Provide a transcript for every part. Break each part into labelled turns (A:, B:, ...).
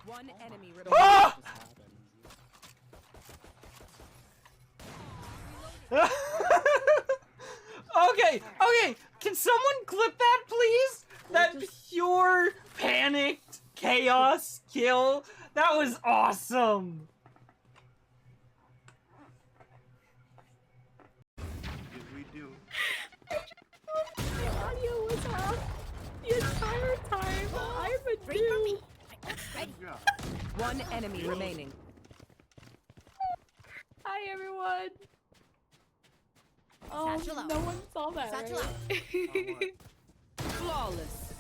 A: One enemy remaining.
B: Ah! Okay, can someone clip that, please? That pure panicked chaos kill. That was awesome.
C: We do.
A: The audio was off the entire time. I'm a dude. One enemy remaining. Hi everyone. Oh, no one saw that. Right? Flawless.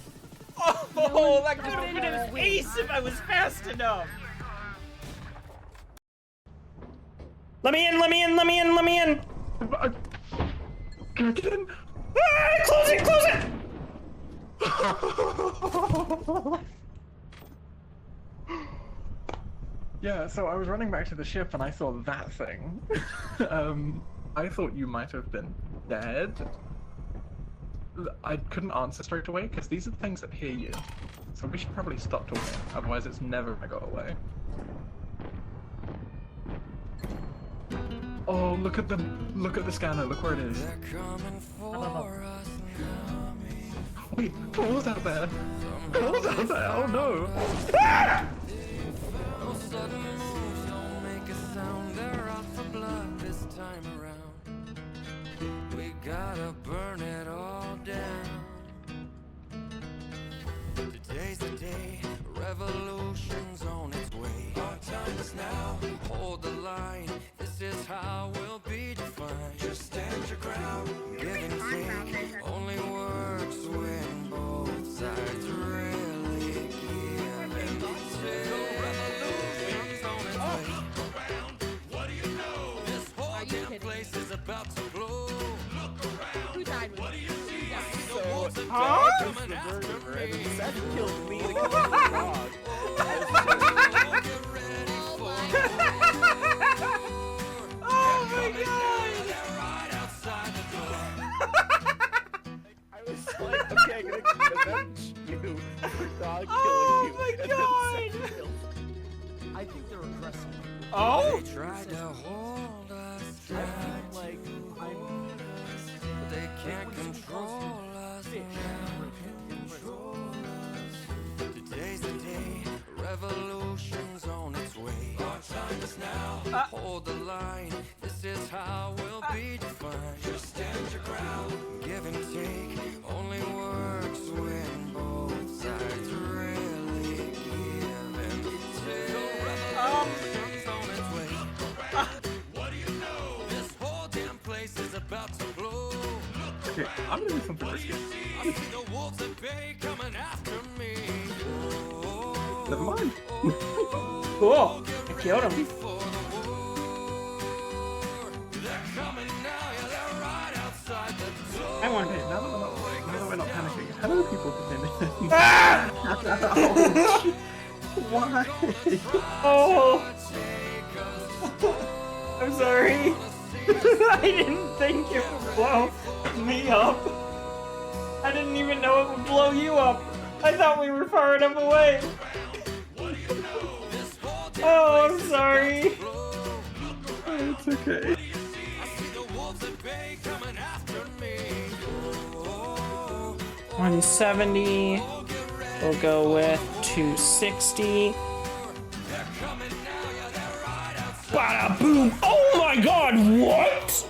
B: Oh, that could have been an ace if I was fast enough. Let me in.
C: Can I get in?
B: Ah, close it.
C: Yeah, so I was running back to the ship and I saw that thing. I thought you might have been dead. I couldn't answer straight away because these are the things that hear you. So we should probably stop talking, otherwise it's never gonna go away. Oh, look at the scanner, look where it is. Wait, Paul's out there! Paul's out there, oh no! Ah!
D: We gotta burn it all down. Today's the day, revolution's on its way. Our time is now, hold the line. This is how we'll be defined. Just stand your ground, give and take. Only works when both sides really give and take. Revolution's on its way. What do you know? This whole damn place is about to blow.
A: Who died?
D: What do you see?
B: Huh?
D: Coming after me.
E: That killed me to kill the dog.
B: Oh my god!
E: I was like, okay, I'm gonna avenge you for dog killing you.
B: Oh my
E: and then
B: god!
E: Seth killed me.
F: I think they're aggressive.
B: Oh?
D: They tried to hold us
E: I
D: down,
E: feel like I'm
D: but they can't control us. Today's the day, revolution's on its way. Our time is now, hold the line. This is how we'll be defined. Just stand your ground, give and take. Only works when both sides really give and take. Revolution's on its way. What do you know? This whole damn place is about to blow.
C: Okay, I'm gonna do something risky.
D: I see the wolves at bay coming after me.
C: Never mind.
B: Cool. I killed him.
D: For the war. They're coming now, yeah, they're right outside the door.
B: I want
C: Okay,
B: it.
C: now that we're not panicking. Hello, people who came in.
B: Ah!
C: Why?
B: Oh! I'm sorry. I didn't think it would blow me up. I didn't even know it would blow you up. I thought we were far enough away. Oh, I'm sorry.
C: It's okay.
B: 170. We'll go with 260. Bada boom! Oh my god, what?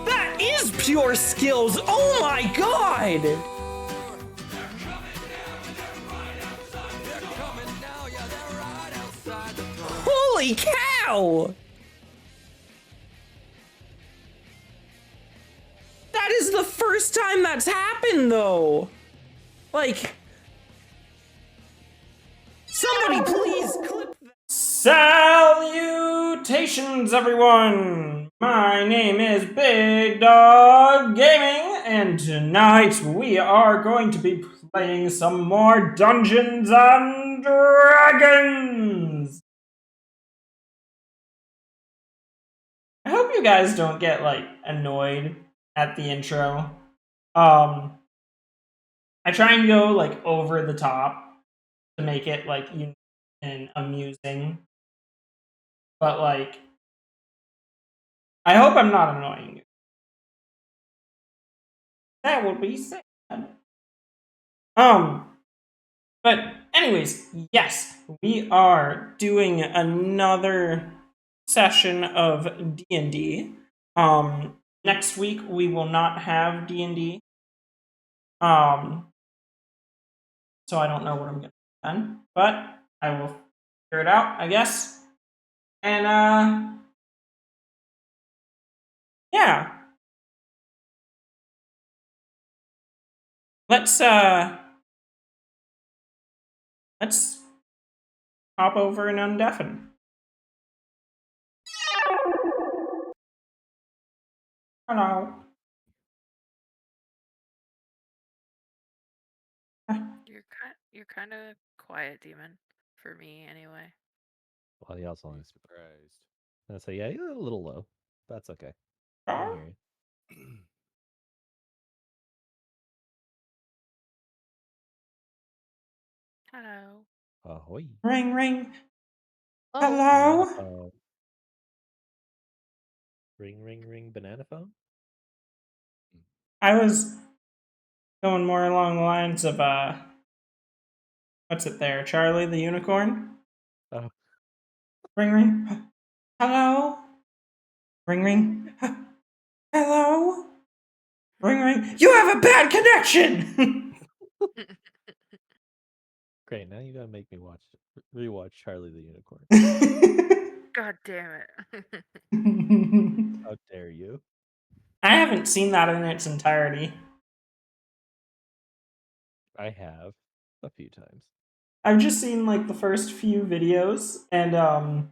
B: That is pure skills! Oh my god! Holy cow! That is the first time that's happened, though. Like, somebody please clip that. Salutations, everyone! My name is Big Dog Gaming, and tonight we are going to be playing some more Dungeons and Dragons. I hope you guys don't get like annoyed at the intro. I try and go like over the top to make it like unique and amusing. But like I hope I'm not annoying you. That would be sad. But anyways, yes, we are doing another session of D&D. Next week we will not have D&D. So I don't know what I'm gonna do then, but I will figure it out, I guess. And yeah. Let's hop over and undeafen. Hello.
G: You're kind of quiet, demon, for me anyway.
H: Well, he also only surprised. And so yeah, you're a little low. That's okay. I can hear you.
G: Hello.
H: Ahoy.
B: Ring ring.
G: Oh.
B: Hello.
H: Banana phone. Ring ring ring banana phone?
B: I was going more along the lines of what's it there? Charlie the Unicorn?
H: Oh.
B: Ring ring. Hello. Ring ring. Hello. Ring ring. You have a bad connection.
H: Great, now you gotta make me rewatch Charlie the Unicorn.
G: God damn it.
H: How dare you?
B: I haven't seen that in its entirety.
H: I have a few times.
B: I've just seen like the first few videos, and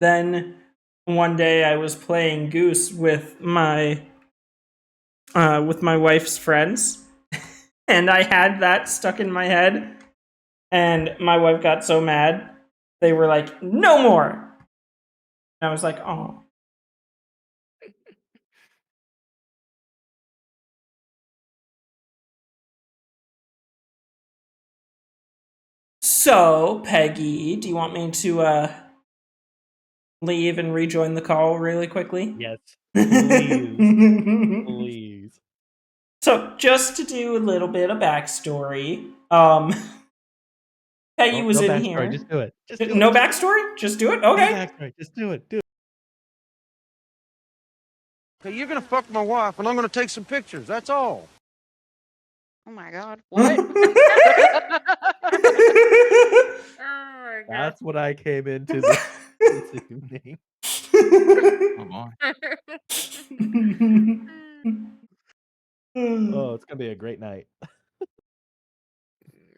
B: then one day I was playing Goose with my wife's friends, and I had that stuck in my head, and my wife got so mad. They were like, "No more." And I was like, "Oh." So, Peggy, do you want me to leave and rejoin the call really quickly?
H: Yes. Please. Please.
B: So, just to do a little bit of backstory, Peggy was
H: no
B: in
H: backstory,
B: here.
H: just do it. Just do
B: No
H: it.
B: backstory? Just do it?
H: No
B: Okay.
H: backstory, just do it. Do it.
F: Hey, you're gonna fuck my wife, and I'm gonna take some pictures. That's all.
G: Oh my god. What? Oh my god.
H: That's what I came into this evening.
C: Oh boy.
H: Oh, it's gonna be a great night.
G: Oh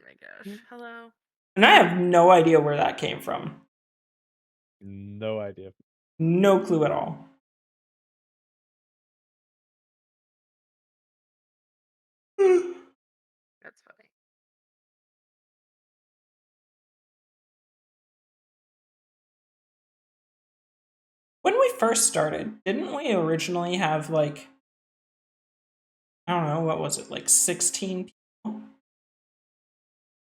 G: my gosh. Hello.
B: And I have no idea where that came from.
H: No idea.
B: No clue at all.
G: That's funny.
B: When we first started, didn't we originally have like, I don't know, what was it, like 16 people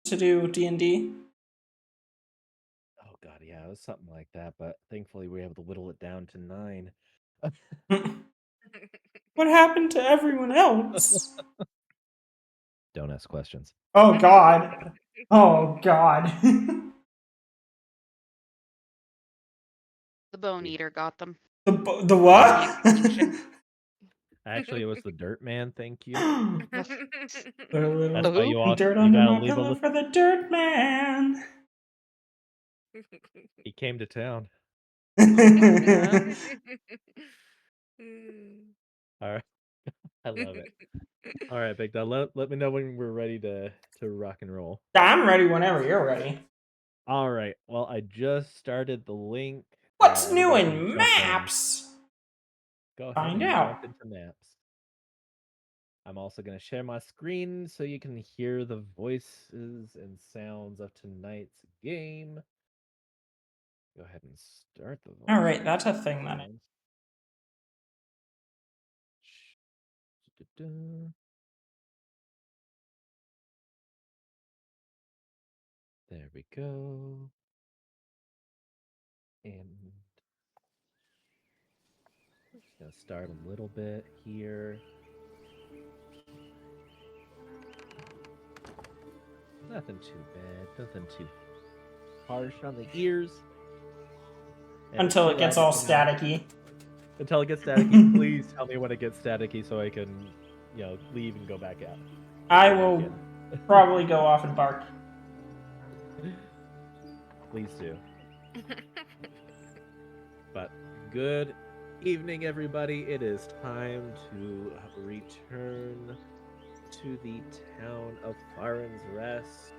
B: to do D&D?
H: Oh god, yeah, it was something like that, but thankfully we were able to whittle it down to 9.
B: What happened to everyone else?
H: Don't ask questions.
B: Oh god. Oh god.
G: The Bone Eater got them.
B: The what?
H: Actually, it was the Dirt Man, thank you.
B: Put a little
H: That's why you
B: dirt
H: you
B: under
H: gotta
B: my
H: leave a
B: pillow
H: little.
B: for the dirt man.
H: He came to town. All right, I love it. All right, Big Dog, let me know when we're ready to rock and roll.
B: I'm ready whenever you're ready.
H: All right, well, I just started the link.
B: What's new
H: Everybody
B: in
H: can jump in.
B: maps?
H: Go ahead
B: Find
H: and
B: out.
H: jump into maps. I'm also going to share my screen so you can hear the voices and sounds of tonight's game. Go ahead and start the voice.
B: All right, that's a thing that
H: There we go. And I'm just gonna start a little bit here. Nothing too bad. Nothing too harsh on the ears. And
B: Until it gets all
H: let me know-
B: staticky.
H: Until it gets staticky, please tell me when it gets staticky so I can, leave and go back out.
B: I will probably go off and bark.
H: Please do. But good evening, everybody. It is time to return to the town of Farin's Rest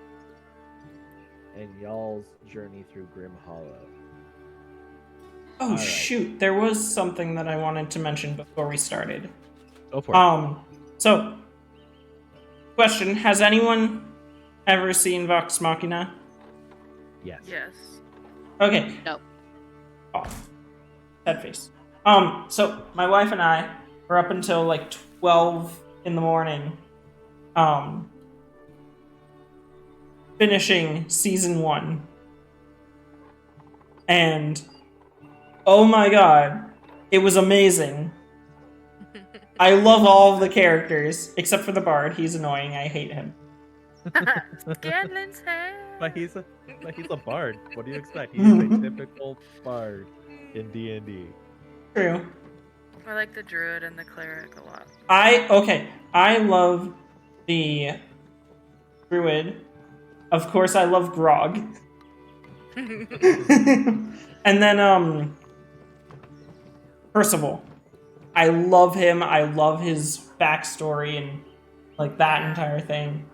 H: and y'all's journey through Grim Hollow.
B: Oh,
H: All right.
B: shoot. There was something that I wanted to mention before we started.
H: Go for it.
B: So, question. Has anyone ever seen Vox Machina?
H: Yes.
G: Yes.
B: Okay.
A: No.
B: Oh. Sad face. So my wife and I were up until like 12 in the morning, finishing season 1. And oh my god, it was amazing. I love all of the characters except for the bard. He's annoying. I hate him.
G: Scanlan's hair.
H: But he's a bard. What do you expect? He's a typical bard in D&D.
B: True.
G: I like the druid and the cleric a lot.
B: I love the druid. Of course, I love Grog. And then Percival. I love him. I love his backstory and like that entire thing.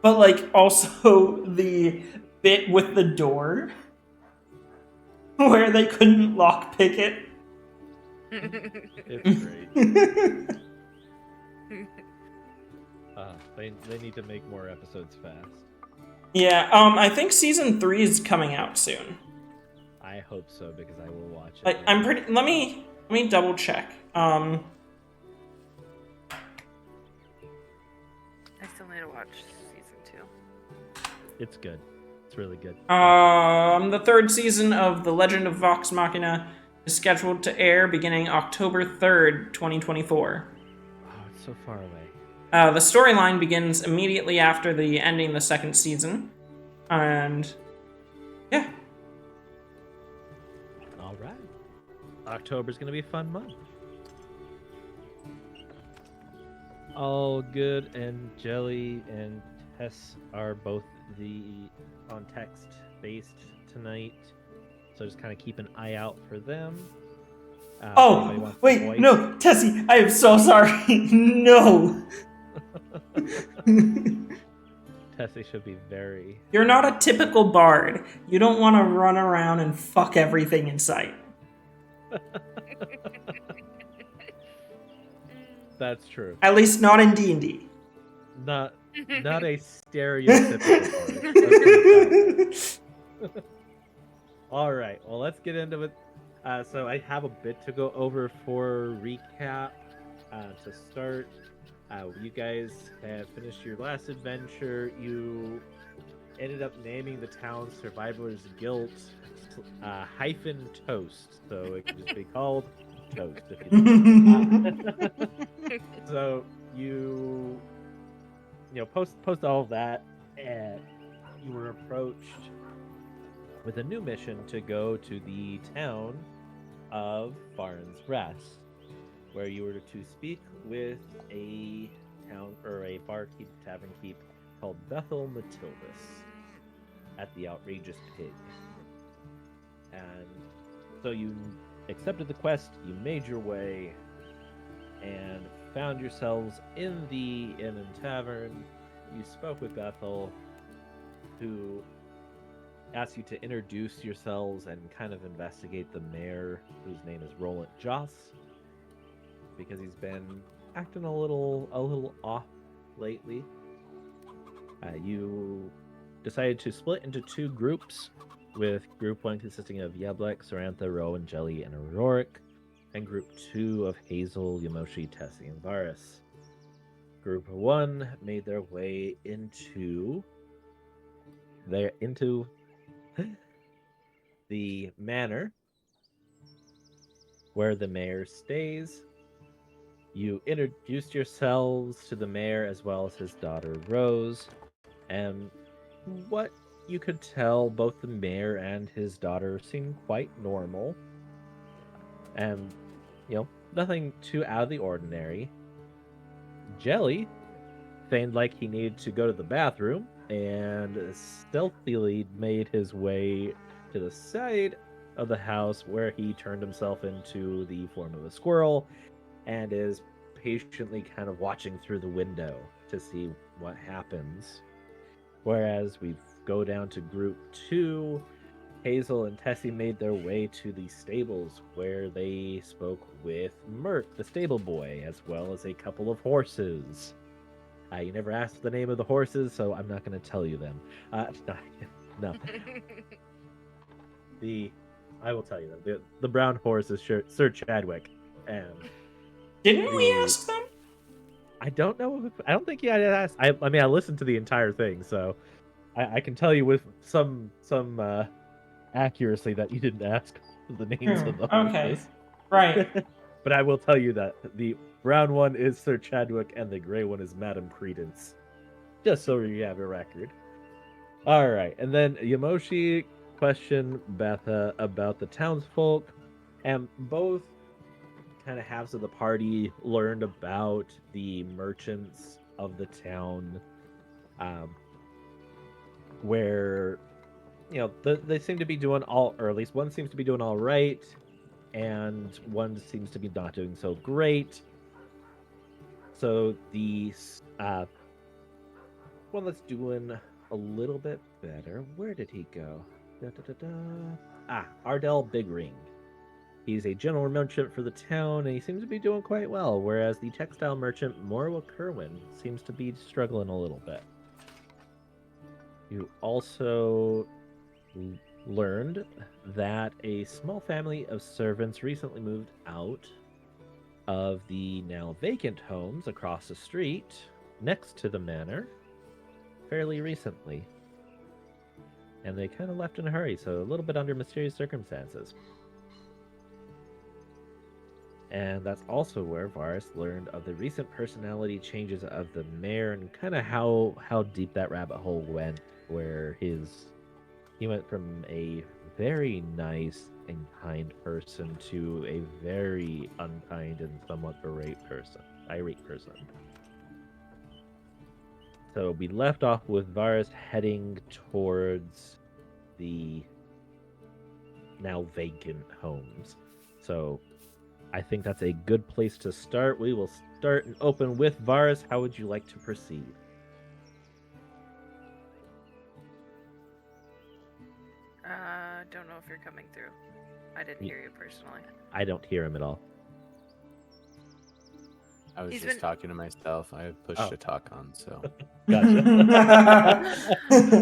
B: But like also the bit with the door where they couldn't lockpick it.
H: It's great. They need to make more episodes fast.
B: Yeah, I think season 3 is coming out soon.
H: I hope so because I will watch it.
B: Like, I'm pretty. Let me double check.
G: I still need to watch season 2.
H: It's good. It's really good.
B: The 3rd season of The Legend of Vox Machina is scheduled to air beginning October 3rd, 2024.
H: Oh, it's so far away.
B: The storyline begins immediately after the ending of the 2nd season, and yeah.
H: All right. October's gonna be a fun month. All good, and Jelly and Tess are both on text based tonight, so just kind of keep an eye out for them.
B: Oh, wait, no, Tessie, I am so sorry. No.
H: Tessie should be very...
B: You're not a typical bard. You don't want to run around and fuck everything in sight.
H: That's true.
B: At least not in D&D.
H: Not a stereotypical bard. All right, well, let's get into it. So I have a bit to go over for recap. To start, you guys have finished your last adventure. You ended up naming the town Survivor's Guilt hyphen Toast, so it could just be called Toast. If you so you post all of that, and you were approached with a new mission to go to the town of Farin's Rest, where you were to speak with a town or a barkeep, tavern keep called Bethel Matildus at the Outrageous Pig. And so you accepted the quest, you made your way, and found yourselves in the inn and tavern. You spoke with Bethel, who asked you to introduce yourselves and kind of investigate the mayor, whose name is Roland Joss, because he's been acting a little off lately. You decided to split into 2 groups, with group 1 consisting of Yeblek, Sarantha, Rowan, Jelly, and Auroric, and Group 2 of Hazel, Yamoshi, Tessie, and Varus. Group 1 made their way into the manor where the mayor stays. You introduced yourselves to the mayor as well as his daughter Rose, and what you could tell, both the mayor and his daughter seemed quite normal, and nothing too out of the ordinary. Jelly feigned like he needed to go to the bathroom and stealthily made his way to the side of the house where he turned himself into the form of a squirrel and is patiently kind of watching through the window to see what happens. Whereas we go down to Group 2, Hazel and Tessie made their way to the stables where they spoke with Mert, the stable boy, as well as a couple of horses. You never asked the name of the horses, so I'm not going to tell you them. No. I will tell you them. The brown horse is Sir Chadwick. And
B: Didn't we ask them?
H: I don't know. I don't think you had asked. I mean, I listened to the entire thing, so I can tell you with some accuracy that you didn't ask the names of the horses.
B: Okay, right.
H: But I will tell you that the brown one is Sir Chadwick and the gray one is Madame Credence. Just so you have a record. All right, and then Yamoshi questioned Betha about the townsfolk, and both kind of halves of the party learned about the merchants of the town, where they seem to be doing or at least one seems to be doing all right, and one seems to be not doing so great. So the one that's doing a little bit better, where did he go? Ardell Big Ring. He's a general merchant for the town, and he seems to be doing quite well, whereas the textile merchant, Morwa Kerwin, seems to be struggling a little bit. You also learned that a small family of servants recently moved out of the now vacant homes across the street next to the manor fairly recently. And they kind of left in a hurry, so a little bit under mysterious circumstances. And that's also where Varus learned of the recent personality changes of the mayor and kind of how deep that rabbit hole went, where he went from a very nice and kind person to a very unkind and somewhat irate person. So we left off with Varus heading towards the now vacant homes. So I think that's a good place to start. We will start and open with Varus. How would you like to proceed?
G: Don't know if you're coming through. I didn't hear you personally.
H: I don't hear him at all.
E: I was just talking to myself. I have push to talk on, so.
H: Gotcha.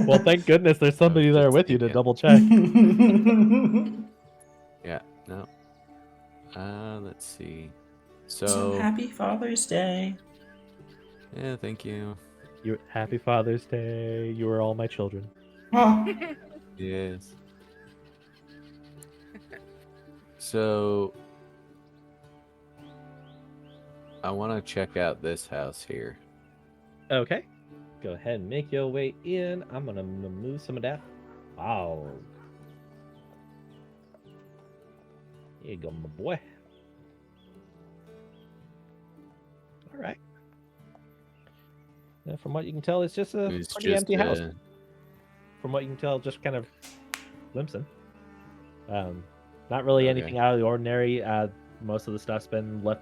H: Well, thank goodness there's somebody there with you to double check.
E: Yeah, no. Let's see.
B: So happy Father's Day.
E: Yeah, thank you.
H: Happy Father's Day. You are all my children.
B: Oh.
E: Yes. So I want to check out this house here.
H: Okay. Go ahead and make your way in. I'm going to move some of that. Wow. Here you go, my boy. All right. Now, from what you can tell, it's just a pretty empty house. From what you can tell, just kind of glimpsing. Not really anything out of the ordinary. Most of the stuff's been left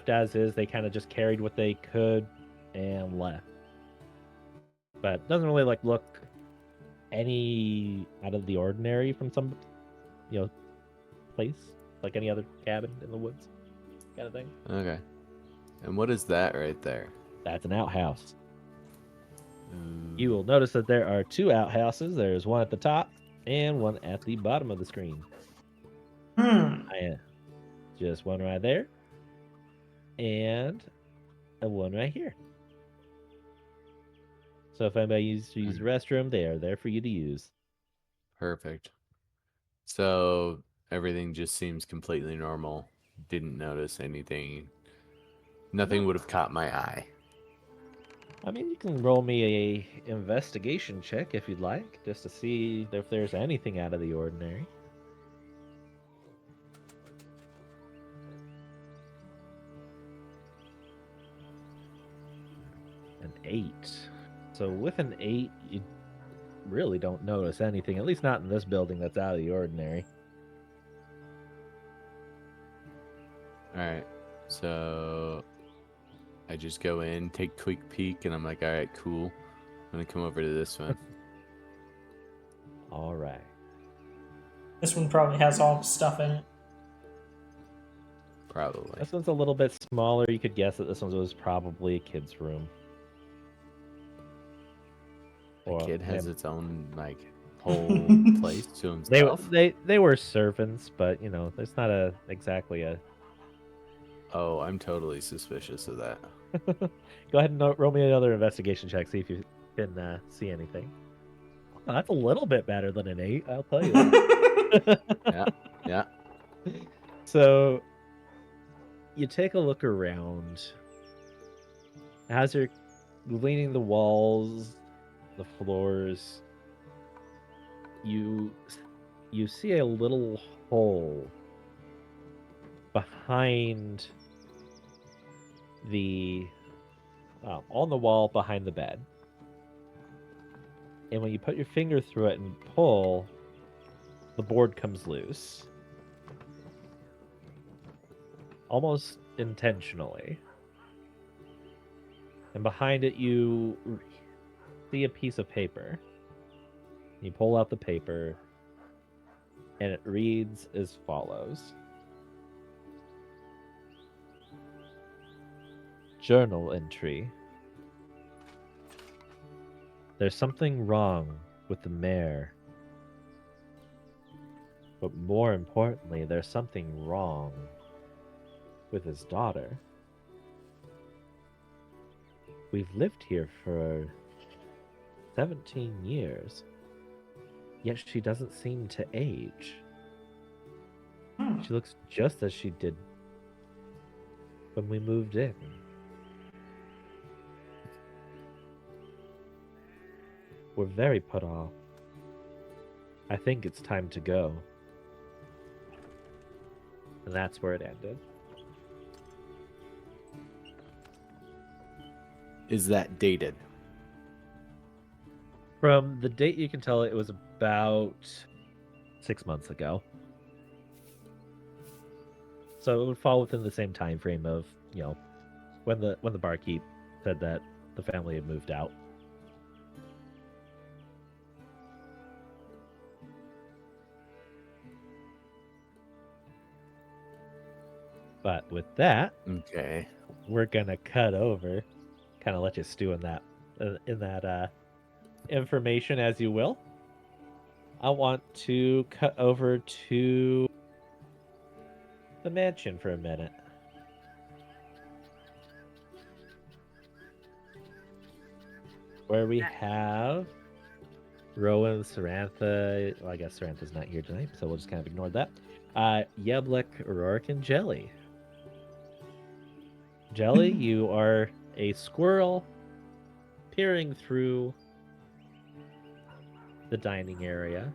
H: as is. They kind of just carried what they could and left. But it doesn't really look any out of the ordinary from some place, like any other cabin in the woods kind of thing.
E: Okay. And what is that right there?
H: That's an outhouse. You will notice that there are two outhouses. There's one at the top and one at the bottom of the screen. Just one right there. And a one right here. So if anybody needs to use the restroom, they are there for you to use.
I: Perfect. So everything just seems completely normal. Didn't notice anything. Nothing would have caught my eye.
H: I mean, you can roll me a investigation check if you'd like, just to see if there's anything out of the ordinary. An 8. So with an 8, you really don't notice anything, at least not in this building that's out of the ordinary.
I: Alright. So I just go in, take a quick peek, and I'm like, alright, cool. I'm gonna come over to this one.
H: All right.
B: This one probably has all the stuff in it.
I: Probably.
H: This one's a little bit smaller. You could guess that this one was probably a kid's room.
I: The
H: Or-
I: kid has
H: yeah.
I: its own like whole place to himself.
H: They were servants, but you know, there's not exactly a.
I: Oh, I'm totally suspicious of that.
H: Go ahead and roll me another investigation check. See if you can see anything. Oh, that's a little bit better than an 8. I'll tell you.
I: Yeah.
H: So you take a look around. As you're leaning the walls, the floors, you see a little hole behind the on the wall behind the bed. And when you put your finger through it and pull, the board comes loose. Almost intentionally. And behind it, you see a piece of paper. You pull out the paper, and it reads as follows. Journal entry. There's something wrong with the mayor. But more importantly, there's something wrong with his daughter. We've lived here for 17 years, yet she doesn't seem to age. She looks just as she did when we moved in. We're very put off. I think it's time to go. And that's where it ended.
I: Is that dated?
H: From the date you can tell, it was about 6 months ago. So it would fall within the same time frame of, you know, when the barkeep said that the family had moved out. But with that,
I: Okay.
H: we're gonna cut over, kind of let you stew in that information as you will. I want to cut over to the mansion for a minute. Where we have Rowan, Sarantha. Well, I guess Sarantha's not here tonight, so we'll just kind of ignore that. Yeblik, Rourke, and Jelly. Jelly, you are a squirrel peering through the dining area.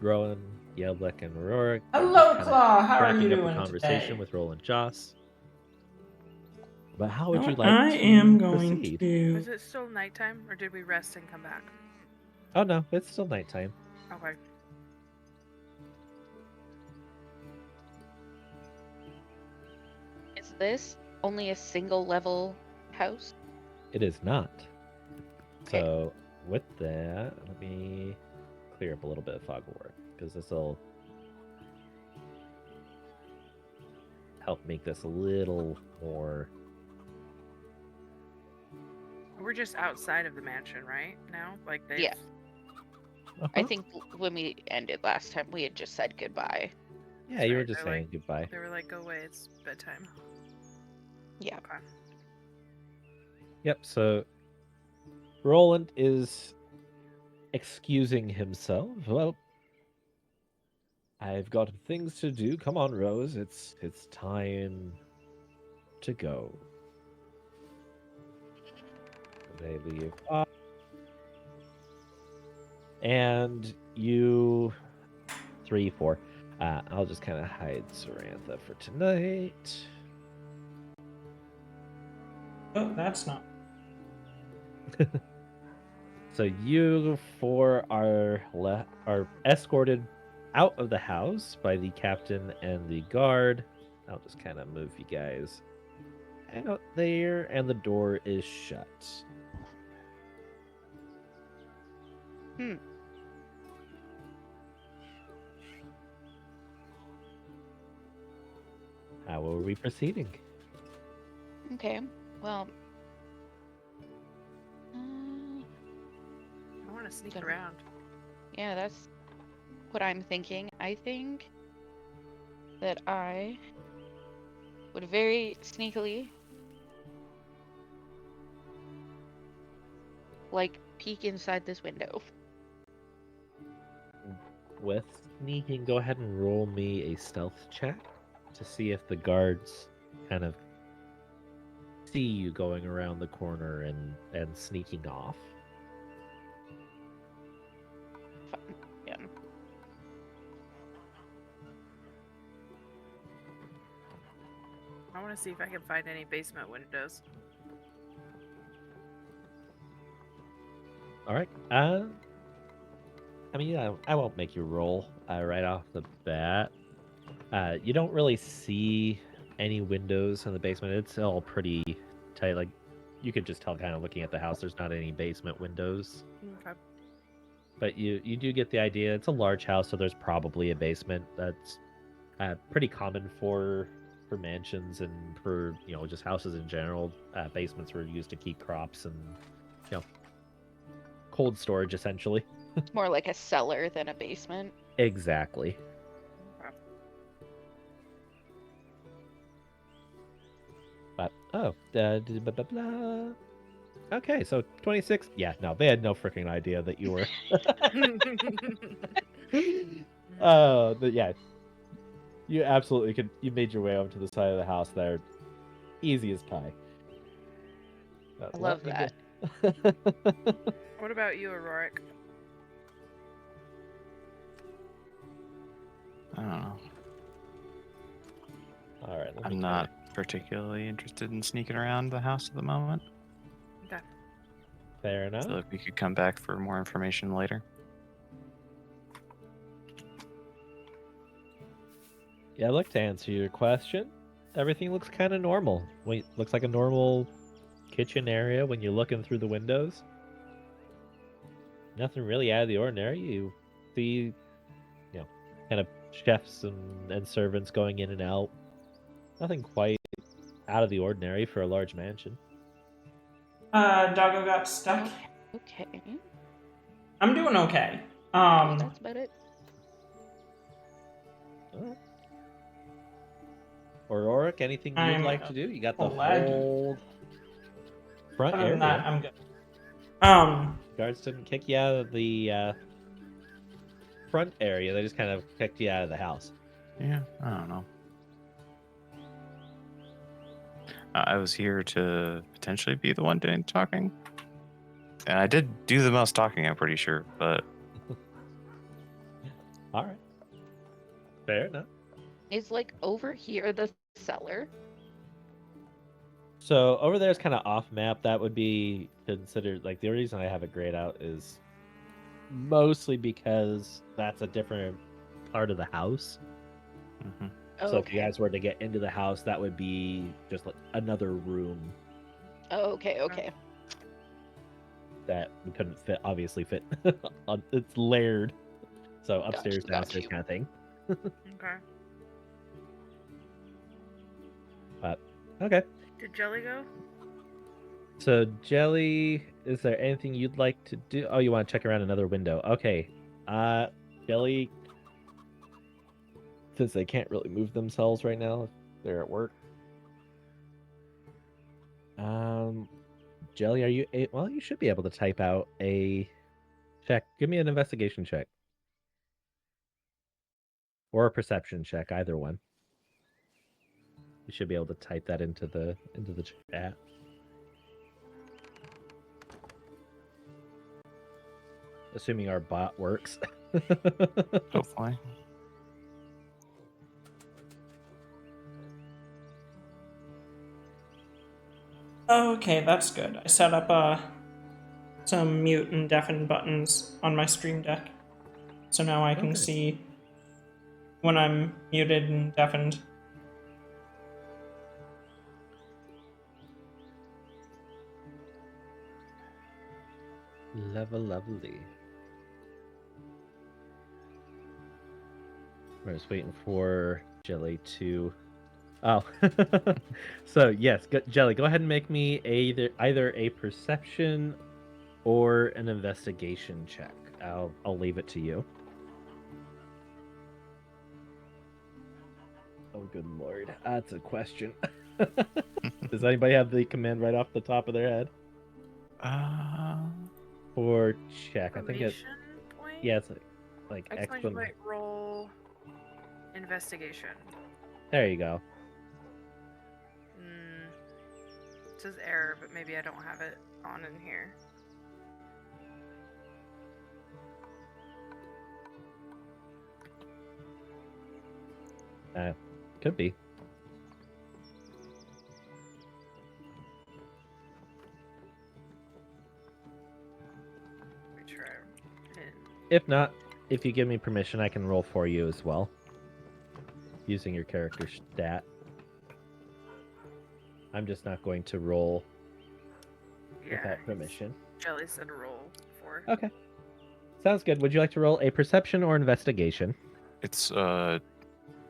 H: Rowan, Yeblik, and Rourke.
B: Hello, Claw. How are you
H: wrapping up
B: doing
H: a conversation
B: today?
H: with Roland Joss. But how would you like
B: I
H: to
B: am going
H: proceed?
B: to.
G: Was it still nighttime, or did we rest and come back?
H: Oh no, it's still nighttime.
G: Okay.
A: Is this only a single level house?
H: It is not.
A: Okay.
H: So with that, let me clear up a little bit of fog of war, because this will help make this a little more.
G: We're just outside of the mansion, right? Now? Like they.
A: Yeah. I think when we ended last time, we had just said goodbye.
H: Yeah,
G: That's
H: you were
G: right,
H: just
G: they're
H: saying goodbye.
G: They were like, go away, it's bedtime.
A: Yeah.
G: Okay.
H: Yep, so Roland is excusing himself. Well, I've got things to do. Come on, Rose. It's time to go. They leave. And you 3, 4. I'll just kind of hide Sarantha for tonight.
B: Oh, that's not.
H: So you 4 are escorted out of the house by the captain and the guard. I'll just kind of move you guys out there, and the door is shut.
A: Hmm.
H: How are we proceeding?
A: Okay. Well.
G: I want to sneak
A: Good.
G: around.
A: Yeah, that's what I'm thinking. I think that I would very sneakily like peek inside this window.
H: With sneaking, go ahead and roll me a stealth check to see if the guards kind of see you going around the corner and sneaking off.
A: Fun. Yeah.
G: I want to see if I can find any basement windows.
H: All right. I mean, yeah, I won't make you roll right off the bat. You don't really see any windows in the basement. It's all pretty tight. Like, you could just tell kind of looking at the house, there's not any basement windows.
G: Okay.
H: But you do get the idea. It's a large house, so there's probably a basement. That's pretty common for mansions and for, just houses in general. Basements were used to keep crops and, cold storage, essentially.
A: It's more like a cellar than a basement.
H: Exactly. But, blah, blah, blah. Okay, so 26. Yeah, no, they had no freaking idea that you were. But yeah, you absolutely could. You made your way over to the side of the house there, easy as pie.
A: I love that.
G: What about you, Auroric?
J: I don't know.
H: All right,
J: I'm not particularly interested in sneaking around the house at the moment.
G: Okay.
H: Fair enough.
J: So if we could come back for more information later.
H: Yeah, look, to answer your question, everything looks kind of normal. Looks like a normal kitchen area when you're looking through the windows. Nothing really out of the ordinary. You see, kind of chefs and servants going in and out. Nothing quite out of the ordinary for a large mansion.
B: Doggo got stuck.
A: Okay.
B: I'm doing okay.
A: That's about it.
H: Alright. Auroric, anything you'd like to do? You got the whole front
B: Other
H: area.
B: than that, I'm good.
H: Guards didn't kick you out of the front area. They just kind of kicked you out of the house.
J: Yeah, I don't know. I was here to potentially be the one doing the talking. And I did do the most talking, I'm pretty sure, but...
H: All right. Fair enough.
A: Is like over here the cellar?
H: So over there is kind of off map. That would be considered, like, the reason I have it grayed out is mostly because that's a different part of the house.
J: Mm-hmm.
A: Oh,
H: So if you guys were to get into the house, that would be just like another room
A: Oh, okay.
H: that we couldn't obviously fit. It's layered. So upstairs,
A: Got
H: downstairs
A: you.
H: kind of thing.
G: Okay.
H: But, okay.
G: Did Jelly go?
H: So, Jelly, is there anything you'd like to do? Oh, you want to check around another window. Okay. Jelly since they can't really move themselves right now if they're at work. Jelly, are you well, you should be able to type out a check. Give me an investigation check. Or a perception check, either one. You should be able to type that into the chat. Assuming our bot works.
J: Hopefully.
B: Okay, that's good. I set up some mute and deafen buttons on my stream deck. So now I can
H: Okay.
B: see when I'm muted and deafened.
H: Lovely. We're just waiting for Jelly to... Oh. So, yes, Jelly, go ahead and make me either a perception or an investigation check. I'll leave it to you. Oh, good lord. That's a question. Does anybody have the command right off the top of their head? Or check. I think it's...
G: Exclamation point?
H: Yeah, it's like
G: Exclamation point, roll, investigation.
H: There you go.
G: It says error, but maybe I don't have it on in here.
H: Could be.
G: Let me try.
H: If not, if you give me permission, I can roll for you as well. Using your character stat. I'm just not going to roll without permission.
G: Jelly said roll for.
H: Okay. Sounds good. Would you like to roll a perception or investigation?
J: It's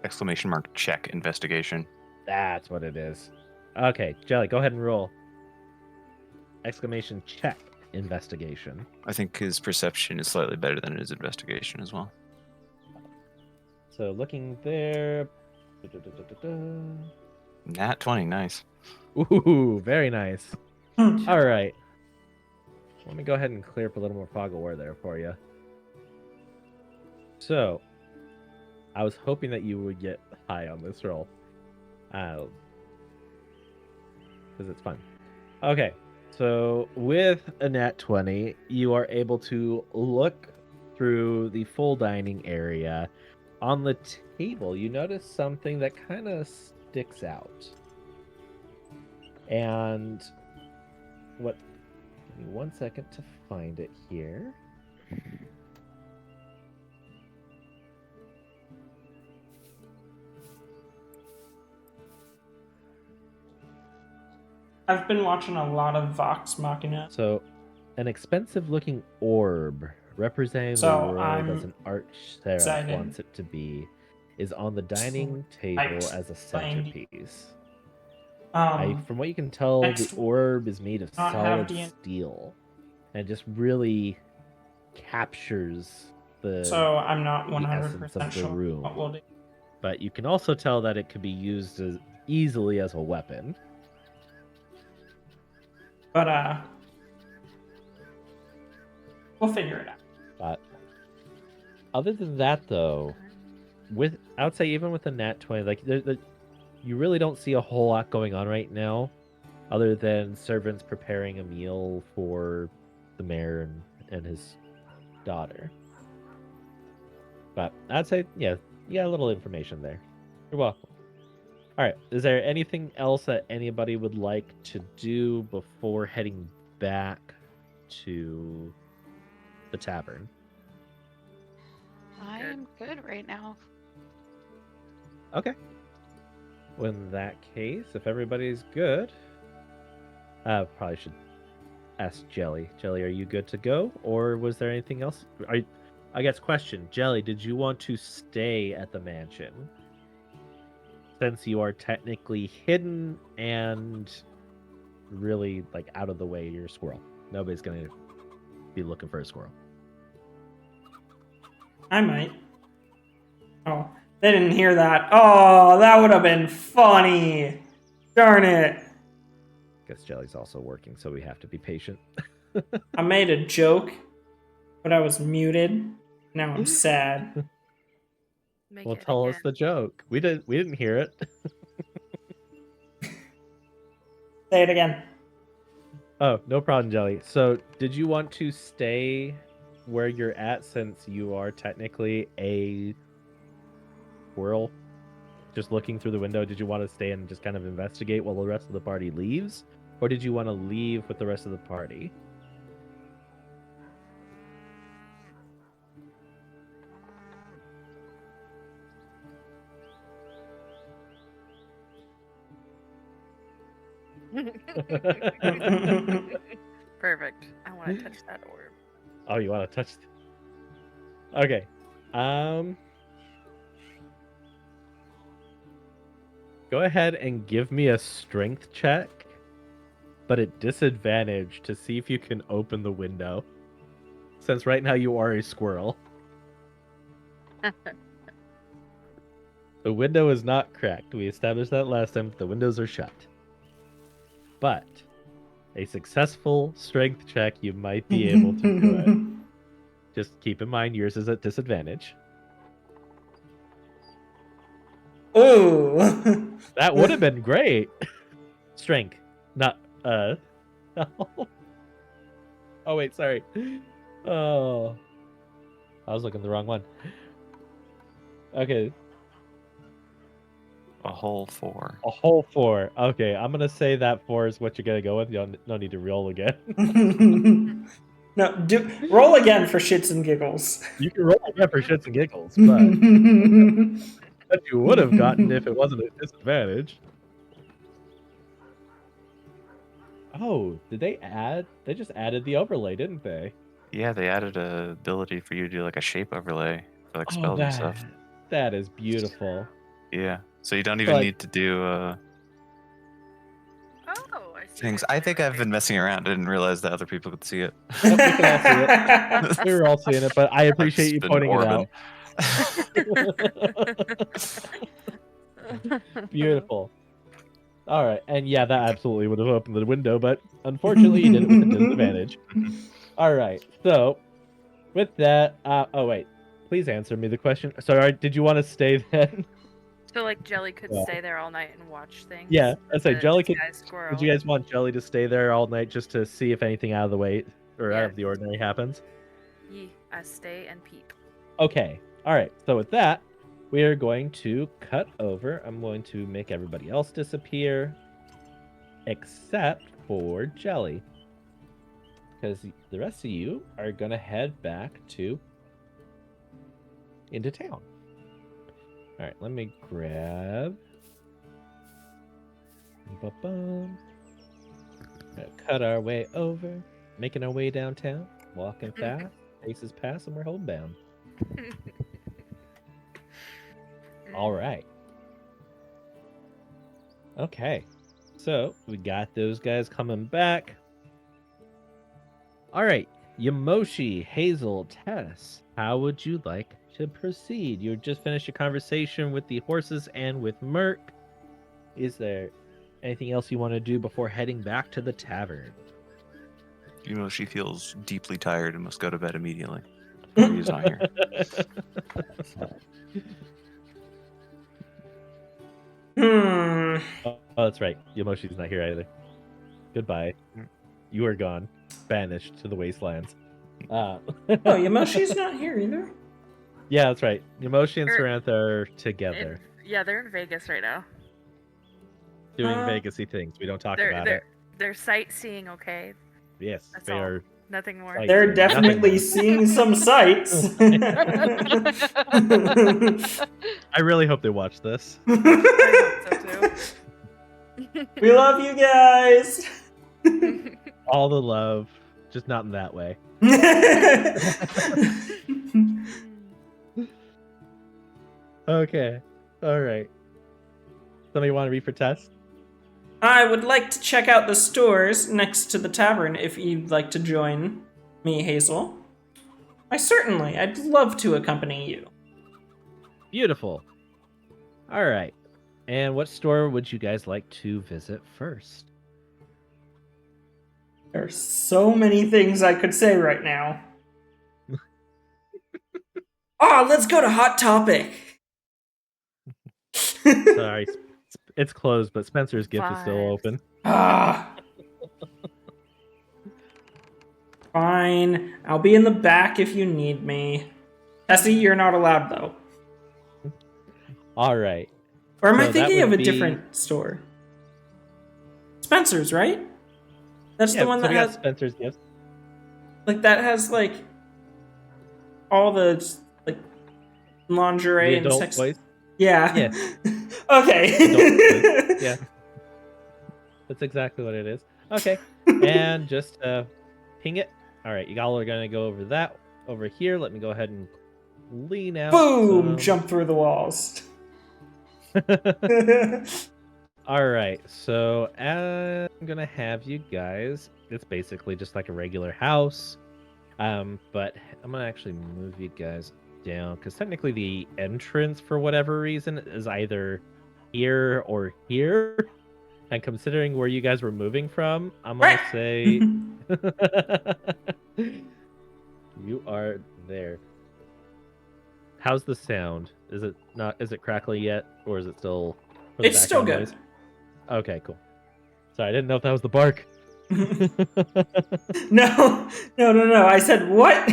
J: exclamation mark check investigation.
H: That's what it is. Okay, Jelly, go ahead and roll. Exclamation check investigation.
J: I think his perception is slightly better than his investigation as well.
H: So looking there.
J: Nat 20, nice.
H: Ooh, very nice. All right. Let me go ahead and clear up a little more fog of war there for you. So, I was hoping that you would get high on this roll. Because it's fun. Okay, so with a nat 20, you are able to look through the full dining area. On the table, you notice something that kind of sticks out. And what... Give me 1 second to find it here.
B: I've been watching a lot of Vox Machina.
H: So, an expensive-looking orb representing the
B: So,
H: world as an archseraph
B: excited.
H: wants it to be is on the dining table as a centerpiece. From what you can tell, the orb is made of solid steel, and it just really captures the
B: So I'm not
H: the essence
B: 100%
H: of the
B: sure
H: room.
B: what we'll do.
H: But you can also tell that it could be used as easily as a weapon.
B: But we'll figure it out.
H: But other than that, though, I would say even with the nat 20, like you really don't see a whole lot going on right now, other than servants preparing a meal for the mayor and his daughter. But I'd say, yeah, you got a little information there. You're welcome. All right, is there anything else that anybody would like to do before heading back to the tavern?
A: I am good right now.
H: Okay. Well, in that case, if everybody's good, I probably should ask Jelly. Jelly, are you good to go? Or was there anything else? I guess question, Jelly, did you want to stay at the mansion? Since you are technically hidden and really like out of the way, you're a squirrel. Nobody's going to be looking for a squirrel.
B: I might. Oh, They didn't hear that. Oh, that would have been funny. Darn it.
H: Guess Jelly's also working, so we have to be patient.
B: I made a joke, but I was muted. Now I'm sad.
G: Make
H: Well,
G: it
H: tell us
G: again.
H: the joke. We didn't hear it.
B: Say it again.
H: Oh, no problem, Jelly. So, did you want to stay where you're at since you are technically a squirrel? Just looking through the window, did you want to stay and just kind of investigate while the rest of the party leaves? Or did you want to leave with the rest of the party?
G: Perfect. I want to touch that orb.
H: Oh, you want to touch? Okay. Go ahead and give me a strength check, but at disadvantage to see if you can open the window. Since right now you are a squirrel. The window is not cracked. We established that last time. The windows are shut. But a successful strength check, you might be able to do it. Just keep in mind yours is at disadvantage.
B: Ooh.
H: That would have been great. Strength, not Oh wait, sorry. Oh, I was looking at the wrong one. Okay,
J: A whole 4.
H: a whole 4. Okay, I'm gonna say that 4 is what you're gonna go with. You don't need to roll again.
B: No, roll again for shits and giggles.
H: You can roll again for shits and giggles, but that you would have gotten if it wasn't a disadvantage. Oh, did they add? They just added the overlay, didn't they?
J: Yeah, they added a ability for you to do like a shape overlay for like spells and stuff.
H: That is beautiful.
J: Yeah, so you don't even need to do
G: Oh, I see.
J: things. I think I've been messing around. I didn't realize that other people could see it.
H: Nope, we can all see it. We were all seeing it, but I appreciate you
J: Been
H: pointing it out.
G: it.
H: Beautiful. All right, and yeah, that absolutely would have opened the window, but unfortunately, you did it with a disadvantage. All right, so with that, oh wait, please answer me the question. Sorry, did you want to stay then?
G: So like Jelly could
H: Yeah.
G: stay there all night and watch things.
H: Yeah, I say
G: The
H: Jelly could.
G: disguised squirrel.
H: Did you guys want Jelly to stay there all night just to see if anything out of the way or out
G: Yeah.
H: of the ordinary happens?
G: I stay and peep.
H: Okay. All right. So with that, we are going to cut over. I'm going to make everybody else disappear, except for Jelly, because the rest of you are gonna head back into town. All right. Let me grab. Ba-bum. Cut our way over, making our way downtown, walking fast, faces past, and we're homebound. All right. Okay. So we got those guys coming back. All right. Yamoshi, Hazel, Tess, how would you like to proceed? You just finished your conversation with the horses and with Merc. Is there anything else you want to do before heading back to the tavern?
J: You know, she feels deeply tired and must go to bed immediately. He's not here.
H: Oh, that's right. Yamoshi's not here either. Goodbye. You are gone. Banished to the wastelands.
B: Oh, Yamoshi's not here either?
H: Yeah, that's right. Yamoshi and Sarantha are together.
G: Yeah, they're in Vegas right now.
H: Doing Vegas-y things. We don't talk about it.
G: They're sightseeing, okay?
H: Yes,
G: That's
H: they
G: all.
H: are.
G: Nothing more.
H: Like,
B: They're definitely seeing some sights.
H: I really hope they watch this.
G: I hope so too.
B: We love you guys.
H: All the love, just not in that way. Okay. All right. Somebody want to read for Tess?
B: I would like to check out the stores next to the tavern if you'd like to join me, Hazel. I'd love to accompany you.
H: Beautiful. All right. And what store would you guys like to visit first?
B: There are so many things I could say right now. Let's go to Hot Topic.
H: Sorry, it's closed, but Spencer's gift is still
G: Vibes.
H: open.
B: Fine. I'll be in the back if you need me. Tessie, you're not allowed though.
H: All right.
B: Or am I
H: So that
B: thinking
H: would
B: of a
H: be-
B: different store? Spencer's, right? That's
H: Yeah,
B: the one
H: so
B: that
H: we got
B: has
H: Spencer's gift.
B: like that has like all the like lingerie
H: The
B: and
H: adult
B: sex.
H: toys.
B: Yeah.
H: Yeah.
B: Okay.
H: Adult toys. Yeah. That's exactly what it is. Okay. And just ping it. All right, you all are gonna go over that over here. Let me go ahead and lean out.
B: Boom! Jump through the walls.
H: All right, so I'm gonna have you guys. It's basically just like a regular house, but I'm gonna actually move you guys down because technically the entrance, for whatever reason, is either here or here. And considering where you guys were moving from, I'm gonna say you are there. How's the sound? Is it not? Is it crackly yet, or is it still? For the
B: It's still
H: background
B: good.
H: noise? Okay, cool. Sorry, I didn't know if that was the bark.
B: No. I said what?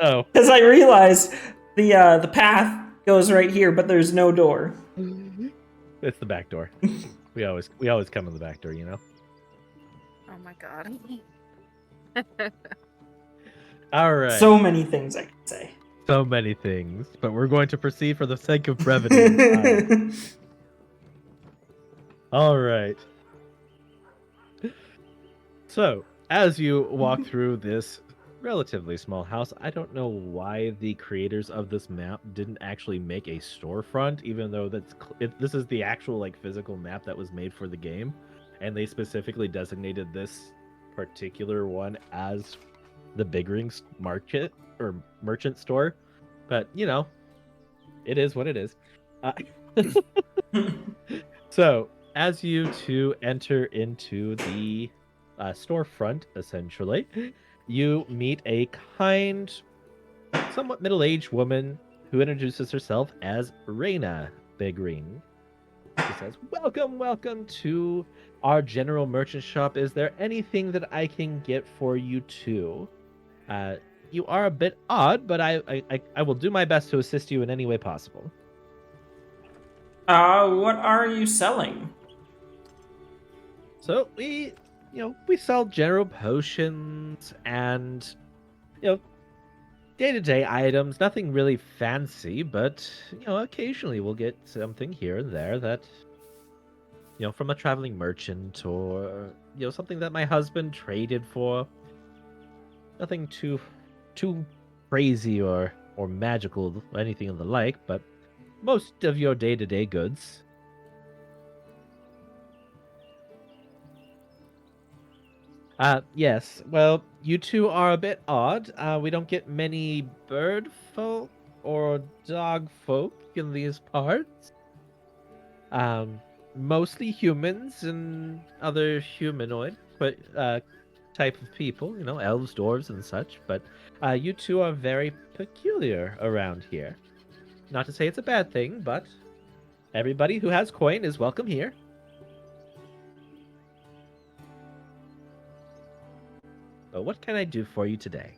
H: Oh,
B: Because I realized the path goes right here, but there's no door.
H: it's the back door. we always come in the back door, you know.
G: Oh my god.
H: All right.
B: So many things I could say.
H: So many things, but we're going to proceed for the sake of brevity. All right. So, as you walk through this relatively small house, I don't know why the creators of this map didn't actually make a storefront, even though this is the actual like physical map that was made for the game, and they specifically designated this particular one as the Big Rings Market or merchant store. But you know, it is what it is. So, as you two enter into the storefront, essentially, you meet a kind, somewhat middle-aged woman who introduces herself as Reina Begring. She says, welcome to our general merchant shop. Is there anything that I can get for you two? You are a bit odd, but I will do my best to assist you in any way possible.
B: What are you selling?
H: So we sell general potions and, day-to-day items, nothing really fancy, but, occasionally we'll get something here and there that, from a traveling merchant or, something that my husband traded for. Nothing too crazy or magical, or anything of the like, but most of your day-to-day goods. Yes. Well, you two are a bit odd. We don't get many bird folk or dog folk in these parts. Mostly humans and other humanoid, but type of people, elves, dwarves, and such. But you two are very peculiar around here. Not to say it's a bad thing, but everybody who has coin is welcome here. So what can I do for you today?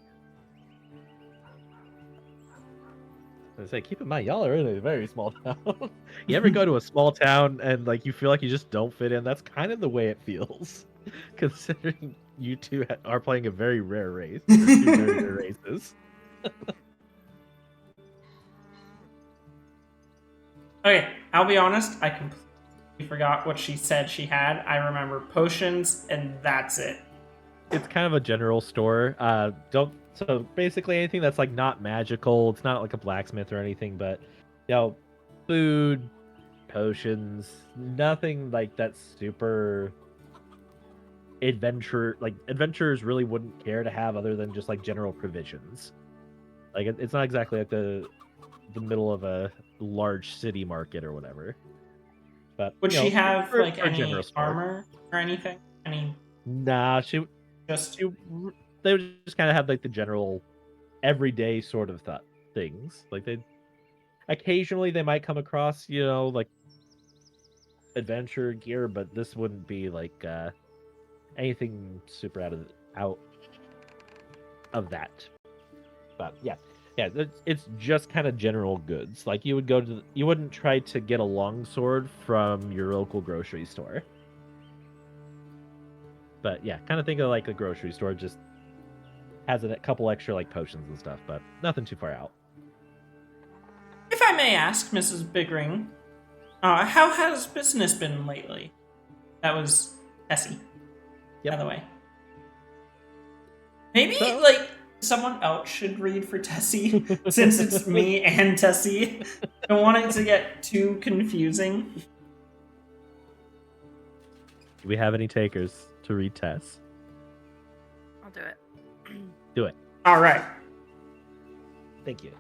H: I say, keep in mind, y'all are in a very small town. You ever go to a small town and like you feel like you just don't fit in? That's kind of the way it feels, considering you two are playing a very rare race. Or two very rare races.
B: Okay, I'll be honest. I completely forgot what she said she had. I remember potions, and that's it.
H: It's kind of a general store. So basically anything that's like not magical. It's not like a blacksmith or anything, but food, potions, nothing like that's super adventure. Like adventurers really wouldn't care to have other than just like general provisions. Like it's not exactly like the middle of a large city market or whatever. But
B: Would
H: you
B: she
H: know,
B: have
H: for
B: like
H: a general
B: any
H: store.
B: armor or anything? Any
H: Nah,
B: just
H: they would just kind of have like the general everyday sort of things. Like they occasionally they might come across, you know, like adventure gear, but this wouldn't be like anything super out of that. But yeah, it's just kind of general goods. Like you would go to, you wouldn't try to get a longsword from your local grocery store. But yeah, kind of think of like a grocery store, just has a couple extra like potions and stuff, but nothing too far out.
B: If I may ask, Mrs. Bigring, how has business been lately? That was Tessie, by the way. Maybe,
H: So-
B: like, someone else should read for Tessie, since it's me and Tessie. Don't want it to get too confusing.
H: Do we have any takers to read Tess?
G: I'll do it.
H: Do it.
B: All right.
H: Thank you.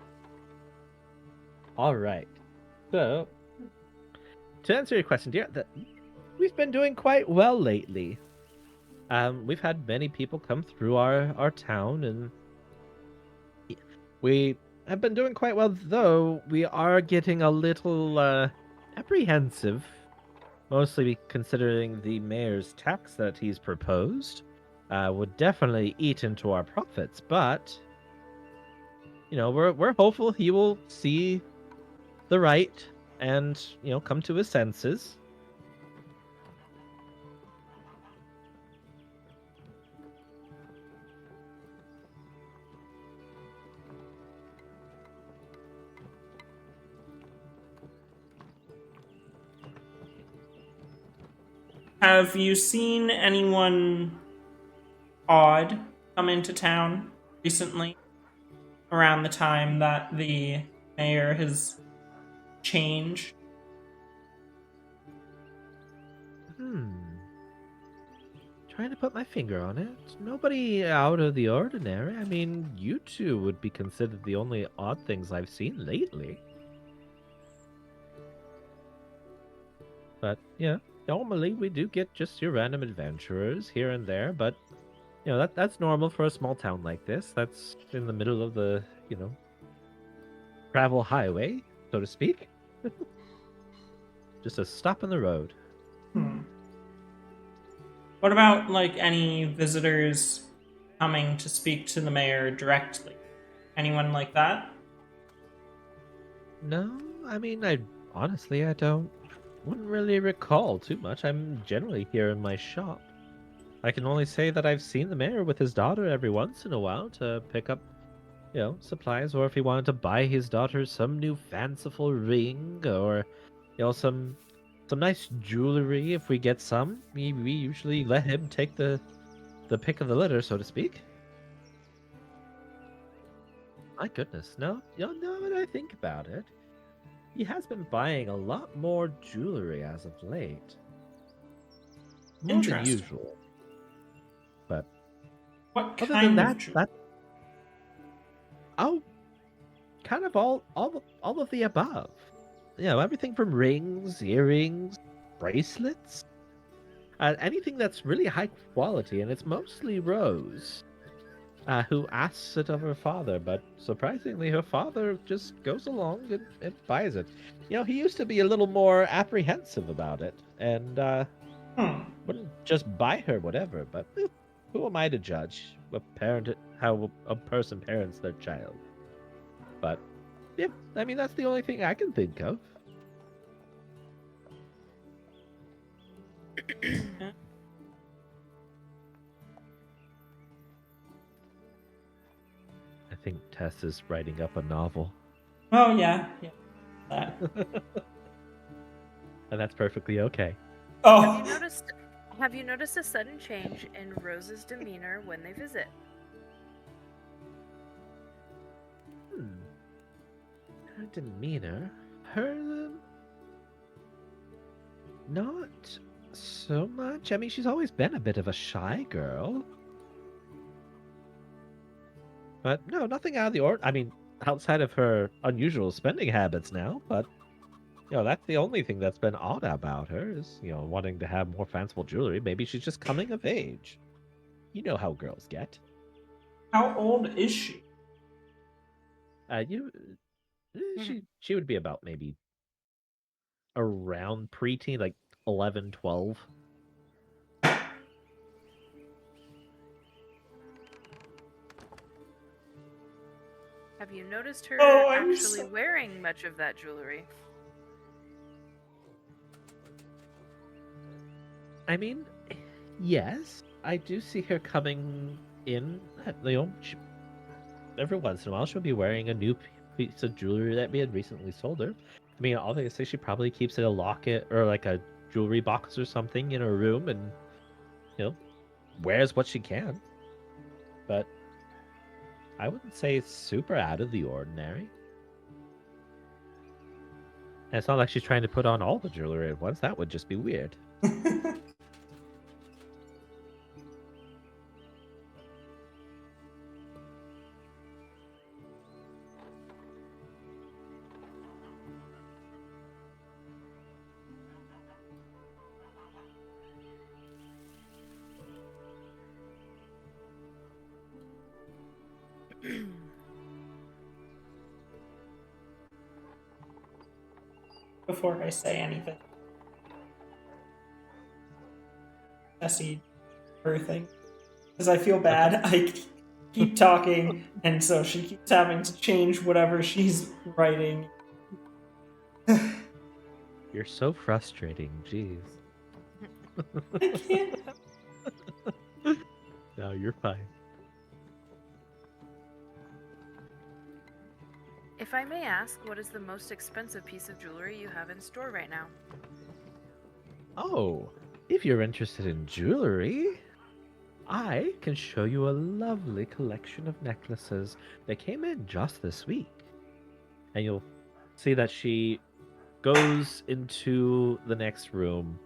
H: All right. So, to answer your question, dear, we've been doing quite well lately. We've had many people come through our town, and we have been doing quite well. Though we are getting a little apprehensive, mostly considering the mayor's tax that he's proposed would definitely eat into our profits. But you know, we're hopeful he will see the right and, you know, come to his senses.
B: Have you seen anyone odd come into town recently? Around the time that the mayor has changed?
H: Trying to put my finger on it. Nobody out of the ordinary. I mean, you two would be considered the only odd things I've seen lately. But, yeah, normally we do get just your random adventurers here and there, but, you know, that's normal for a small town like this. That's in the middle of the, you know, travel highway, so to speak. Just a stop in the road.
B: What about, like, any visitors coming to speak to the mayor directly? Anyone like that?
H: No, I mean, honestly, I wouldn't really recall too much. I'm generally here in my shop. I can only say that I've seen the mayor with his daughter every once in a while to pick up, you know, supplies, or if he wanted to buy his daughter some new fanciful ring, or, you know, some nice jewelry. If we get some, we usually let him take the pick of the litter, so to speak. My goodness, no, now that I think about it, he has been buying a lot more jewelry as of late. More than
B: Interesting.
H: usual. But
B: What
H: other
B: kind
H: than
B: of jewelry?
H: oh, kind of all of the above. You know, everything from rings, earrings, bracelets, anything that's really high quality, and it's mostly Rose, who asks it of her father, but surprisingly, her father just goes along and buys it. You know, he used to be a little more apprehensive about it, and wouldn't just buy her whatever, but who am I to judge how a person parents their child? But yeah, I mean, that's the only thing I can think of. I think Tess is writing up a novel.
B: Oh, yeah. That.
H: And that's perfectly okay.
B: Oh!
G: Have you noticed a sudden change in Rose's demeanor when they visit?
H: Her demeanor? Her... Not so much. I mean, she's always been a bit of a shy girl. But no, nothing out of the ordinary. I mean, outside of her unusual spending habits now, but that's the only thing that's been odd about her is, wanting to have more fanciful jewelry. Maybe she's just coming of age. You know how girls get.
B: How old is she?
H: You she would be about maybe around preteen, like 11, 12.
G: Have you noticed her
B: Oh, I'm
G: actually
B: so-
G: wearing much of that jewelry?
H: I mean, yes, I do see her coming in. Every once in a while, she'll be wearing a new piece of jewelry that we had recently sold her. I mean, all they say, she probably keeps it a locket or like a jewelry box or something in her room, and wears what she can. But I wouldn't say it's super out of the ordinary. And it's not like she's trying to put on all the jewelry at once. That would just be weird.
B: Before I say anything, Jesse, her thing, because I feel bad. I keep talking, and so she keeps having to change whatever she's writing.
H: You're so frustrating. Jeez.
B: I can't.
H: No, you're fine.
G: If I may ask, what is the most expensive piece of jewelry you have in store right now?
H: Oh, if you're interested in jewelry, I can show you a lovely collection of necklaces that came in just this week. And you'll see that she goes into the next room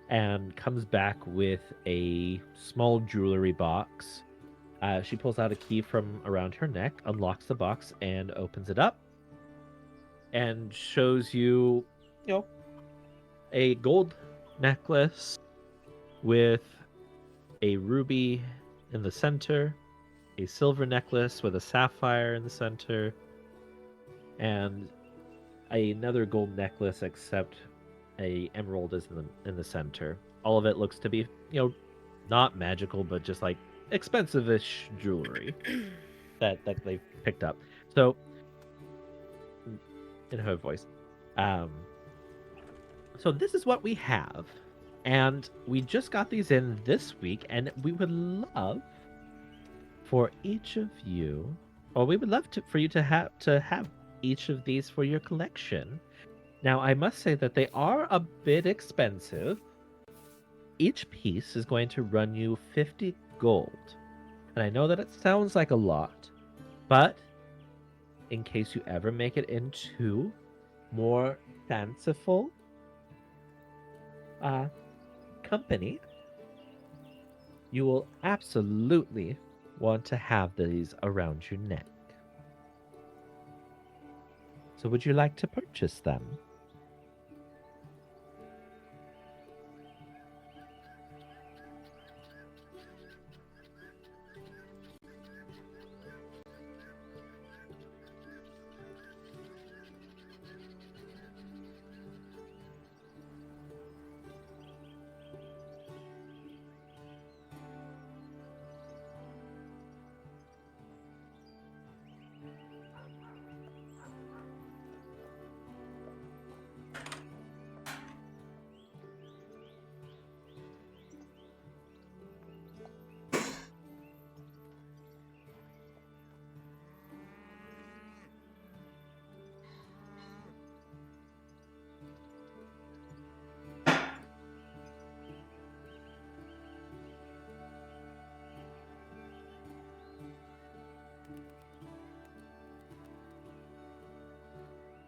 H: and comes back with a small jewelry box. She pulls out a key from around her neck, unlocks the box, and opens it up, and shows you, a gold necklace with a ruby in the center, a silver necklace with a sapphire in the center, and another gold necklace except a emerald is in the center. All of it looks to be, not magical, but just like expensive-ish jewelry that they've picked up. So, in her voice, so this is what we have, and we just got these in this week, and we would love for each of you, or we would love for you to have each of these for your collection. Now, I must say that they are a bit expensive. Each piece is going to run you 50 gold. And I know that it sounds like a lot, but in case you ever make it into more fanciful company, you will absolutely want to have these around your neck. So would you like to purchase them?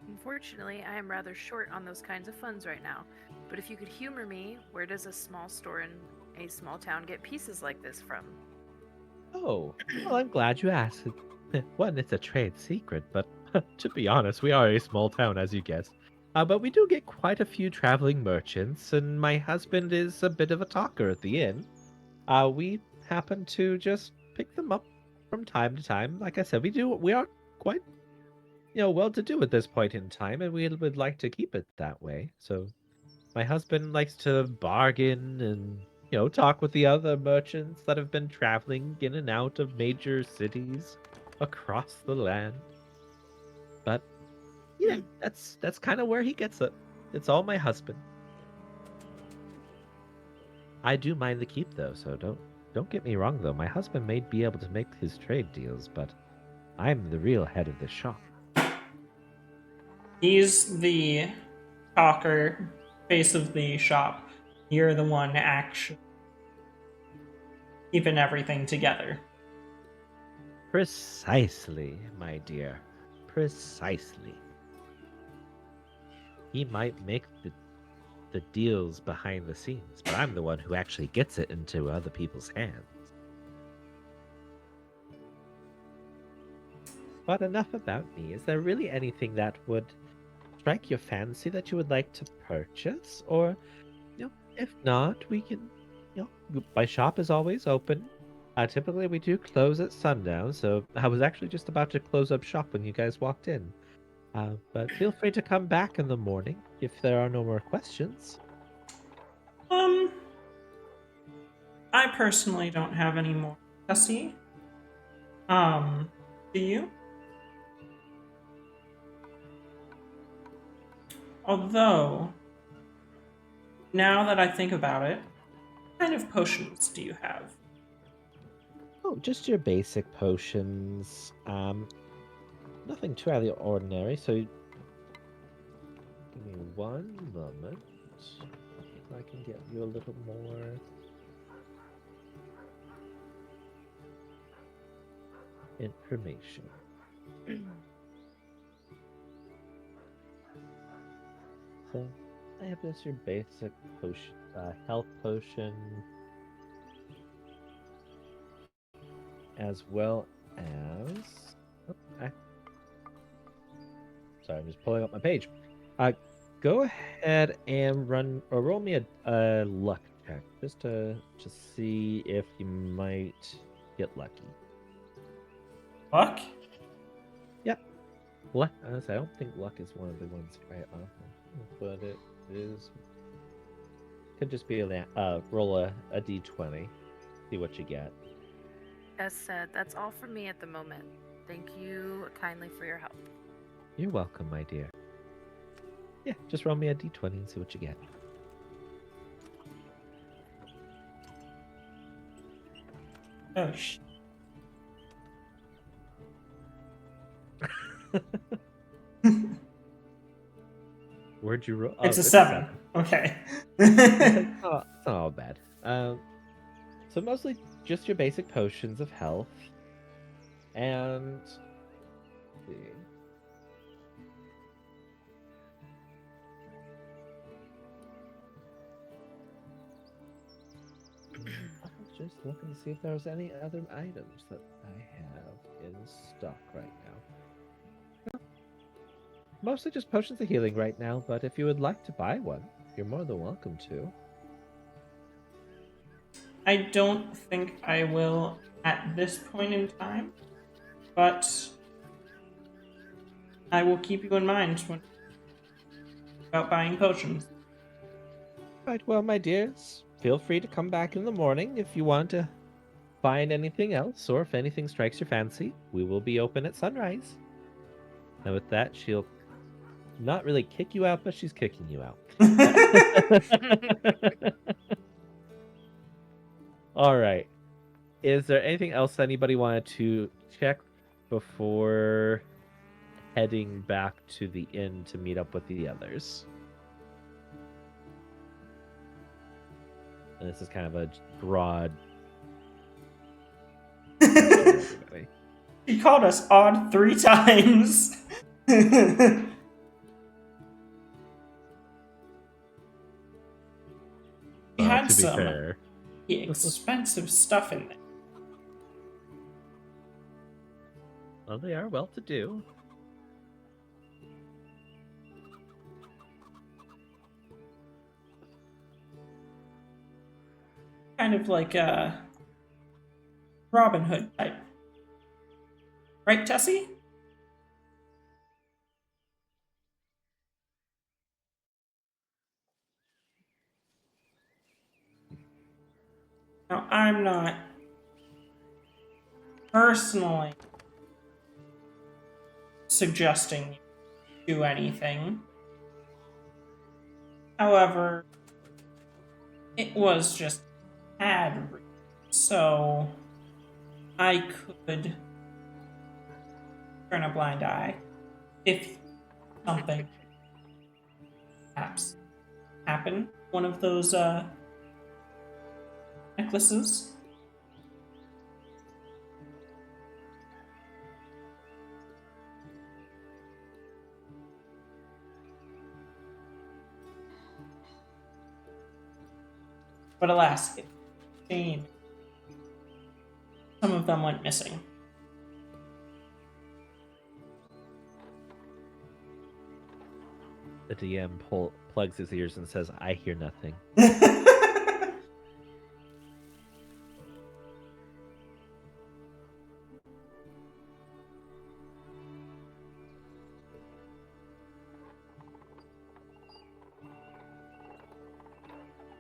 G: Unfortunately, I am rather short on those kinds of funds right now. But if you could humor me, where does a small store in a small town get pieces like this from?
H: Oh, well, I'm glad you asked. One, it's a trade secret, but to be honest, we are a small town, as you guessed. But we do get quite a few traveling merchants, and my husband is a bit of a talker at the inn. We happen to just pick them up from time to time. Like I said, we are quite, well-to-do at this point in time, and we would like to keep it that way. So my husband likes to bargain and, talk with the other merchants that have been traveling in and out of major cities across the land. But yeah, that's kind of where he gets it. It's all my husband. I do mind the keep though, so don't get me wrong though. My husband may be able to make his trade deals, but I'm the real head of the shop.
B: He's the talker, face of the shop. You're the one actually keeping everything together.
H: Precisely, my dear. Precisely. He might make the deals behind the scenes, but I'm the one who actually gets it into other people's hands. But enough about me. Is there really anything that would strike your fancy that you would like to purchase? Or, if not, we can, my shop is always open. Typically, we do close at sundown, so I was actually just about to close up shop when you guys walked in. But feel free to come back in the morning if there are no more questions.
B: I personally don't have any more. Tessie? Do you? Although, now that I think about it, what kind of potions do you have?
H: Oh, just your basic potions. Nothing too out of the ordinary, so give me one moment. If I can get you a little more information. So, I have just your basic potion, health potion, as well as. Sorry, I'm just pulling up my page. Go ahead and roll me a luck check, just to see if you might get lucky.
B: Luck?
H: Yep. Luck. Honestly, I don't think luck is one of the ones right off, but it is. Could just be roll a d20, see what you get.
G: As said, that's all for me at the moment. Thank you kindly for your help.
H: You're welcome, my dear. Yeah, just roll me a d20 and see what you get.
B: Oh, sh.
H: Where'd you roll?
B: It's a 7. Okay.
H: It's not all bad. So mostly just your basic potions of health. And let's see. I was just looking to see if there's any other items that I have in stock right now. Mostly just potions of healing right now, but if you would like to buy one, you're more than welcome to.
B: I don't think I will at this point in time, but I will keep you in mind when about buying potions.
H: Right, well, my dears, feel free to come back in the morning if you want to find anything else, or if anything strikes your fancy, we will be open at sunrise. And with that, she'll not really kick you out, but she's kicking you out. All right. Is there anything else anybody wanted to check before heading back to the inn to meet up with the others? And this is kind of a broad.
B: He called us odd 3 times. He had
H: to be
B: some
H: fair.
B: expensive stuff in there.
H: Well, they are well to do.
B: Kind of like a Robin Hood type. Right, Tessie? Now, I'm not personally suggesting you do anything. However, it was just ad read, so I could turn a blind eye if something perhaps happened. One of those necklaces. But alas, it came. Some of them went missing.
H: The DM plugs his ears and says, "I hear nothing."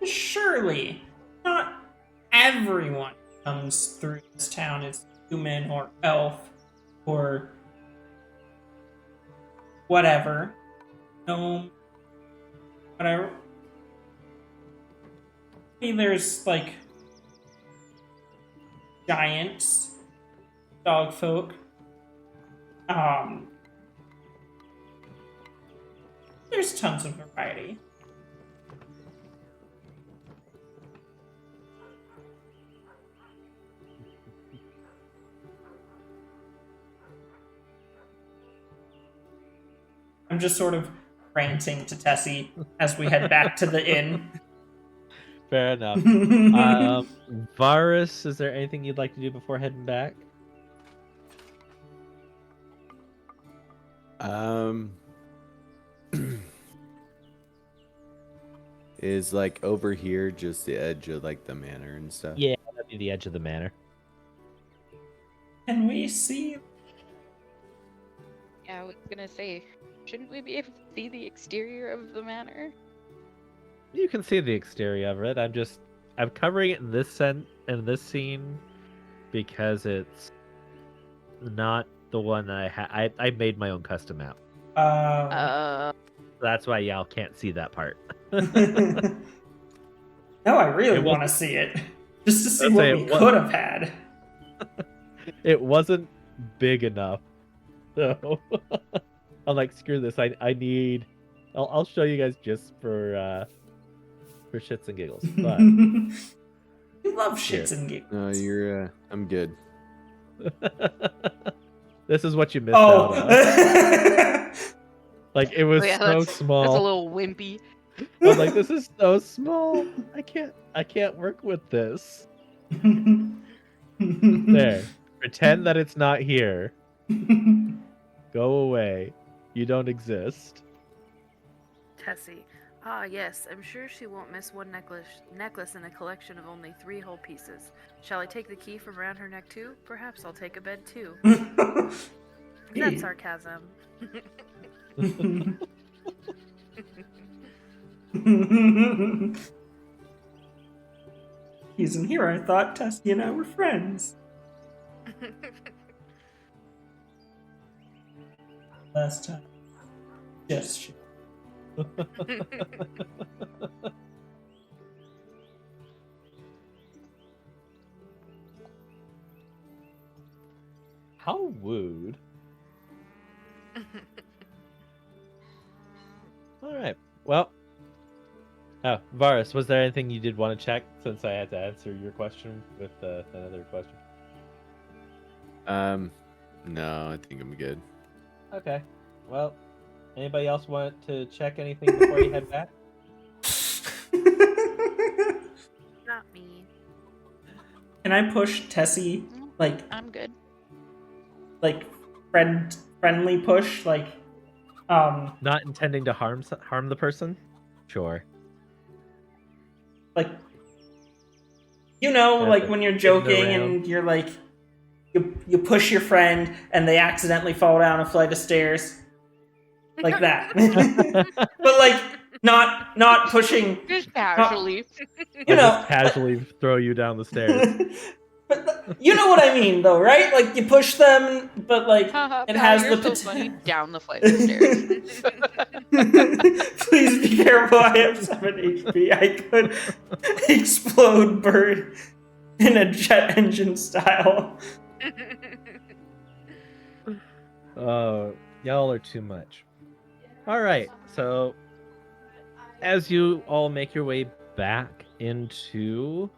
B: Surely, not everyone who comes through this town is human or elf or whatever. Gnome, whatever. Maybe there's like giants, dog folk. There's tons of variety. I'm just sort of ranting to Tessie as we head back to the inn.
H: Fair enough. Varus, is there anything you'd like to do before heading back?
I: Is like over here just the edge of like the manor and stuff?
H: Yeah, that'd be the edge of the manor.
B: Can we see?
A: Yeah, I was gonna say, shouldn't we be able to see the exterior of the manor?
H: You can see the exterior of it. I'm covering it in this scene because it's not the one that I made my own custom map. That's why y'all can't see that part.
B: No, I really want to see it. Just to see what we could have had.
H: It wasn't big enough. So I'm like, screw this. I need. I'll show you guys just for shits and giggles. But
B: you love shits and giggles.
I: No, you're. I'm good.
H: This is what you missed out on. Like it was so small.
A: That's a little wimpy.
H: I was like, this is so small. I can't work with this. There. Pretend that it's not here. Go away. You don't exist.
G: Tessie. Ah, yes, I'm sure she won't miss one necklace in a collection of only 3 whole pieces. Shall I take the key from around her neck too? Perhaps I'll take a bed too. That's sarcasm.
B: He's in here. I thought Tessie and I were friends. Last time. Yes.
H: How wooed. All right. Well. Oh, Varus, was there anything you did want to check since I had to answer your question with another question?
I: No, I think I'm good.
H: Okay. Well, anybody else want to check anything before you head back?
G: Not me.
B: Can I push Tessie, like...
A: I'm good.
B: Like, friendly push, like
H: Not intending to harm the person. Sure.
B: like like when you're
H: Kidding
B: joking
H: around.
B: and you're like you push your friend and they accidentally fall down a flight of stairs, like that. But like not pushing,
A: Just casually.
B: you
H: I
B: know.
H: just casually throw you down the stairs.
B: But you know what I mean, though, right? Like you push them, but like
A: Haha,
B: it
A: pal,
B: has
A: you're
B: the
A: so funny.
B: potential.
A: Down the flight of stairs.
B: Please be careful. I have 7 HP. I could explode bird in a jet engine style.
H: Y'all are too much. All right, so as you all make your way back into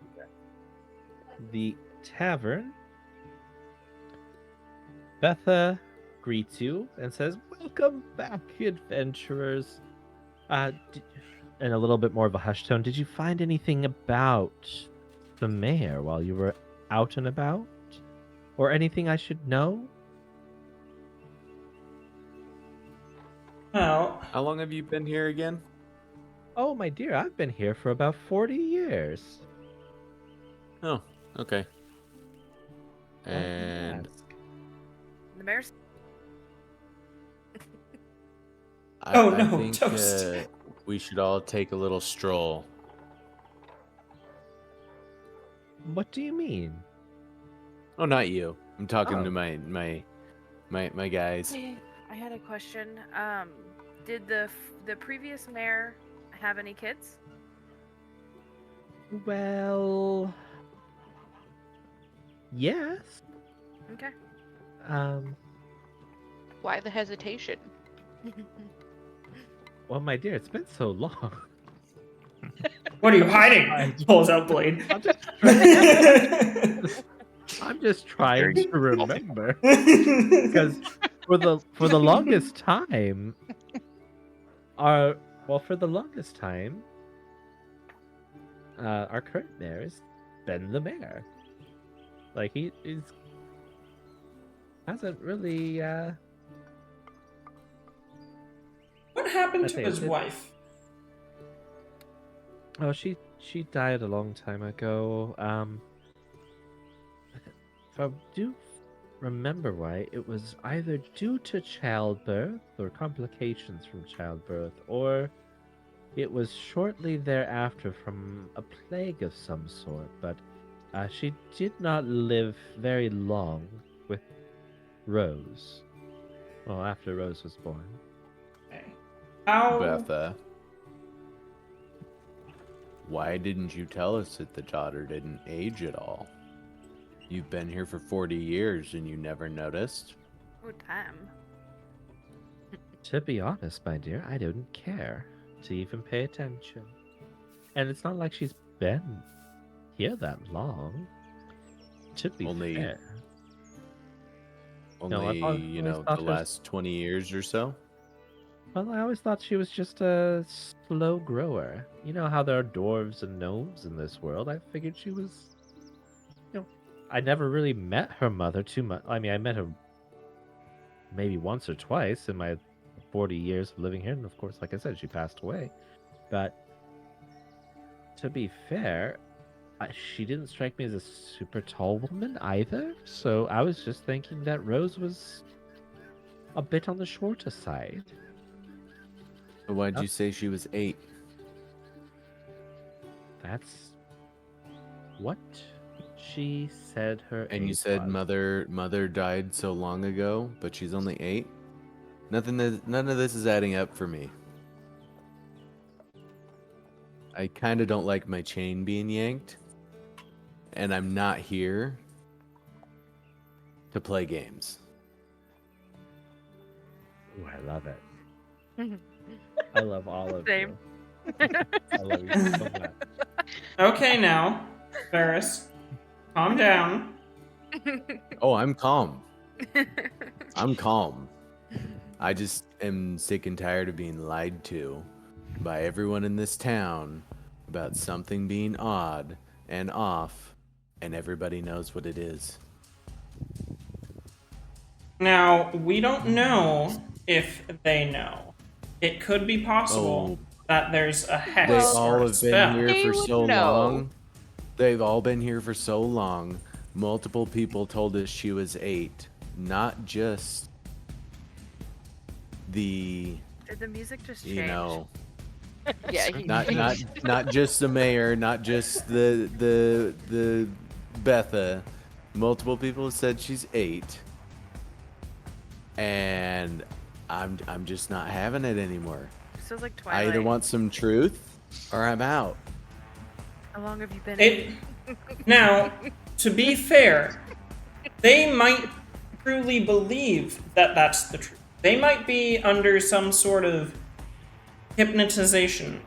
H: the tavern, Betha greets you and says, "Welcome back, adventurers." In a little bit more of a hushed tone, did you find anything about the mayor while you were out and about? Or anything I should know?
B: Well,
I: How long have you been here again?
H: Oh, my dear, I've been here for about 40 years.
I: Oh, okay.
H: Why do you
I: And
H: ask?
G: The mayor's.
I: I
B: no,
I: think
B: toast.
I: we should all take a little stroll.
H: What do you mean?
I: Oh, not you. I'm talking
H: Oh.
I: to my guys.
G: I had a question. Did the previous mayor have any kids?
H: Well, yes.
G: Okay.
A: Why the hesitation?
H: Well, my dear, it's been so long.
B: What are you hiding? Pulls out blade.
H: I'm just trying to remember. Because for the longest time, our current mayor has been the mayor. Like he's hasn't really
B: What happened
H: I
B: to
H: think
B: his
H: it-
B: wife?
H: Oh, she died a long time ago. If I do remember right, it was either due to childbirth or complications from childbirth, or it was shortly thereafter from a plague of some sort. But she did not live very long with Rose. Well, after Rose was born.
B: How?
I: Betha, why didn't you tell us that the daughter didn't age at all? You've been here for 40 years and you never noticed?
G: Good time.
H: To be honest, my dear, I didn't care to even pay attention. And it's not like she's been here that long. To be fair.
I: Only,
H: I've
I: you
H: always
I: know,
H: thought
I: the
H: her-
I: last 20 years or so?
H: Well, I always thought she was just a slow grower. You know how there are dwarves and gnomes in this world? I figured she was, I never really met her mother too much. I mean, I met her maybe once or twice in my 40 years of living here. And of course, like I said, she passed away. But to be fair, she didn't strike me as a super tall woman either. So I was just thinking that Rose was a bit on the shorter side.
I: Why'd you say she was 8?
H: That's what she said her
I: And you
H: age
I: said
H: was.
I: mother died so long ago, but she's only 8? None of this is adding up for me. I kind of don't like my chain being yanked, and I'm not here to play games.
H: Ooh, I love it. I love all of
G: Same.
H: you. I love you so much.
B: Okay, now, Ferris, calm down.
I: Oh, I'm calm. I'm calm. I just am sick and tired of being lied to by everyone in this town about something being odd and off, and everybody knows what it is.
B: Now, we don't know if they know. It could be possible that there's a hex
I: They
B: or
I: all
B: a
I: have been
B: spell.
I: here
A: They
I: for
A: would
I: so
A: know.
I: long. They've all been here for so long. Multiple people told us she was 8. Not just the,
G: Did the music just change?
I: you know,
A: Yeah, he
I: not just the mayor, not just the Betha. Multiple people have said she's 8. And I'm just not having it anymore.
G: This feels like
I: I
G: Twilight.
I: either want some truth or I'm out.
G: How long have you been
B: It, now, to be fair, they might truly believe that that's the truth. They might be under some sort of hypnotization.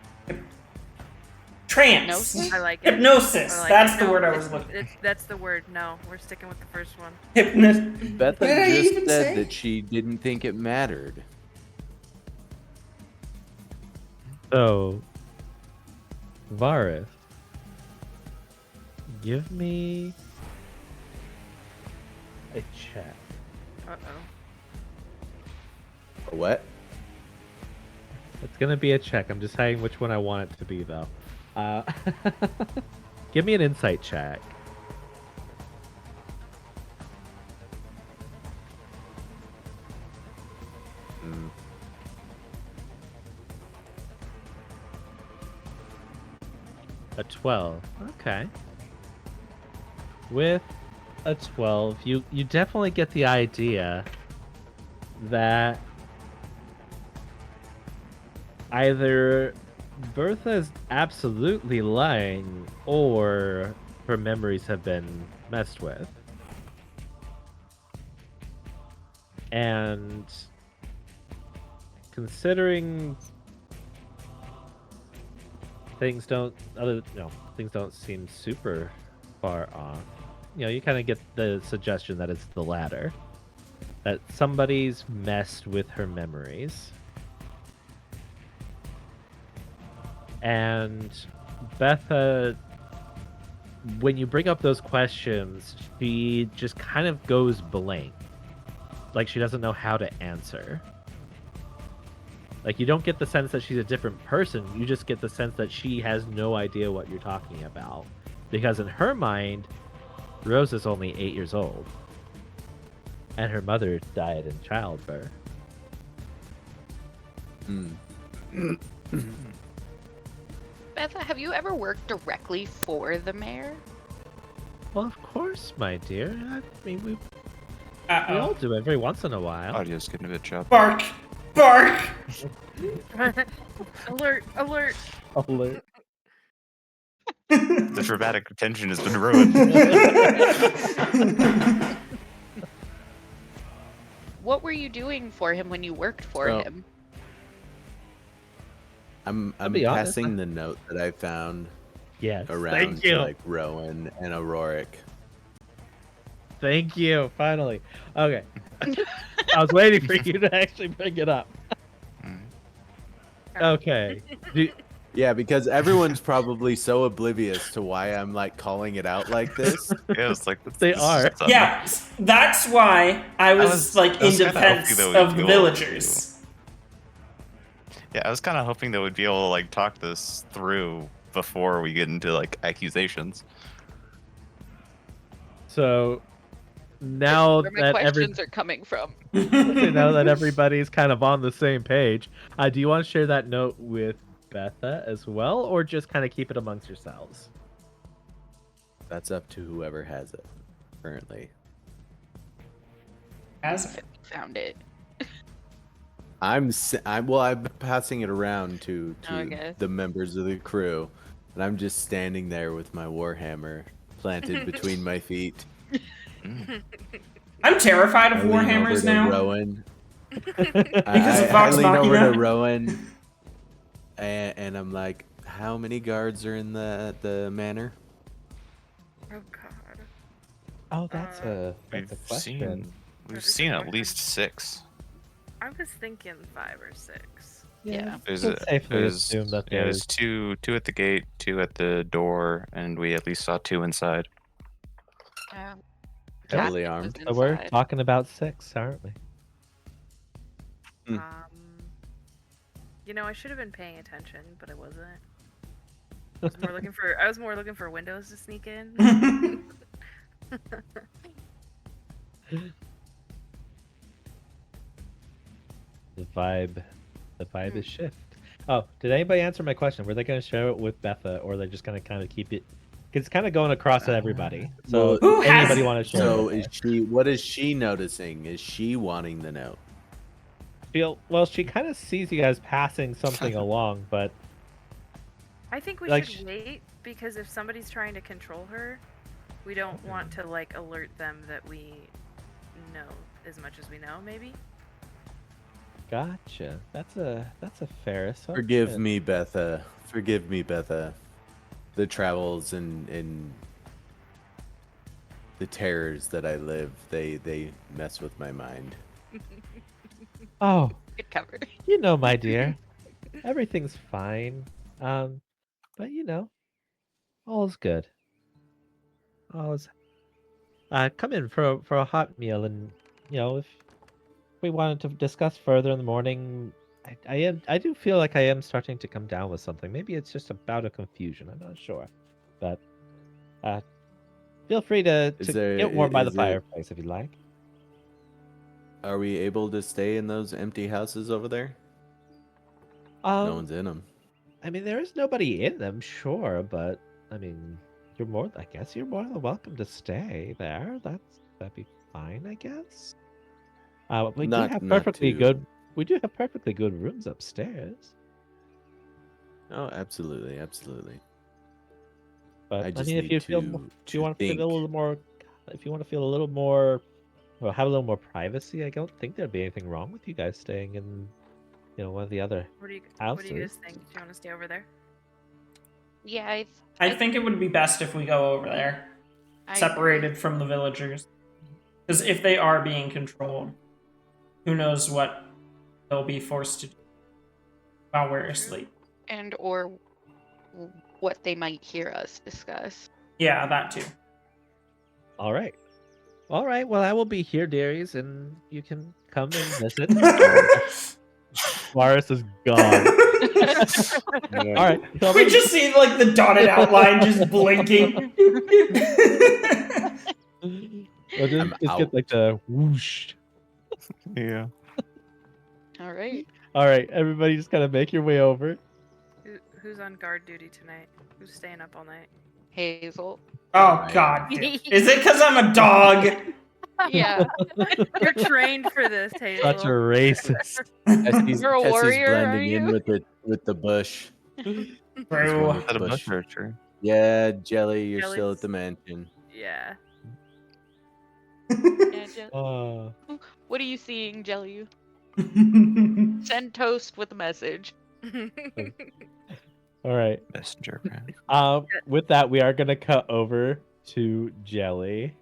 B: Trance.
A: Hypnosis?
G: I like it.
B: Hypnosis.
G: I like
B: That's
G: it.
B: the
G: No,
B: word I was looking for.
G: That's the word. No, we're sticking with the first one.
I: Betha
B: What did I
I: just
B: even
I: said
B: say?
I: that she didn't think it mattered.
H: So, Varus, give me a check.
G: Uh-oh.
I: A what?
H: It's gonna be a check. I'm deciding which one I want it to be, though. Give me an insight check. A 12. Okay. With a 12, you definitely get the idea that either Bertha is absolutely lying or her memories have been messed with. And considering things don't seem super far off. You know, you kind of get the suggestion that it's the latter. That somebody's messed with her memories. And Betha, when you bring up those questions, she just kind of goes blank. Like she doesn't know how to answer. Like you don't get the sense that she's a different person, you just get the sense that she has no idea what you're talking about. Because in her mind, Rose is only 8 years old. And her mother died in childbirth.
A: Betha, have you ever worked directly for the mayor?
H: Well, of course, my dear. I mean, we
B: Uh-oh.
H: all do every once in a while.
J: Audio's getting a bit choppy.
B: Bark! Bark!
G: Alert! Alert!
H: Alert.
J: The dramatic tension has been ruined.
A: What were you doing for him when you worked for
I: So-
A: him?
I: I'm
H: be honest,
I: passing the note that I found
H: Yes.
I: around
H: Thank
I: to
H: you.
I: like Rowan and Auroric.
H: Thank you. Finally. Okay. I was waiting for you to actually bring it up. Okay.
I: Yeah, because everyone's probably so oblivious to why I'm like calling it out like this.
J: Yeah, it's like
H: They
J: this is
H: are.
J: something.
B: Yeah, that's why I was like
J: I
B: in
J: was kinda
B: defense
J: hoping that we'd
B: of
J: be
B: the
J: able
B: villagers.
J: Yeah, I was kind of hoping that we'd be able to like talk this through before we get into like accusations.
H: So now
A: Where my
H: that
A: questions are coming from.
H: now that everybody's kind of on the same page, do you want to share that note with Betha as well, or just kind of keep it amongst yourselves?
I: That's up to whoever has it currently.
B: As
A: Found it.
I: I'm passing it around to
A: Okay.
I: the members of the crew, and I'm just standing there with my warhammer planted between my feet.
B: I'm terrified of
I: I lean over
B: warhammers
I: to
B: now.
I: Rowan.
B: Because of
I: I
B: Vox
I: lean over
B: Machina.
I: to Rowan, and I'm like, "How many guards are in the manor?"
G: Oh god.
H: Oh, that's a
J: We've
H: question.
J: seen
G: That is a
J: at
G: question.
J: least 6.
G: I was thinking 5 or 6.
A: Yeah.
J: There's
H: Let's safely assume that
J: yeah,
H: there's
J: there's two at the gate, 2 at the door, and we at least saw 2 inside.
I: Heavily
K: was
I: armed.
H: So we're
K: inside.
H: talking about 6, aren't we?
I: Hmm.
G: You know, I should have been paying attention, but I wasn't. I was more looking for windows to sneak in.
H: The vibe is shift. Oh, did anybody answer my question? Were they going to share it with Betha, or are they just going to kind of keep it? 'Cause it's kind of going across to everybody. So,
I: Well,
B: Who has-
H: anybody want to share?
I: So
H: with
I: is she? What is she noticing? Is she wanting the note?
H: well, she kind of sees you guys passing something along, but
G: I think we
H: Like
G: should wait because if somebody's trying to control her, we don't want to like alert them that we know as much as we know. Maybe.
H: gotcha. That's a fair assumption.
I: Forgive me, Betha. Forgive me, Betha. The travels and the terrors that I live, they mess with my mind.
H: Oh,
K: Good cover.
H: you know, my dear, everything's fine. But you know, all is good. All is. Come in for a hot meal, and you know, if we wanted to discuss further in the morning, I do feel like I am starting to come down with something. Maybe it's just about a confusion. I'm not sure, but feel free to get warm by the fireplace if you'd like.
I: Are we able to stay in those empty houses over there? No one's in them.
H: I mean, there is nobody in them, sure, but I mean, I guess you're more than welcome to stay there. That'd be fine, I guess. We do have perfectly good rooms upstairs.
I: Oh, absolutely, absolutely.
H: But
I: I
H: I
I: just
H: mean, if
I: need
H: you feel,
I: to
H: if you want to feel
I: think.
H: a little more, if you want to feel a little more, or have a little more privacy, I don't think there'd be anything wrong with you guys staying in, you know, one of the other
G: What do you
H: houses.
G: guys think? Do you want to stay over there?
K: Yeah,
B: I think it would be best if we go over there, separated
K: agree.
B: from the villagers. Because if they are being controlled, who knows what they'll be forced to do while we're asleep.
K: And or what they might hear us discuss.
B: Yeah, that too.
H: All right. Well, I will be here, dearies, and you can come and visit. Morris is gone. All right.
B: We just see like the dotted outline just blinking.
H: We'll just get like the whoosh.
J: Yeah.
K: All right.
H: All right, everybody, just kind of make your way over.
G: Who's on guard duty tonight? Who's staying up all night?
K: Hazel.
B: Oh God! Is it because I'm a dog?
K: Yeah.
G: You're trained for this, Hazel.
H: Such a racist.
K: You're a warrior, are
I: blending in
K: you?
I: with the bush.
B: True.
J: Is that a bush or a tree?
I: Yeah, Jelly, you're still
G: Jelly's-
I: at the mansion.
G: Yeah.
K: Yeah,
H: Oh.
K: What are you seeing, Jelly? Send toast with a message.
H: All right.
J: Messenger, man.
H: With that, we are gonna cut over to Jelly.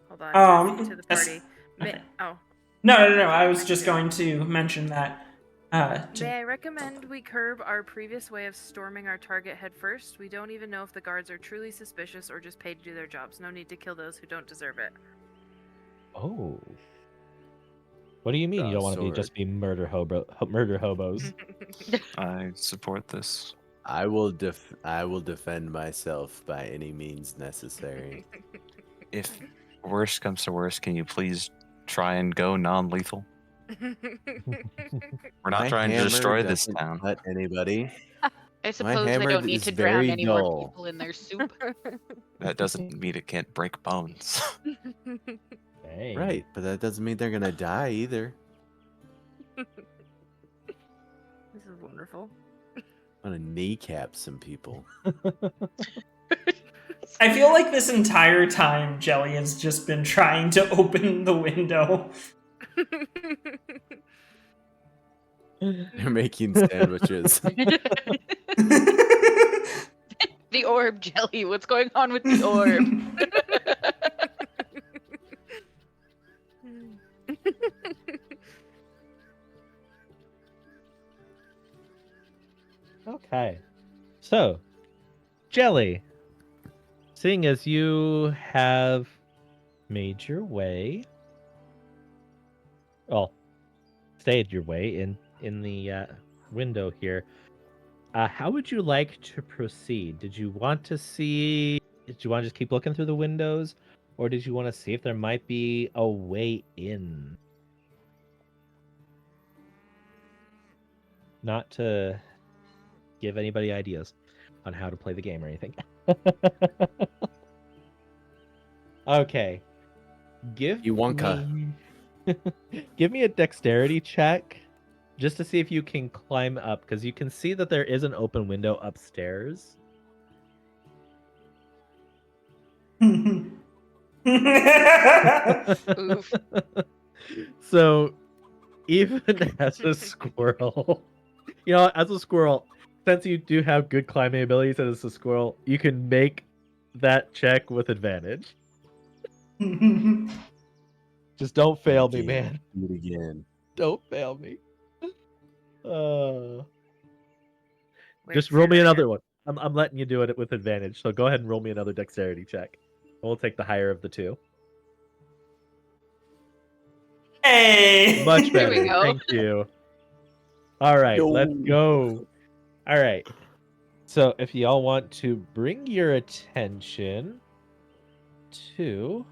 G: Hold on. Jesse to the party.
B: okay.
G: Oh.
B: No. I was just going to mention that.
G: May I recommend we curb our previous way of storming our target head first? We don't even know if the guards are truly suspicious or just paid to do their jobs. No need to kill those who don't deserve it.
H: Oh. What do you mean you don't want to just be murder hobos?
J: I support this.
I: I will defend myself by any means necessary.
J: If worst comes to worst, can you please try and go non-lethal? We're not
I: My
J: trying to
I: hammer
J: destroy this
I: doesn't
J: town.
I: cut anybody.
K: I suppose they
I: hammer
K: don't need
I: is
K: to drown
I: very
K: any more
I: dull.
K: people in their soup.
J: That doesn't mean it can't break bones.
H: Dang.
I: Right, but that doesn't mean they're gonna die either.
G: This is wonderful.
I: I'm gonna kneecap some people.
B: I feel like this entire time Jelly has just been trying to open the window.
I: They're making sandwiches.
K: The orb, Jelly. What's going on with the orb?
H: Okay. So, Jelly, seeing as you have made your way, well, stayed your way in the window here, how would you like to proceed? Did you want to just keep looking through the windows, or did you want to see if there might be a way in? Not to give anybody ideas on how to play the game or anything. Okay. Give
I: You Wonka.
H: me give me a dexterity check just to see if you can climb up, because you can see that there is an open window upstairs.
K: Oof.
H: So even as a squirrel, as a squirrel, since you do have good climbing abilities as a squirrel, you can make that check with advantage. Just don't fail me, man.
I: Do it again.
H: Don't fail me.
G: Wait,
H: Just
G: say
H: roll me
G: that
H: another
G: again.
H: one. I'm letting you do it with advantage. So go ahead and roll me another dexterity check. We'll take the higher of the two.
B: Hey!
H: Much
K: There
H: better.
K: we go.
H: Thank you. All right, let's go. All right. So if y'all want to bring your attention to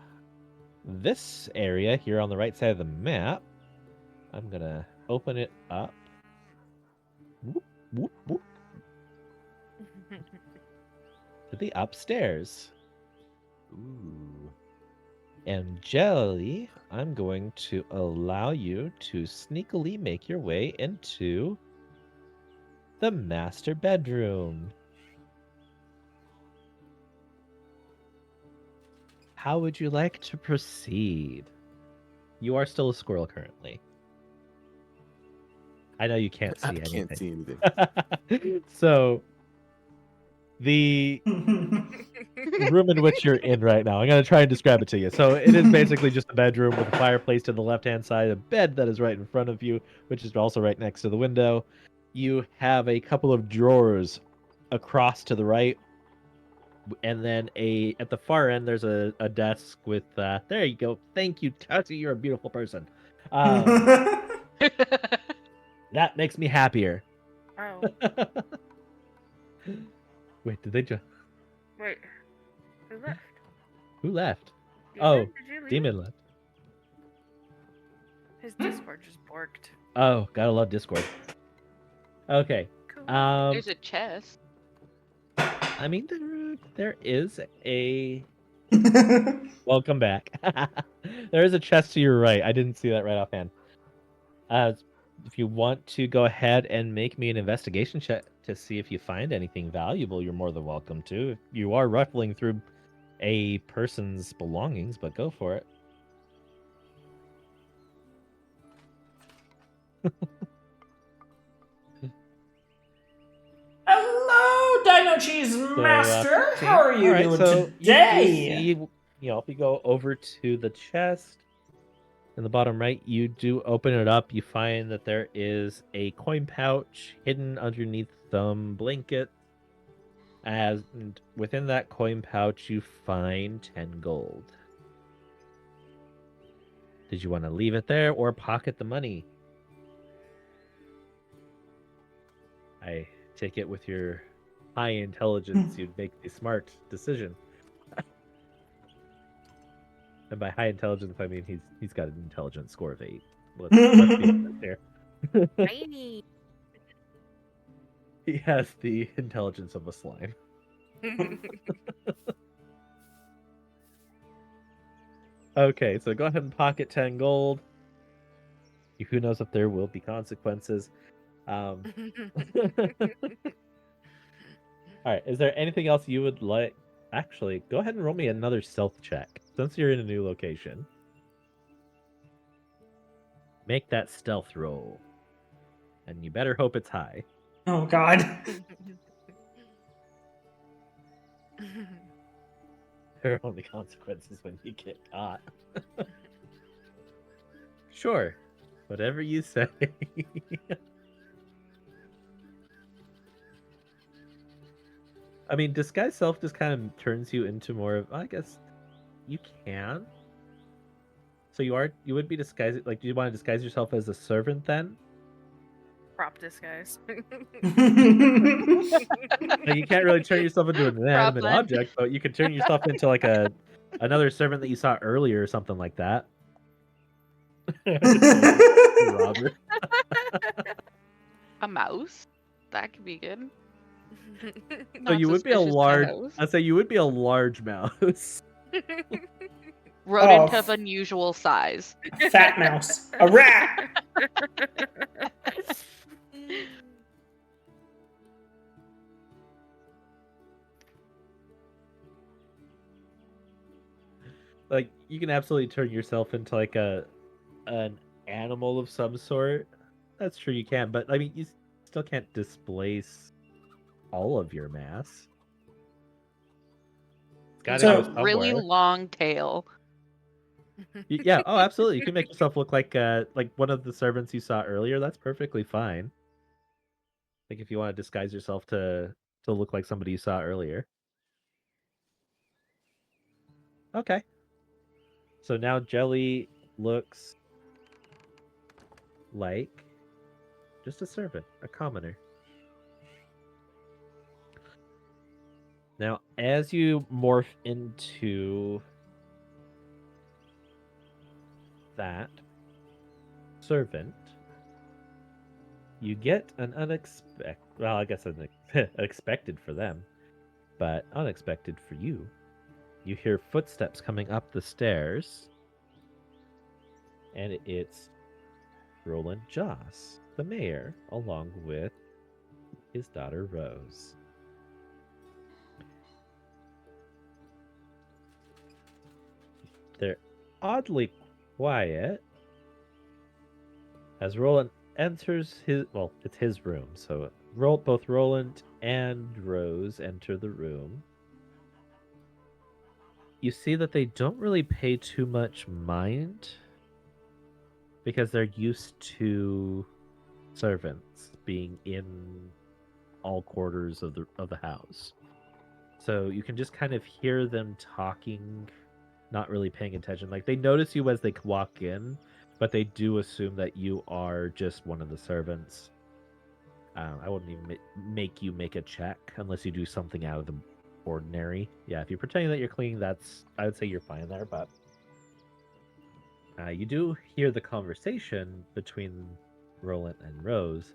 H: this area here on the right side of the map, I'm going to open it up. Whoop, whoop, whoop. To the upstairs.
I: Ooh.
H: And Jelly, I'm going to allow you to sneakily make your way into the master bedroom. How would you like to proceed? You are still a squirrel currently. I know you can't see
I: I
H: anything.
I: can't see anything.
H: So, the room in which you're in right now, I'm going to try and describe it to you. So, it is basically just a bedroom with a fireplace to the left-hand side, a bed that is right in front of you, which is also right next to the window. You have a couple of drawers across to the right, and then at the far end there's a desk with there you go. Thank you, Tati. You're a beautiful person. That makes me happier.
G: Oh,
H: Wait, did they just...
G: wait. Who left?
H: Who left?
G: Demon?
H: Oh,
G: Did you leave?
H: Demon left.
G: His Discord just borked.
H: Oh, gotta love Discord. Okay.
G: Cool.
K: There's a chest.
H: I mean, there is a... Welcome back. There is a chest to your right. I didn't see that right offhand. If you want to go ahead and make me an investigation check to see if you find anything valuable, you're more than welcome to. You are ruffling through a person's belongings, but go for it.
B: Hello, Dino Cheese Master.
H: 15.
B: How are you
H: Alright,
B: doing
H: so
B: today?
H: You see, if you go over to the chest in the bottom right, you do open it up. You find that there is a coin pouch hidden underneath some blankets. And within that coin pouch, you find 10 gold. Did you want to leave it there or pocket the money? I take it with your high intelligence, you'd make the smart decision. And by high intelligence, I mean he's got an intelligence score of 8. Let's be honest here.
G: Tiny.
H: He has the intelligence of a slime. Okay, so go ahead and pocket 10 gold. Who knows if there will be consequences. All right, is there anything else you would like? Actually, go ahead and roll me another stealth check. Since you're in a new location, make that stealth roll. And you better hope it's high.
B: Oh, God.
H: There are only consequences when you get caught. Sure. Whatever you say. I mean, disguise self just kind of turns you into more of, I guess, you can. So you would be disguised. Like, do you want to disguise yourself as a servant then?
G: Prop disguise.
H: Like, you can't really turn yourself into an inanimate
K: Problem.
H: object, but you could turn yourself into like another servant that you saw earlier or something like that. Robert.
K: A mouse? That could be good.
H: So
K: Not
H: you would be a
K: suspicious
H: large.
K: mouse.
H: I'd say you would be a large mouse.
K: Rodent
B: Oh.
K: of unusual size.
B: A fat mouse. A rat!
H: Like, you can absolutely turn yourself into like an animal of some sort. That's true, you can, but I mean, you still can't displace all of your mass. It's gotta
B: So-
H: go
K: A
H: somewhere.
K: really long tail.
H: Yeah, oh, absolutely. You can make yourself look like one of the servants you saw earlier. That's perfectly fine. Like, if you want to disguise yourself to look like somebody you saw earlier. Okay. So now Jelly looks like just a servant, a commoner. Now, as you morph into that servant, you get an unexpected, well, I guess unexpected for them, but unexpected for you. You hear footsteps coming up the stairs, and it's Roland Joss, the mayor, along with his daughter Rose. They're oddly quiet as Roland enters his, well, it's his room, so both Roland and Rose enter the room. You see that they don't really pay too much mind because they're used to servants being in all quarters of the house. So you can just kind of hear them talking, not really paying attention. Like, they notice you as they walk in, but they do assume that you are just one of the servants. I wouldn't even make you make a check unless you do something out of the ordinary. Yeah, if you're pretending that you're clean, I would say you're fine there, but you do hear the conversation between Roland and Rose,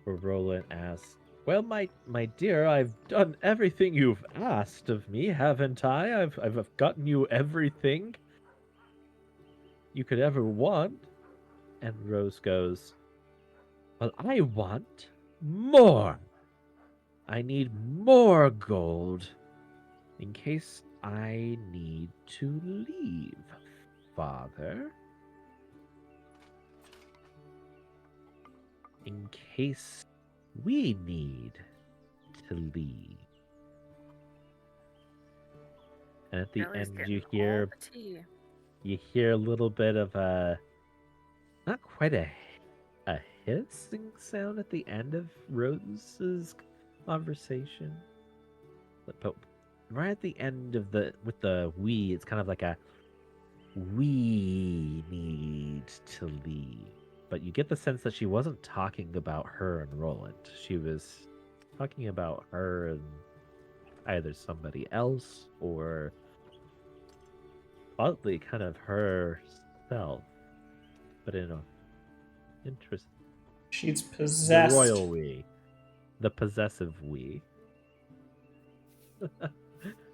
H: where Roland asks, "Well, my dear, I've done everything you've asked of me, haven't I? I've gotten you everything you could ever want." And Rose goes, "Well, I want more. I need more gold in case I need to leave, Father. In case we need to leave." And at the
G: Jelly's
H: end,
G: getting
H: you
G: all the tea.
H: hear a little bit of not quite a hissing sound at the end of Rose's conversation, but right at the end of with the "we," it's kind of like a "we need to leave." But you get the sense that she wasn't talking about her and Roland. She was talking about her and either somebody else or oddly kind of herself, but in a interest.
B: She's
H: The
B: possessed.
H: royal we, the possessive we.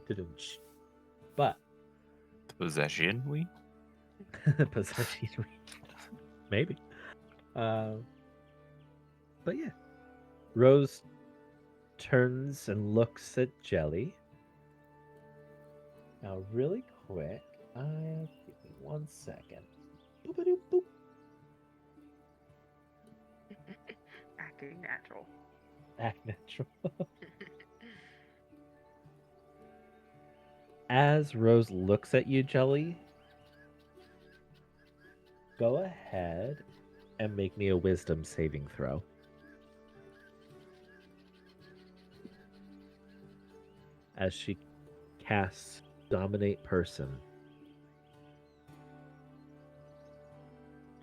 H: Didn't. But
J: Possession, we?
H: possession we, maybe. But yeah, Rose turns and looks at Jelly. Now, really quick, give me 1 second. Boop-a-doop-boop.
G: Acting natural.
H: Act natural. As Rose looks at you, Jelly, go ahead and make me a wisdom saving throw. As she casts Dominate Person.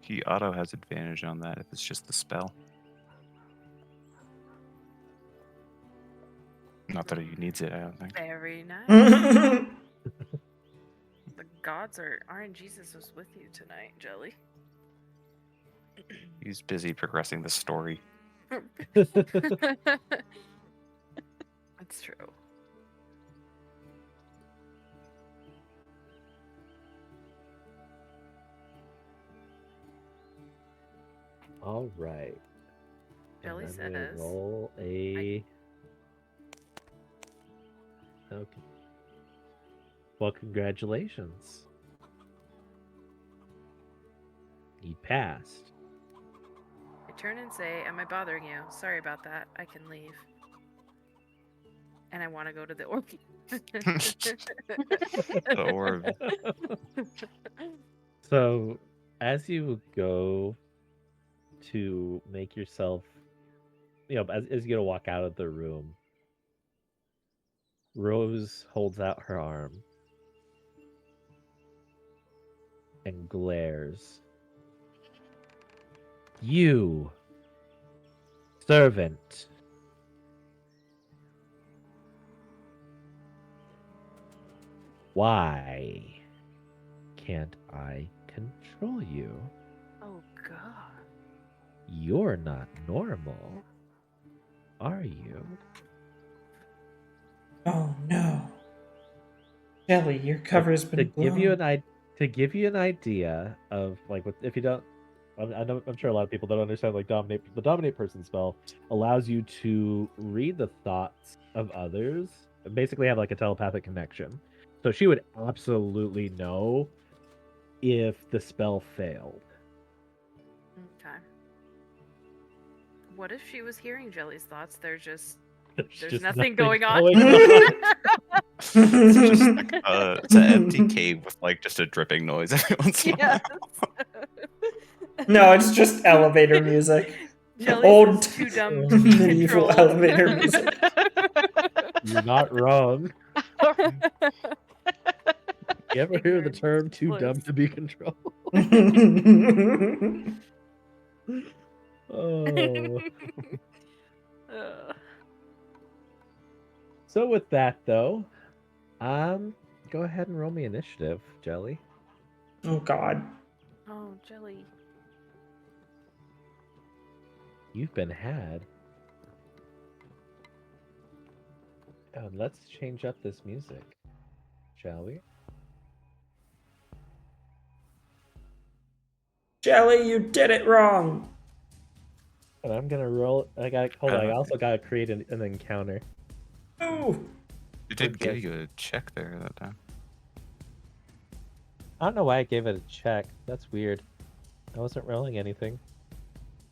J: he auto has advantage on that if it's just the spell. Not that he needs it, I don't think.
G: Very nice. The gods aren't Jesus was with you tonight, Jelly.
J: He's busy progressing the story.
G: That's true.
H: All right.
G: Jelly
H: And then we
G: says,
H: roll a. Okay. Well, congratulations. You passed.
G: I turn and say, am I bothering you? Sorry about that. I can leave. And I want to go to the orb.
J: The orb.
H: So, as you go to make yourself, as you go to walk out of the room, Rose holds out her arm and glares. You, servant. Why can't I control you?
G: Oh, God.
H: You're not normal, are you?
B: Oh no. Jelly, your cover's been blown.
H: To give you an idea of if you don't, I'm sure a lot of people don't understand the dominate person spell allows you to read the thoughts of others and basically have like a telepathic connection. So she would absolutely know if the spell failed.
G: Okay. What if she was hearing Jelly's thoughts? There's
H: just
G: nothing going on.
J: It's an empty cave with like just a dripping noise every once in a while.
B: No, it's just elevator music.
G: Jelly's
B: Old
G: is too dumb to be
B: medieval
G: controlled.
B: elevator music.
H: You're not wrong. You ever hear the term "too dumb to be controlled"? Oh. So with that though, go ahead and roll me initiative, Jelly.
B: Oh God.
G: Oh, Jelly.
H: You've been had. And let's change up this music, shall we?
B: Jelly, you did it wrong.
H: And I'm gonna roll. Hold on. I also gotta create an encounter.
B: Ooh.
J: It did give you a check there that time.
H: I don't know why I gave it a check. That's weird. I wasn't rolling anything.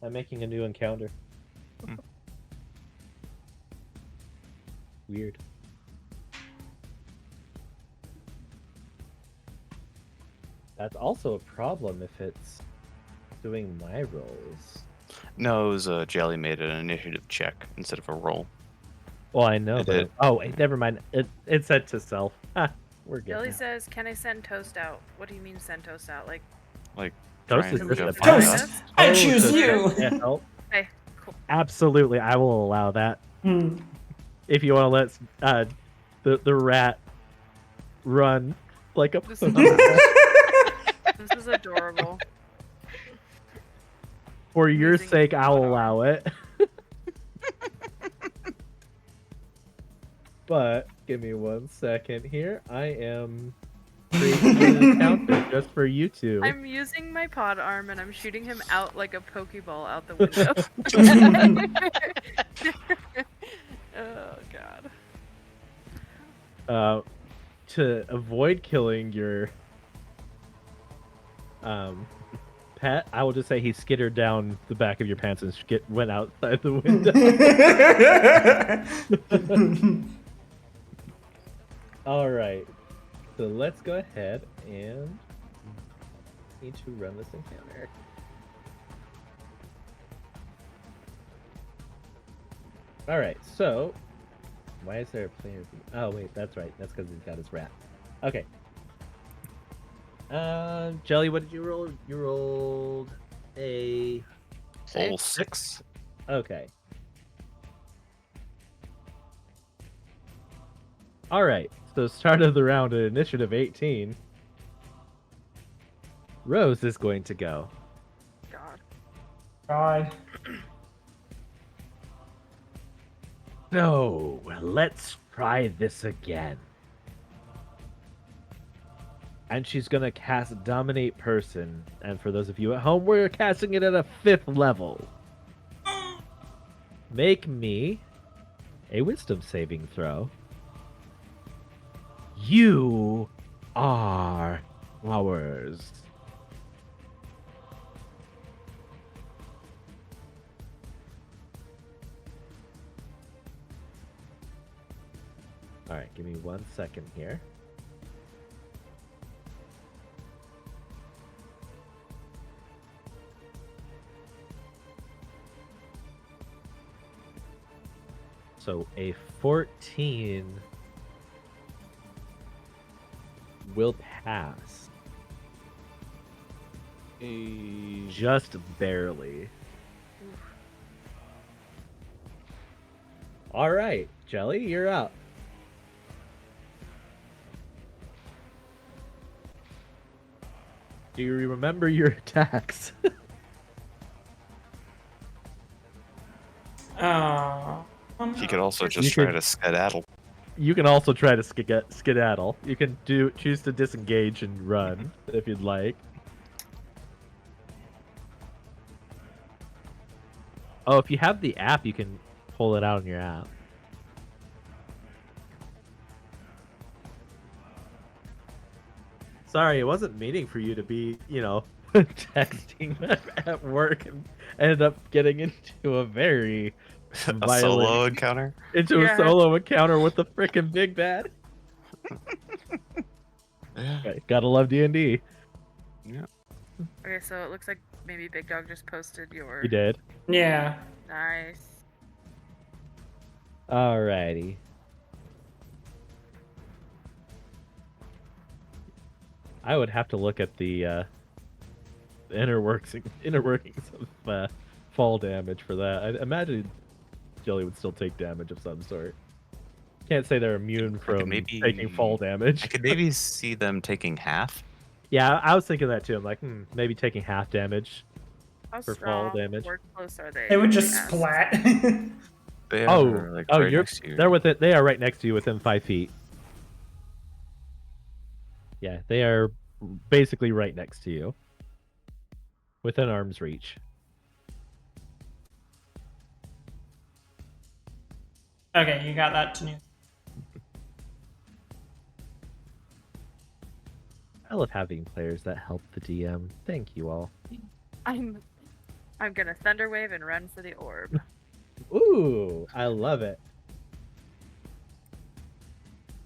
H: I'm making a new encounter. Weird. That's also a problem if it's doing my rolls.
J: No, it was Jelly made an initiative check instead of a roll.
H: Well, I know, but wait, never mind. It said to self. We're good.
G: Jelly
H: now.
G: says, "Can I send Toast out?" What do you mean send Toast out? Like
H: Toast is
J: trying
H: just
J: to
H: a
J: find
B: Toast!
J: us?
B: I choose you!
H: Yeah, help.
G: Okay, cool.
H: Absolutely, I will allow that. If you want to let the rat run like a.
G: This is adorable.
H: For your
G: Using
H: sake,
G: the
H: I'll
G: pod
H: allow it. But give me 1 second here. I am creating an encounter just for you two.
G: I'm using my pod arm and I'm shooting him out like a Pokeball out the window. Oh God.
H: To avoid killing your pet, I will just say he skittered down the back of your pants and went outside the window. All right, so let's go ahead and need to run this encounter. All right, so why is there a player view? Oh wait, that's right. That's because he's got his rat. Okay. Jelly, what did you roll? You rolled a
J: Whole 6.
H: Okay. All right. So start of the round at initiative 18. Rose is going to go.
G: God.
B: God.
H: So let's try this again. And she's gonna cast Dominate Person. And for those of you at home, we're casting it at a 5th level. Make me a Wisdom saving throw. You are ours. All right, give me 1 second here. So a 14 will pass. Just barely. All right, Jelly, you're up. Do you remember your attacks?
J: He could also just try to skedaddle.
H: You can also try to skedaddle. You can choose to disengage and run if you'd like. Oh, if you have the app, you can pull it out in your app. Sorry, it wasn't meaning for you to be, texting at work and ended up getting into a very
J: A solo encounter?
H: Into a solo encounter with the freaking big bad. Okay, gotta love D&D.
J: Yeah.
G: Okay, so it looks like maybe Big Dog just posted your...
H: You did?
B: Yeah.
G: Nice.
H: Alrighty. I would have to look at the inner workings of fall damage for that. I imagine Jelly would still take damage of some sort. Can't say they're immune from taking fall damage.
J: I could maybe see them taking half.
H: Yeah, I was thinking that too. I'm like, maybe taking half damage for fall damage.
G: How close are they?
B: They would just splat.
J: They are right next to you.
H: They're within. They are right next to you, within 5 feet. Yeah, they are basically right next to you, within arm's reach.
B: Okay, you got that to new.
H: I love having players that help the DM. Thank you all.
G: I'm gonna Thunder Wave and run for the orb.
H: Ooh, I love it.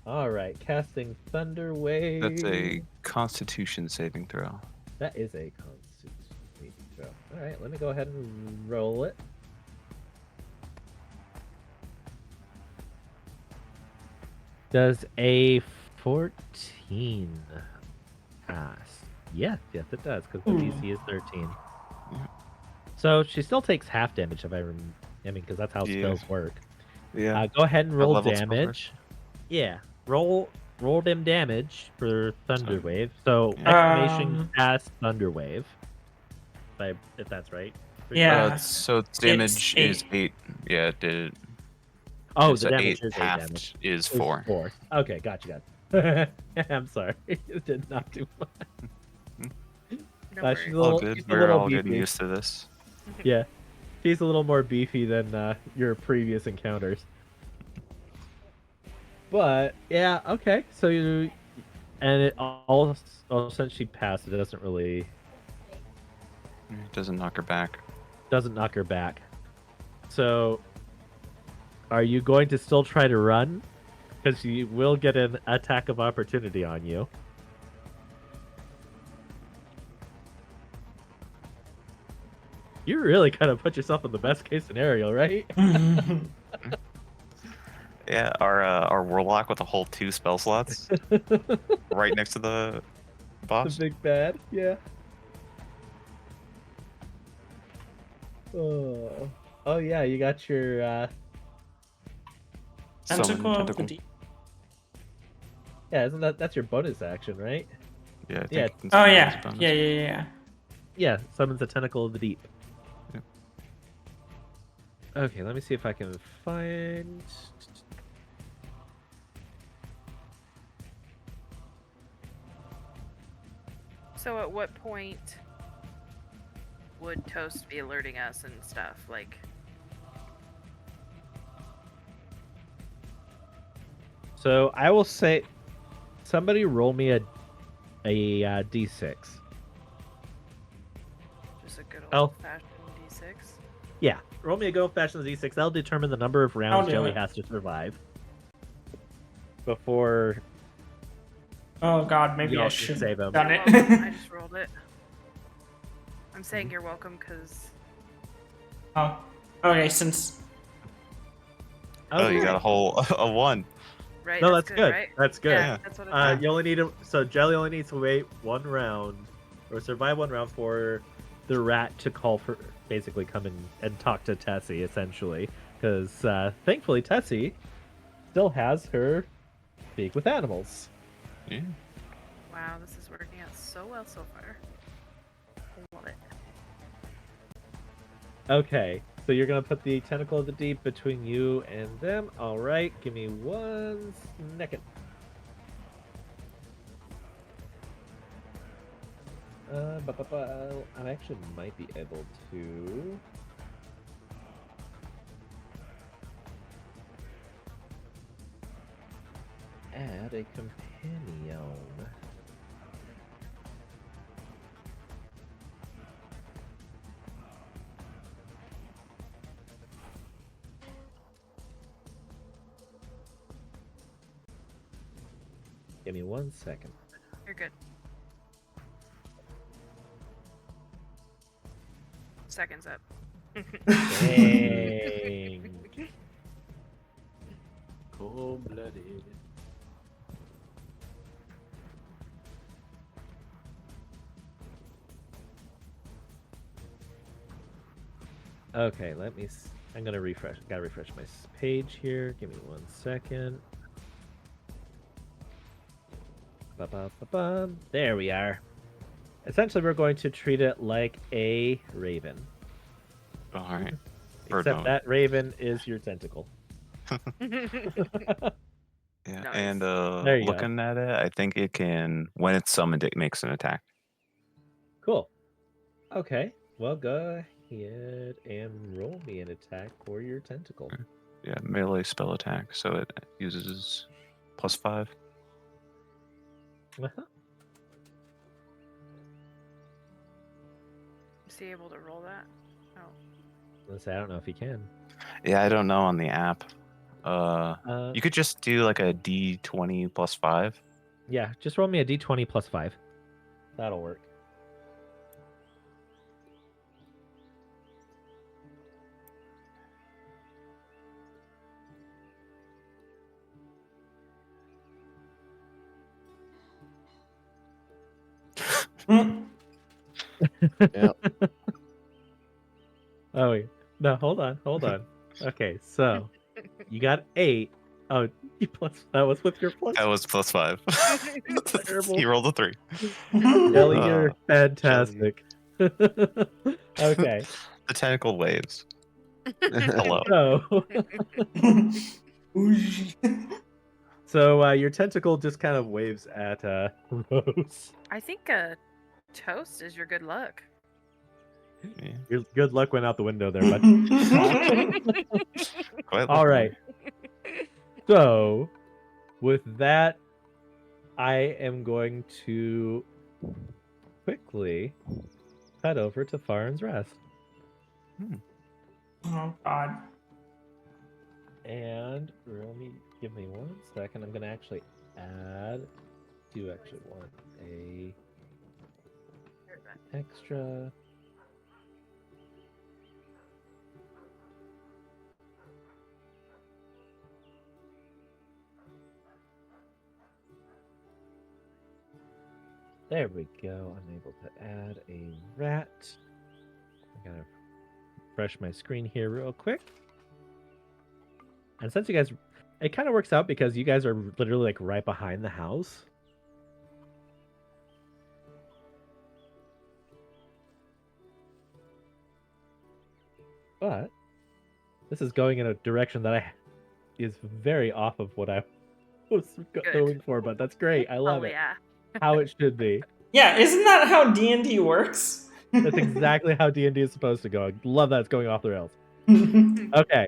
H: All right, casting Thunder Wave.
J: That's a Constitution saving throw.
H: That is a Constitution saving throw. All right, let me go ahead and roll it. Does a 14 pass? Yes, it does, because the DC is 13.
J: Yeah.
H: So she still takes half damage, if I mean, because that's how spells work.
J: Yeah.
H: Go ahead and roll
J: level
H: damage. Yeah, roll them damage for Thunder Wave. So exclamation cast Thunder Wave. If that's right.
J: Yeah. So damage is 8. Yeah, it did.
H: Oh,
J: so
H: the damage
J: 8
H: is 8
J: halved
H: damage.
J: is 4.
H: 4. Okay, gotcha. I'm sorry. It did not do much. She's a
J: all good. We're all getting used to this.
H: Yeah. She's a little more beefy than your previous encounters. But, yeah, okay. So you... And it all since she passed, it doesn't really...
J: It doesn't knock her back.
H: Doesn't knock her back. So... Are you going to still try to run? Because you will get an attack of opportunity on you. You really kind of put yourself in the best case scenario, right?
J: Yeah, our warlock with a whole 2 spell slots right next to the boss.
H: The big bad, yeah. Oh yeah, you got your
B: Tentacle of the
J: tentacle.
B: deep.
H: yeah, isn't that's your bonus action, right?
J: Yeah, I think
H: Yeah.
J: you can
B: Oh
J: summon as a
B: yeah,
J: bonus.
B: yeah.
H: Yeah, summons a tentacle of the deep.
J: Yep.
H: Okay, let me see if I can find.
G: So at what point would Toast be alerting us and stuff? Like,
H: So I will say, somebody roll me a d6.
G: just a good
H: Oh.
G: old-fashioned D6?
H: Yeah, roll me a good old-fashioned d6. That'll determine the number of
B: I'll
H: rounds
B: do
H: Jelly
B: it.
H: has to survive before
B: Oh god, maybe
H: y'all
B: I
H: can
B: should
H: save
B: have
H: him.
B: done
G: You're welcome. I
B: it.
G: just rolled it. I'm saying you're welcome because
B: Oh, okay. Since
J: Oh, you got a
H: Okay.
J: whole a 1.
G: right.
H: No,
G: that's
H: that's good.
G: right?
H: That's good.
G: Yeah, that's what I thought.
H: You only need to. So Jelly only needs to wait 1 round, or survive 1 round for the rat to call for, basically come in and talk to Tessie, essentially, because thankfully Tessie still has her speak with animals.
J: Yeah.
G: Wow, this is working out so well so far. I love it.
H: Okay, so you're gonna put the tentacle of the deep between you and them. All right, give me 1 second. I actually might be able to. Add a companion. Give me 1 second.
G: You're good. Seconds up.
H: Dang.
I: Cold-blooded.
H: Okay, let me. I'm gonna refresh. Gotta refresh my page here. Give me 1 second. Ba-ba-ba-ba. There we are. Essentially, we're going to treat it like a raven.
J: All right. Bird
H: Except
J: mode.
H: that raven is your tentacle.
J: Yeah,
G: Nice.
J: and
H: There you go.
J: looking at it, I think it can, when it's summoned, it makes an attack.
H: Cool. Okay. Well, go ahead and roll me an attack for your tentacle.
J: Yeah, melee spell attack, so it uses +5.
H: Uh-huh.
G: Is he able to roll that? Oh.
H: Let's say I don't know if he can.
J: Yeah, I don't know on the app. You could just do like a D20 +5.
H: Yeah, just roll me a d20 plus 5. That'll work.
I: Yep.
H: Oh wait. No, hold on. Okay, so you got 8. Oh, you plus that was with your plus.
J: That was +5.
H: Terrible.
J: He rolled a 3.
H: Jelly, you're fantastic. Okay.
J: The tentacle waves. Hello.
H: So your tentacle just kind of waves at Rose.
G: I think toast is your good luck.
J: Yeah.
H: Your good luck went out the window there, bud.
J: Quite
H: All
J: literally.
H: right. So, with that, I am going to quickly head over to Farin's Rest.
B: Oh god.
H: And really, give me 1 second. I'm gonna actually add. Do actually want a extra. There we go. I'm able to add a rat. I gotta refresh my screen here real quick. And since you guys, it kind of works out because you guys are literally like right behind the house. But this is going in a direction that is very off of what I was going for, but that's great. I love it.
G: Yeah.
H: How it should be.
B: Yeah, isn't that how D&D works?
H: That's exactly how D&D is supposed to go. I love that it's going off the rails. Okay.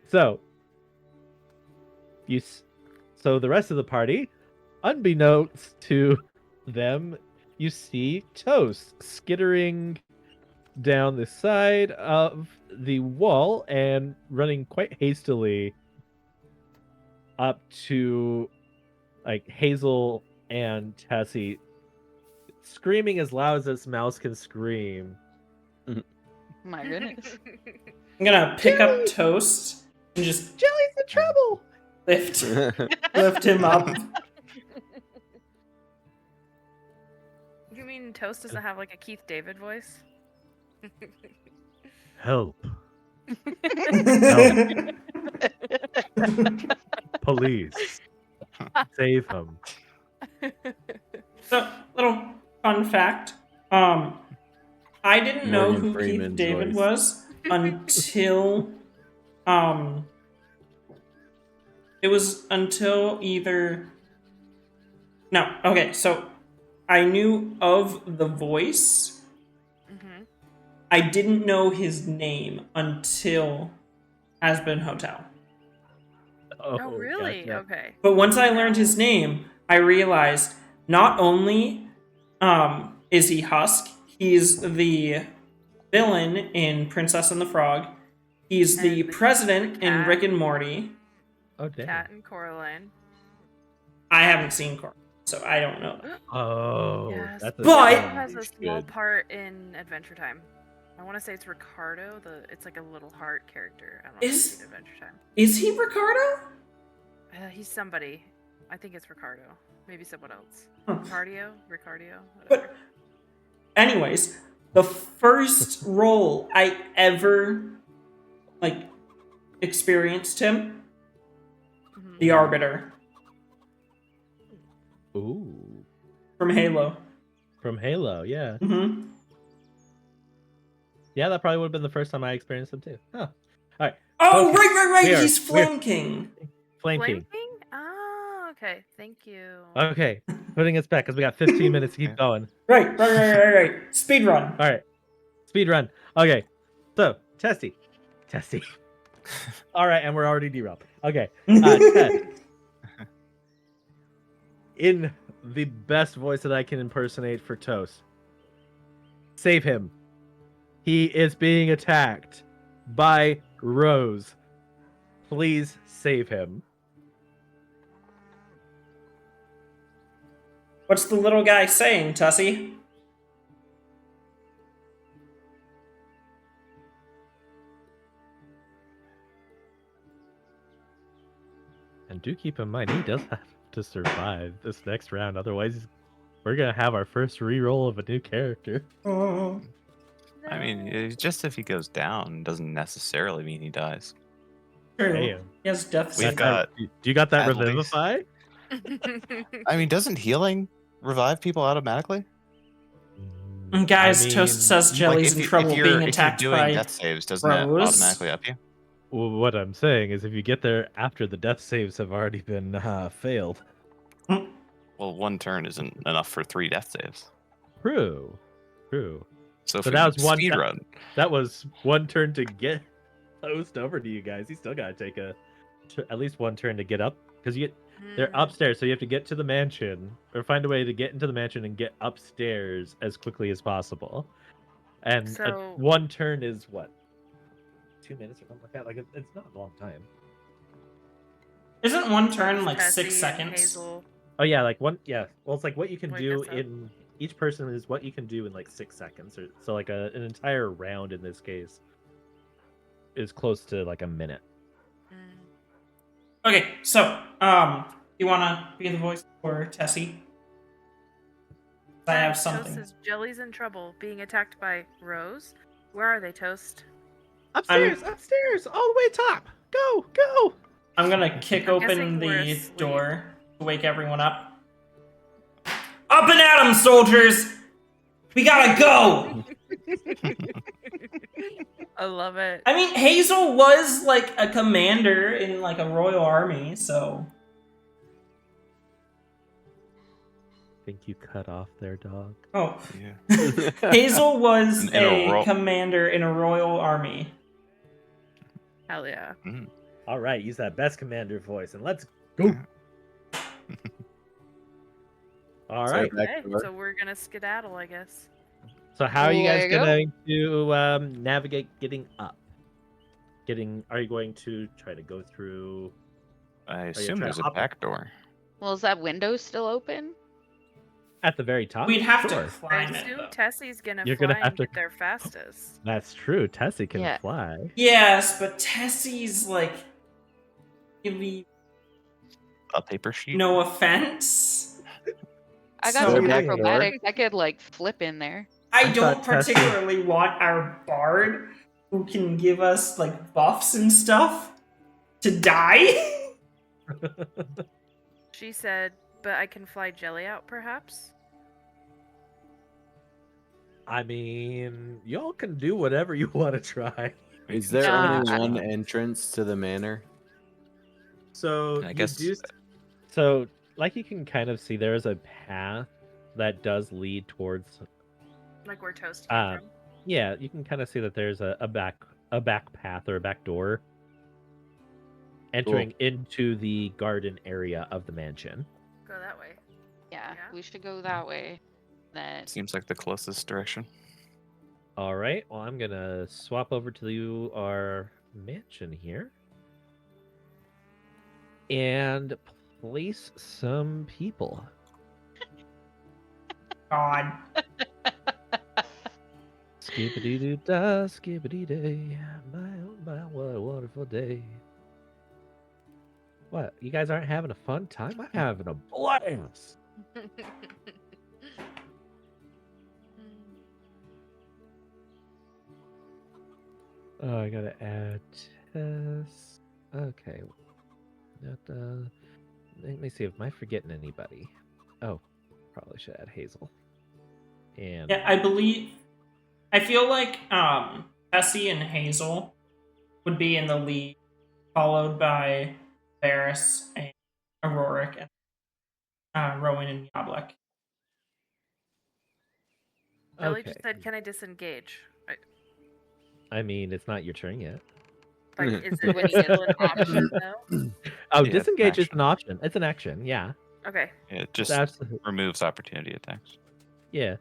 H: So so the rest of the party, unbeknownst to them, you see Toast skittering down the side of the wall and running quite hastily up to like Hazel and Tessie, screaming as loud as this mouse can scream.
K: My goodness.
B: I'm gonna pick up Toast and just
H: Jelly's in trouble.
B: lift him up.
G: You mean Toast doesn't have like a Keith David voice?
H: Help. Police. Save him.
B: So, little fun fact. I didn't know
I: Morgan
B: who
I: Freeman's
B: Keith David
I: voice.
B: was until it was until either no, okay, so I knew of the voice.
G: Mm-hmm.
B: I didn't know his name until Has Been Hotel.
G: Oh, really?
H: Gotcha.
G: Okay.
B: But once I learned his name, I realized not only is he Husk, he's the villain in Princess and the Frog. He's the president in Rick and Morty.
H: Oh, damn.
G: Cat and Coraline.
B: I haven't seen Coraline, so I don't know that.
H: Oh,
G: Yes.
H: that's a
B: But-
G: He has a small
I: Good.
G: part in Adventure Time. I want to say it's Ricardo. It's like a little heart character. I don't know if
B: Is-
G: you've seen Adventure Time.
B: Is he Ricardo?
G: He's somebody. I think it's Ricardo. Maybe someone else.
B: Huh.
G: Ricardo?
B: But anyways, the first role I ever experienced him,
G: Mhm.
B: the Arbiter
H: Ooh.
B: from Halo.
H: From Halo, yeah.
B: Mm-hmm.
H: Yeah, that probably would have been the first time I experienced him too. Huh. Alright.
B: Oh,
H: Okay.
B: right.
H: We are-
B: He's Flame King.
H: Flame
G: Flame
H: King.
G: King? Oh, okay. Thank you.
H: Okay. Putting us back because we got 15 minutes to keep going.
B: Right. Speed run.
H: Alright. Speed run. Okay. So, Tessie. Alright, and we're already derailed. Okay. Tess. In the best voice that I can impersonate for Toast. Save him. He is being attacked by Rose. Please save him.
B: What's the little guy saying, Tussie?
H: And do keep in mind, he does have to survive this next round. Otherwise, we're going to have our first reroll of a new character.
B: Oh.
J: I mean, just if he goes down doesn't necessarily mean he dies.
B: True.
H: Damn.
B: He has death
J: We've
B: save.
J: got-
H: Do you got that
J: at
H: Revivify?
J: I mean, doesn't healing revive people automatically?
B: And guys,
H: I
B: Toast
H: mean,
B: says Jelly's in trouble being attacked
J: if you're doing
B: by
J: death saves, doesn't that
B: Rose.
J: automatically up you?
H: Well, what I'm saying is if you get there after the death saves have already been failed.
J: Well, one turn isn't enough for 3 death saves.
H: True.
J: So if
H: So
J: we
H: that was one
J: speed
H: that-
J: run,
H: That was one turn to get Toast over to you guys. You still got to take at least one turn to get up. Because they're upstairs, so you have to get to the mansion. Or find a way to get into the mansion and get upstairs as quickly as possible. And
G: So-
H: one turn is what? 2 minutes or something like that? Like, it's not a long time.
B: Isn't one turn like
G: Tessie
B: 6
G: and
B: seconds?
G: Hazel.
H: Oh yeah, like one. Yeah, well, it's like what you can
G: Wait,
H: do
G: that's up.
H: in each person is what you can do in like 6 seconds, or so like an entire round in this case is close to like a minute.
B: Okay, so you wanna be the voice for Tessie? I have
G: Toast
B: something.
G: says Jelly's in trouble, being attacked by Rose. Where are they, Toast?
H: Upstairs, upstairs, all the way top. Go, go.
B: I'm gonna kick
G: I'm guessing
B: open
G: we're
B: the
G: asleep.
B: door to wake everyone up. Up and at 'em, soldiers! We gotta go!
G: I love it.
B: I mean, Hazel was like a commander in like a royal army, so.
H: Think you cut off their dog?
B: Oh.
J: Yeah.
B: Hazel was
J: In a
B: commander in a royal army.
G: Hell yeah.
H: All right, use that best commander voice and let's go. All right.
G: Okay, so we're gonna skedaddle, I guess.
H: So how are you guys
K: Lego?
H: going to navigate getting up? Are you going to try to go through?
J: I
H: you
J: assume
H: trying
J: there's
H: to
J: a
H: hop
J: back door.
K: Well, is that window still open?
H: At the very top?
B: We'd have
H: Sure.
B: to
G: I
B: climb it,
G: assume
B: though.
G: Tessie's gonna
H: You're
G: fly
H: gonna have
G: and
H: to-
G: get there fastest.
H: That's true. Tessie can
K: Yeah.
H: fly.
B: Yes, but Tessie's like. Really,
J: A paper sheet?
B: no offense.
K: I got
B: So-
K: some
H: Yeah.
K: acrobatics. I could like flip in there.
B: I
H: I
B: don't
H: thought Tessie-
B: particularly want our bard, who can give us like buffs and stuff, to die.
G: She said, but I can fly Jelly out, perhaps?
H: I mean, y'all can do whatever you want to try.
I: Is there
K: Nah.
I: only one entrance to the manor?
H: So
J: I
H: you
J: guess-
H: do- So, like you can kind of see, there's a path that does lead towards.
G: Like where Toast came from?
H: Yeah, you can kind of see that there's a back path or a back door entering into the garden area of the mansion.
G: Go that way.
K: Yeah,
G: Yeah.
K: we should go that way. Then
J: Seems like the closest direction.
H: All right. Well, I'm gonna swap over to our mansion here and place some people.
B: God.
H: Skibbity doo da, skibbity day. My oh my, what a wonderful day. What? You guys aren't having a fun time? I'm having a blast. Oh, I gotta add Tess. Okay. Let me see if am I forgetting anybody. Oh, probably should add Hazel. And
B: Yeah, I feel like Tessie and Hazel would be in the lead, followed by Varys and Auroric and Rowan and Yablek.
G: Jelly
H: okay.
G: just said, can I disengage?
H: I mean, it's not your turn yet.
G: Like, is it still an option, though?
H: Oh,
J: Yeah, it's an
H: disengage is
J: action.
H: an option. It's an action. Yeah.
G: Okay.
J: It just
H: Absolutely.
J: removes opportunity attacks.
H: Yeah.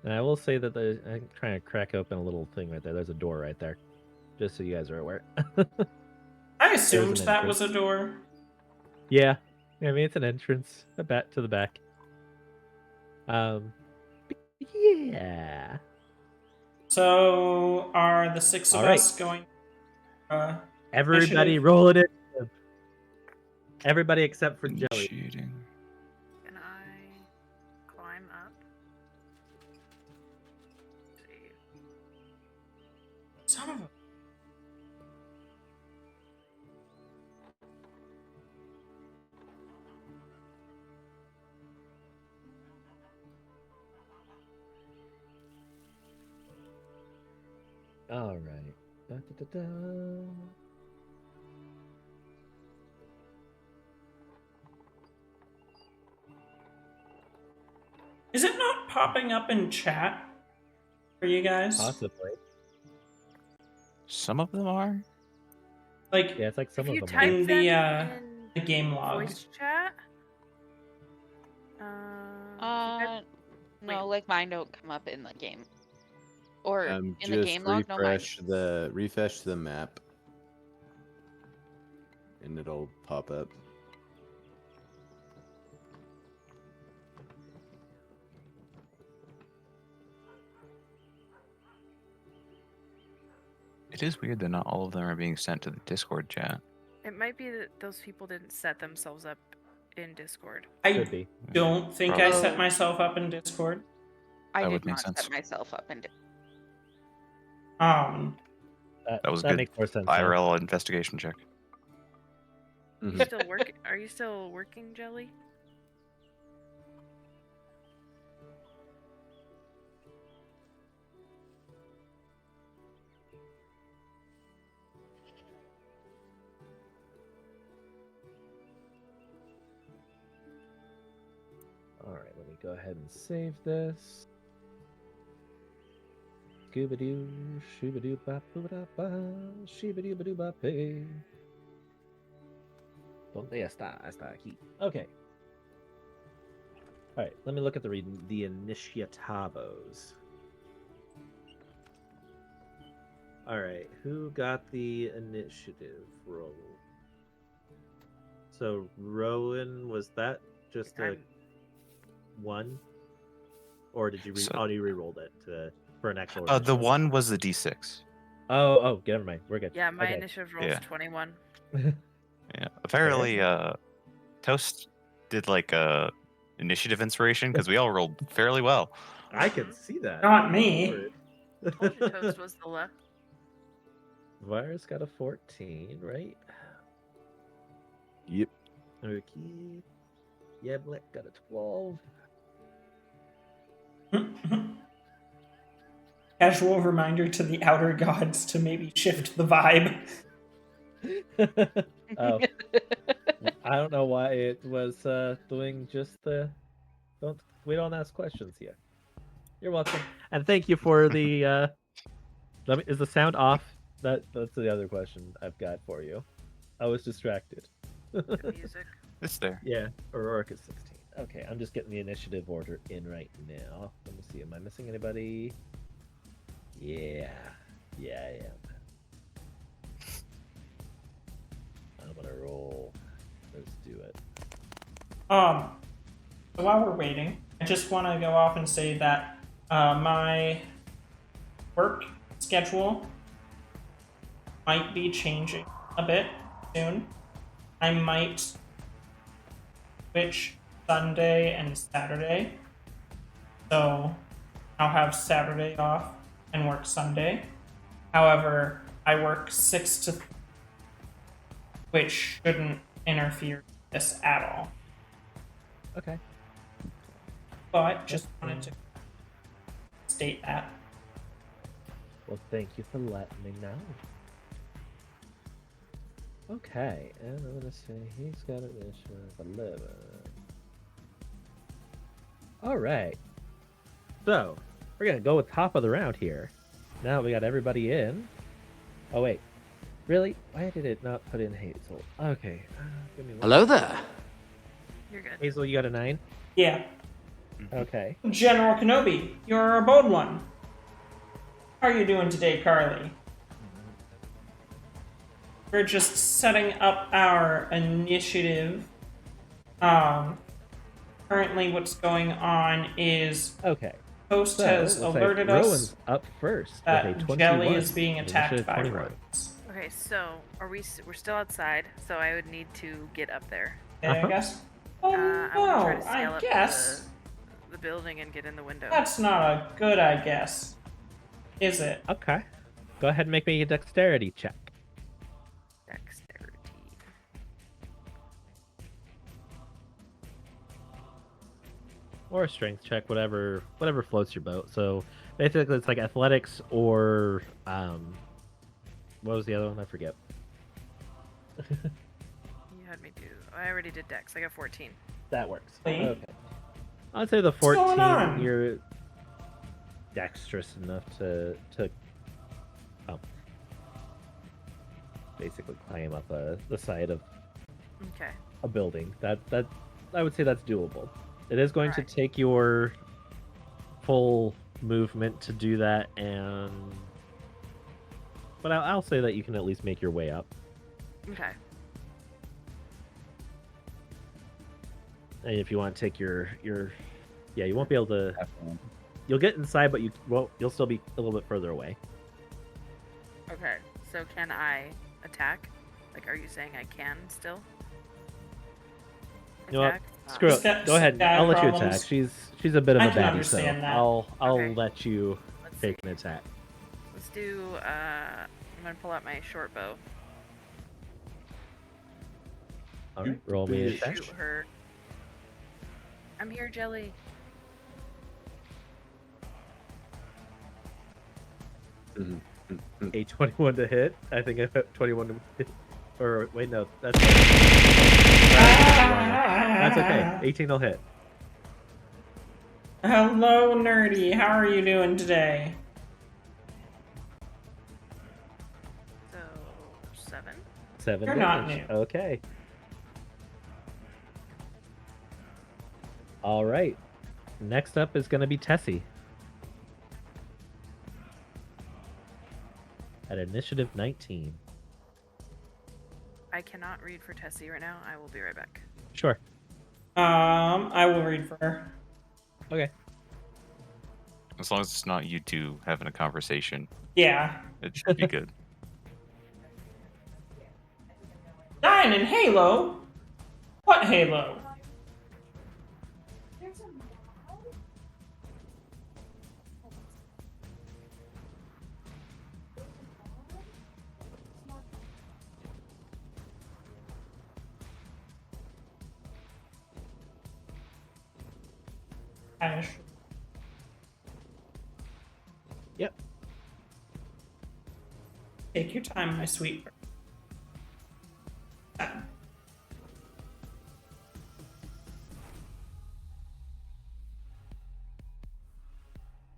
H: And I will say that I'm trying to crack open a little thing right there. There's a door right there, just so you guys are aware.
B: I assumed
H: an
B: that was a
H: entrance.
B: door.
H: Yeah. I mean, it's an entrance to the back. Yeah.
B: So are the six of
H: All right.
B: us going?
H: Everybody
B: Initiative.
H: roll it in. Everybody except for Jelly.
J: Initiating.
G: Can I climb up? Let's see.
B: Son of a.
H: All right. Da, da, da, da.
B: Is it not popping up in chat for you guys?
H: Possibly.
J: Some of them are.
B: Like
H: Yeah, it's like some
G: If
H: of
G: you
H: them.
G: type
B: in
G: them
B: the game
G: in
B: log.
G: voice chat,
K: no, like mine don't come up in the game. Or in the
I: Just
K: game log, no mine.
I: refresh the map, and it'll pop up.
J: It is weird that not all of them are being sent to the Discord chat.
G: it might be that those people didn't set themselves up in Discord.
B: I
H: Could be.
B: don't think I
J: Probably.
B: set myself up in Discord.
K: I
J: That
K: did
J: would make
K: not
J: sense.
K: set myself up in.
J: That was
H: that
J: good.
H: makes more sense. now.
J: IRL investigation check.
I: Mhm.
G: You still work? Are you still working, Jelly?
H: All right, let me go ahead and save this. Scooby-doo, shooby-doo, bop, boo-da-ba, shooby-doo, bop, hey. Donde está aquí? Okay. All right, let me look at the initiativos. All right, who got the initiative roll? So Rowan, was that just a one, or did you you re-rolled it for an actual?
J: The
H: initiative?
J: one was the D6.
H: Oh, never mind. We're good.
G: Yeah, my
H: Okay.
G: initiative roll is 21.
J: Yeah. Apparently, Toast did like a initiative inspiration because we all rolled fairly well.
H: I can see that.
B: Not me.
G: Told you Toast was the left.
H: Virus got a 14, right?
I: Yep.
H: Okay. Yeah, Black got a 12.
B: Casual reminder to the outer gods to maybe shift the vibe.
H: Oh. I don't know why it was doing just the we don't ask questions here. You're welcome. And thank you for the is the sound off? That's the other question I've got for you. I was distracted.
G: The music.
J: It's there.
H: Yeah, Aurora is 16. Okay, I'm just getting the initiative order in right now. Let me see, am I missing anybody? Yeah, I am. I'm gonna roll. Let's do it.
B: So while we're waiting, I just want to go off and say that my work schedule might be changing a bit soon. I might switch Sunday and Saturday. So I'll have Saturday off and work Sunday. However, I work 6 to 3, which shouldn't interfere with this at all.
H: Okay.
B: But just wanted to state that.
H: Well, thank you for letting me know. Okay, and I'm gonna say he's got an issue of 11. Alright. So, we're gonna go with top of the round here. Now we got everybody in. Oh, wait. Really? Why did it not put in Hazel? Okay. Give me one.
F: Hello there.
G: You're good.
H: Hazel, you got a 9?
B: Yeah.
H: Okay.
B: General Kenobi, you're a bold one. How are you doing today, Carly? We're just setting up our initiative. Currently what's going on is
H: Okay.
B: Host
H: So,
B: has
H: looks like
B: alerted
H: Rowan's
B: us
H: up first with
B: that
H: a 21.
B: Jelly is being attacked
H: Initiative
B: by
H: 21.
B: rodents.
G: Okay, so we're still outside, so I would need to get up there.
B: Okay, I guess? Oh
G: I'm gonna try
B: no,
G: to scale
B: I
G: up
B: guess.
G: the building and get in the window.
B: That's not a good I guess. Is it?
H: Okay. Go ahead and make me a dexterity check.
G: Dexterity.
H: Or a strength check, whatever floats your boat. So basically it's like athletics or what was the other one? I forget.
G: You had me do. I already did Dex. I got 14.
H: That works.
B: Wait.
H: Okay. I'd say the
B: What's going
H: 14
B: on?
H: you're dexterous enough to basically climb up the side of
G: Okay.
H: a building. That I would say that's doable. It is going to
G: Alright.
H: take your full movement to do that, but I'll say that you can at least make your way up.
G: Okay.
H: And if you want to take your yeah, you won't be able to. You'll get inside, but you'll still be a little bit further away.
G: Okay. So can I attack? Like, are you saying I can still?
H: You know what?
G: Attack?
H: Screw it.
B: Sky-
H: Go ahead.
B: sky
H: I'll let you
B: problems.
H: attack. She's a bit of
B: I
H: a
B: can
H: baddie, so
B: understand that.
H: I'll
G: Okay.
H: let you
G: Let's
H: take
G: see.
H: an attack.
G: Let's do I'm gonna pull out my short bow.
H: All right, roll me a check.
G: Shoot her. I'm here, Jelly.
H: A 21 to hit. I think I hit 21 to hit. Or wait, no, that's okay. 18 will hit.
B: Hello, nerdy. How are you doing today?
G: So 7.
H: 7
B: You're not
H: damage.
B: new.
H: Okay. All right. Next up is going to be Tessie. At initiative 19.
G: I cannot read for Tessie right now. I will be right back.
H: Sure.
B: I will read for her.
H: Okay.
J: As long as it's not you two having a conversation,
B: Yeah.
J: it should be good.
B: Dying in Halo? What Halo? Ash.
H: Yep.
B: Take your time, my sweet.
H: And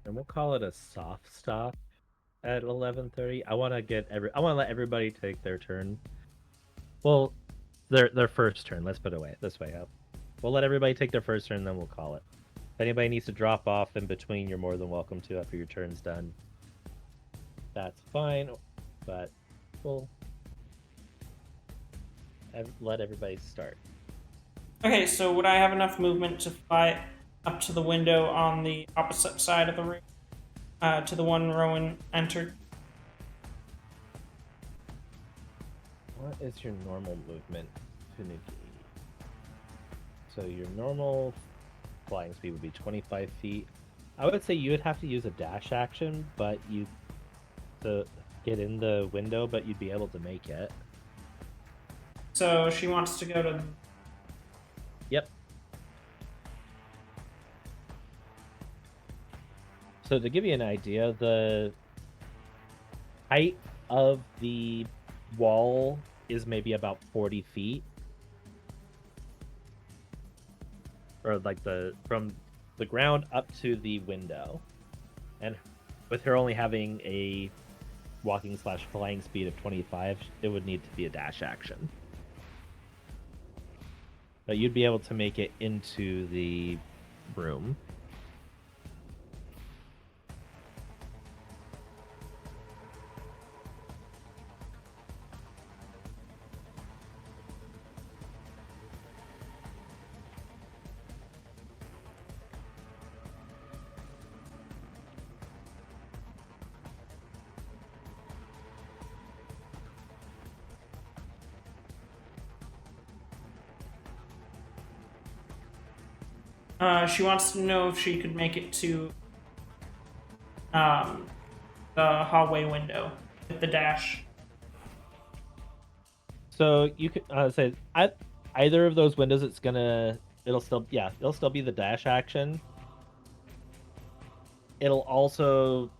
H: we'll call it a soft stop at 11:30. I want to let everybody take their turn. Well, their first turn. Let's put it this way up. We'll let everybody take their first turn, then we'll call it. If anybody needs to drop off in between, you're more than welcome to after your turn's done. That's fine, but we'll let everybody start.
B: Okay, so would I have enough movement to fly up to the window on the opposite side of the room? To the one Rowan entered?
H: What is your normal movement to negate? So your normal flying speed would be 25 feet. I would say you would have to use a dash action, but to get in the window, but you'd be able to make it.
B: So she wants to go to...
H: Yep. So to give you an idea, the height of the wall is maybe about 40 feet. Or like from the ground up to the window. And with her only having a walking / flying speed of 25, it would need to be a dash action. But you'd be able to make it into the room.
B: She wants to know if she could make it to the hallway window with the dash.
H: So you could say either of those windows. It'll still be the dash action. It'll also,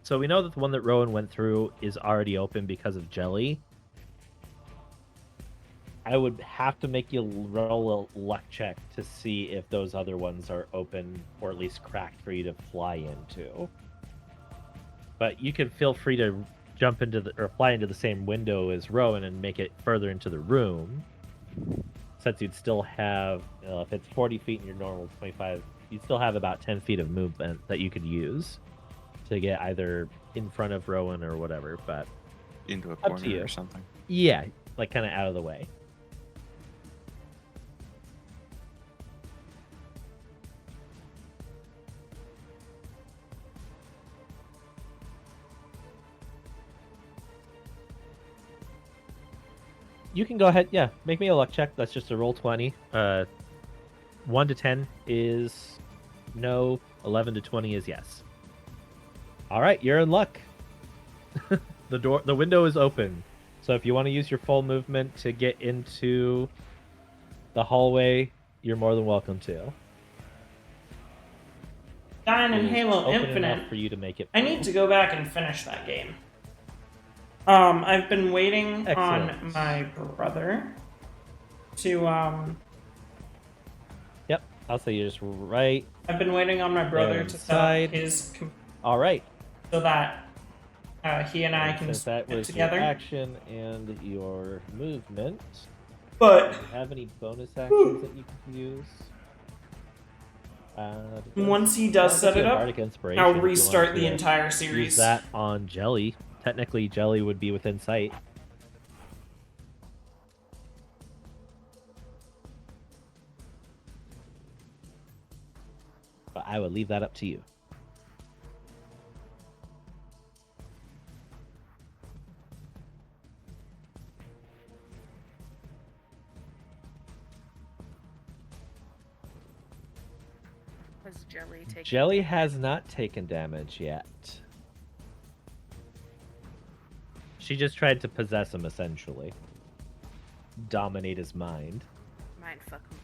H: so we know that the one that Rowan went through is already open because of Jelly. I would have to make you roll a luck check to see if those other ones are open or at least cracked for you to fly into. But you can feel free to jump into or fly into the same window as Rowan and make it further into the room. Since you'd still have, if it's 40 feet and your normal 25, you'd still have about 10 feet of movement that you could use to get either in front of Rowan or whatever. But
J: into a
H: up to
J: corner
H: you.
J: or something.
H: Yeah, like kind of out of the way. You can go ahead, yeah, make me a luck check. That's just a roll 20. 1 to 10 is no, 11 to 20 is yes. All right, you're in luck. the window is open. So if you want to use your full movement to get into the hallway, you're more than welcome to.
B: Dying in
H: It is
B: Halo
H: open
B: Infinite.
H: enough for you to make it.
B: I need to go back and finish that game. I've been waiting on
H: Excellent.
B: my brother to
H: Yep, I'll say you're just right.
B: I've been waiting on my brother to set up his
H: All right.
B: so that he and I can
H: Since that
B: get
H: was
B: together.
H: your action and your movement,
B: But
H: do you have any bonus actions that you can use?
B: Once he does set it up, I'll restart the entire
H: Use
B: series.
H: that on Jelly. Technically, Jelly would be within sight. But I would leave that up to you.
G: Has Jelly taken
H: Jelly has not taken damage yet. She just tried to possess him, essentially. Dominate his mind.
G: Mind fuck him.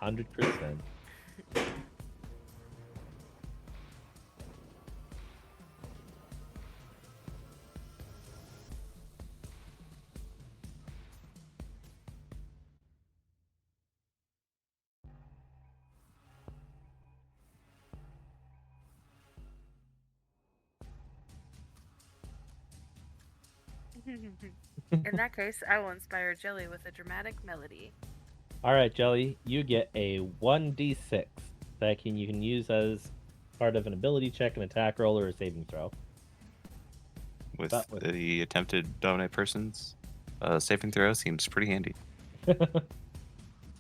H: 100%.
G: In that case, I will inspire Jelly with a dramatic melody.
H: Alright, Jelly, you get a 1d6 that you can use as part of an ability check, an attack roll, or a saving throw.
J: With the attempted dominate person's saving throw seems pretty handy.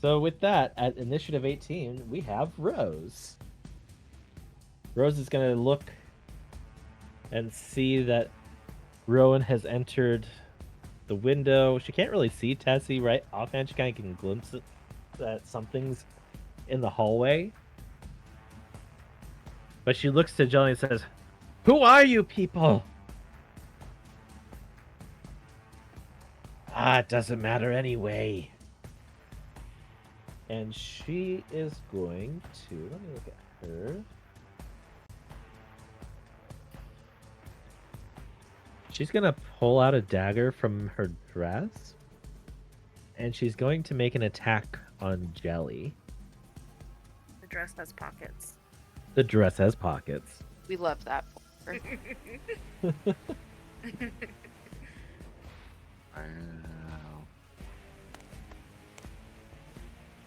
H: So with that, at initiative 18, we have Rose. Rose is going to look and see that Rowan has entered the window. She can't really see Tessie right offhand. She kind of can glimpse that something's in the hallway. But she looks to Jelly and says, "Who are you people?" It doesn't matter anyway. And she is going to... Let me look at her. She's going to pull out a dagger from her dress. And she's going to make an attack on Jelly.
G: The dress has pockets.
H: The dress has pockets.
K: We love that. For her.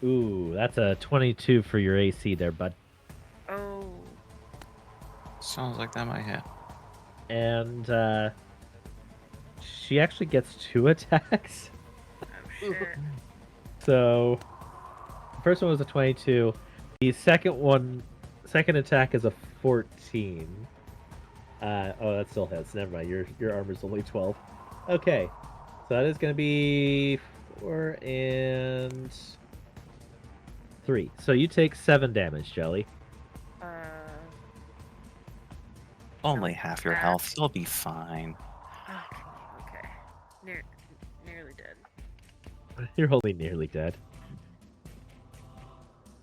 H: Ooh, that's a 22 for your AC there, bud.
G: Oh.
J: Sounds like that might hit.
H: And she actually gets 2 attacks.
G: Oh shit.
H: So the first one was a 22. The second attack is a 14. Oh, that still hits. Never mind. Your armor's only 12. Okay, so that is going to be 4 and 3. So you take 7 damage, Jelly.
J: Only half your health. You'll be fine.
G: Okay. Nearly dead.
H: You're only nearly dead.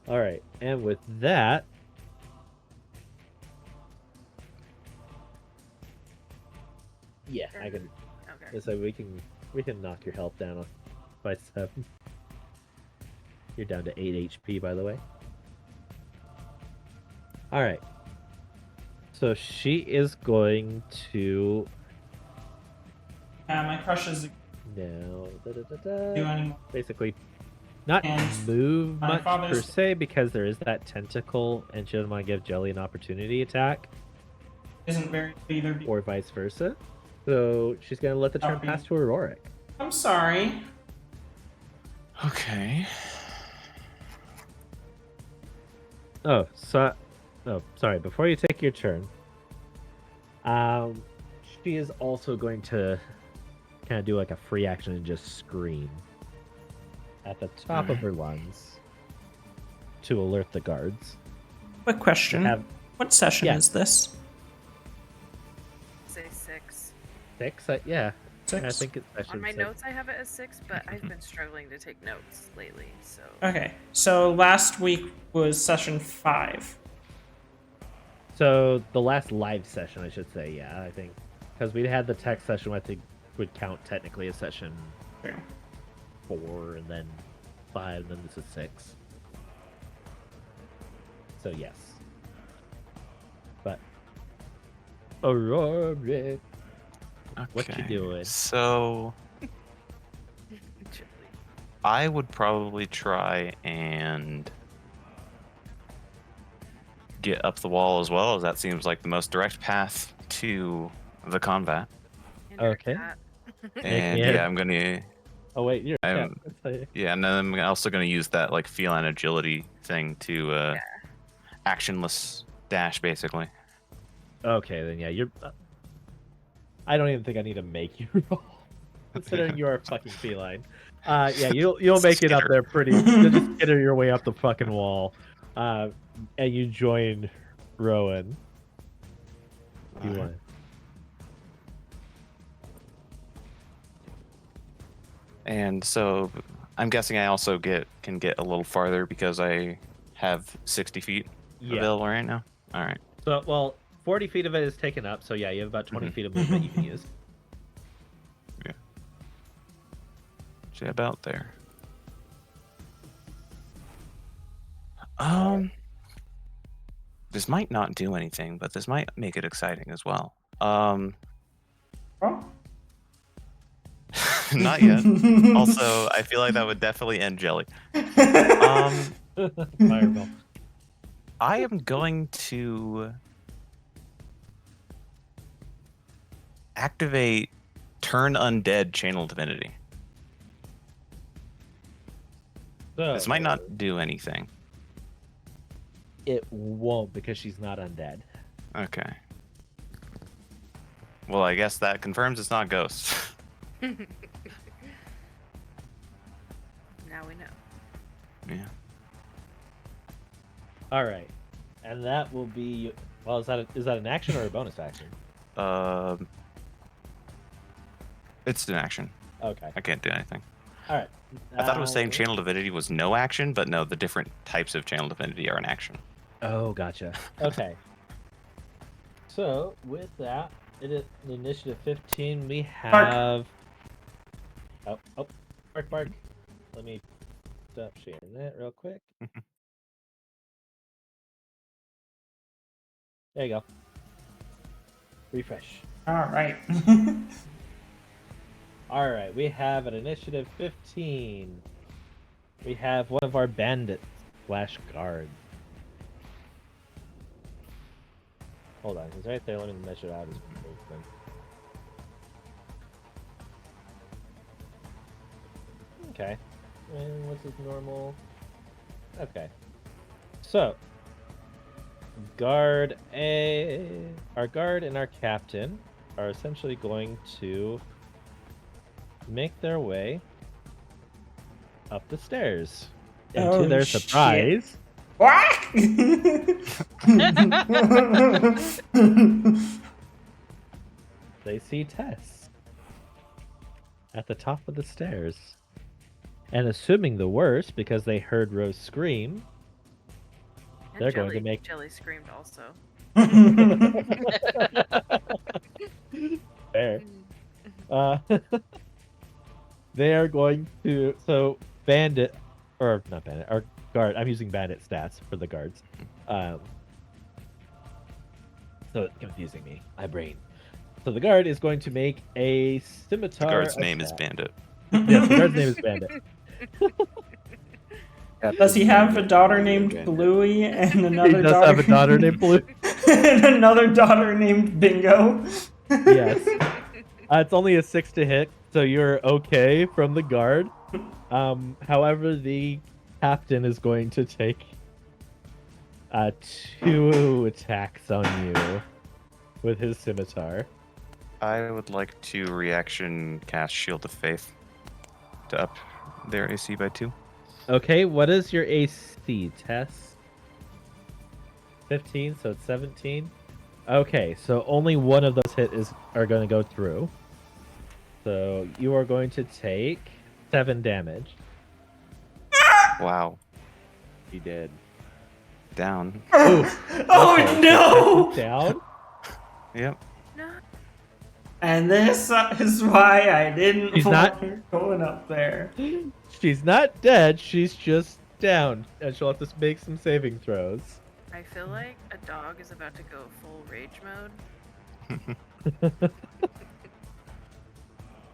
H: All right, and with that, yeah, I can.
G: Okay.
H: So we can knock your health down by 7. You're down to 8 HP, by the way. All right. So she is going to.
B: My crush is
H: No.
B: do anymore.
H: Basically, not
B: And
H: move
B: my
H: much per
B: father's-
H: se because there is that tentacle, and she doesn't want to give Jelly an opportunity attack,
B: Isn't very either.
H: or vice versa. So she's gonna let the turn
B: Copy.
H: pass to Auroric.
B: I'm sorry.
J: Okay.
H: Oh, sorry. Before you take your turn, she is also going to kind of do like a free action and just scream at the top of her lungs to alert the guards.
B: Quick question. What session
H: Yeah.
B: is this?
G: Say 6.
H: 6. Yeah.
B: Six?
H: I think it's
G: On
H: session
G: my
H: 6.
G: notes, I have it as 6, but I've been struggling to take notes lately, so.
B: Okay, so last week was session 5.
H: So the last live session, I should say, yeah, I think, because we had the tech session, I think would count technically as session
B: Okay.
H: 4, and then 5, and then this is 6. So yes, but Aurora, what you doing?
J: So I would probably try and get up the wall as well, as that seems like the most direct path to the combat.
H: Okay.
J: And
H: Yeah.
J: yeah, I'm gonna.
H: Oh wait, you're.
J: Yeah, and then I'm also gonna use that like feline agility thing to actionless dash, basically.
H: Okay, then yeah, you're. I don't even think I need to make you roll, considering you are a fucking feline. Yeah, you'll make it up there pretty. You'll just skitter your way up the fucking wall, and you join Rowan. You want?
J: And so I'm guessing I also can get a little farther because I have 60 feet available right now. All right.
H: So, well, 40 feet of it is taken up, so yeah, you have about 20 feet of movement you can use.
J: Yeah. See, about there. This might not do anything, but this might make it exciting as well. Not yet. Also, I feel like that would definitely end Jelly.
H: Fireball.
J: I am going to activate Turn Undead Channel Divinity. This might not do anything.
H: It won't, because she's not undead.
J: Okay. Well, I guess that confirms it's not Ghost.
G: Now we know.
J: Yeah.
H: All right, and that will be. Well, is that an action or a bonus action?
J: It's an action.
H: Okay.
J: I can't do anything.
H: All right.
J: I thought it was saying Channel Divinity was no action, but no, the different types of Channel Divinity are an action.
H: Oh, gotcha. Okay. So with that, it is initiative 15. We have. Oh, bark. Let me stop sharing that real quick. There you go. Refresh.
B: All right.
H: All right, we have an initiative 15. We have one of our bandits / guards. Hold on, he's right there. Let me measure out his movement. Okay. And what's his normal? Okay. So, our guard and our captain are essentially going to make their way up the stairs. And to their surprise...
B: What?
H: They see Tess at the top of the stairs. And assuming the worst, because they heard Rose scream,
G: And
H: they're
G: Jelly,
H: going to make...
G: Jelly screamed also.
H: Fair. They are going to... So, Bandit... Or, not Bandit. Our guard... I'm using Bandit stats for the guards. So, it's confusing me. My brain. So, the guard is going to make a scimitar...
J: The guard's name is Bandit.
H: Yes, the guard's name is Bandit.
B: Does he have a daughter named Bluey and another
H: He does
B: daughter?
H: have a daughter named Blue.
B: And another daughter named Bingo.
H: Yes. It's only a 6 to hit, so you're okay from the guard. However, the captain is going to take 2 attacks on you with his scimitar.
J: I would like to reaction cast Shield of Faith to up their AC by 2.
H: Okay, what is your AC, Tess? 15, so it's 17. Okay, so only one of those are going to go through. So you are going to take 7 damage.
J: Wow.
I: He did.
J: Down.
B: Oh
H: Okay,
B: no!
H: so down.
J: Yep.
B: And this is why I didn't
H: She's
B: want
H: not-
B: her going up there.
H: She's not dead. She's just down, and she'll have to make some saving throws.
G: I feel like a dog is about to go full rage mode.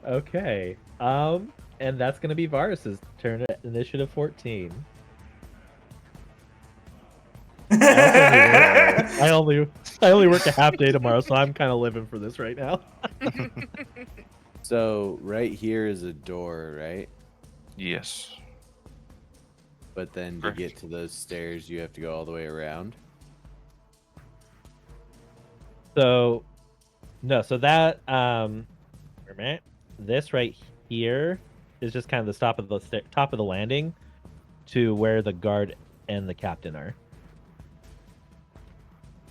H: Okay. And that's gonna be Varus's turn at initiative 14. I only work a half day tomorrow, so I'm kind of living for this right now.
I: So right here is a door, right?
J: Yes.
I: But then to
J: Correct.
I: get to those stairs, you have to go all the way around.
H: So, no, so that wait a minute. This right here is just kind of the top of the landing to where the guard and the captain are.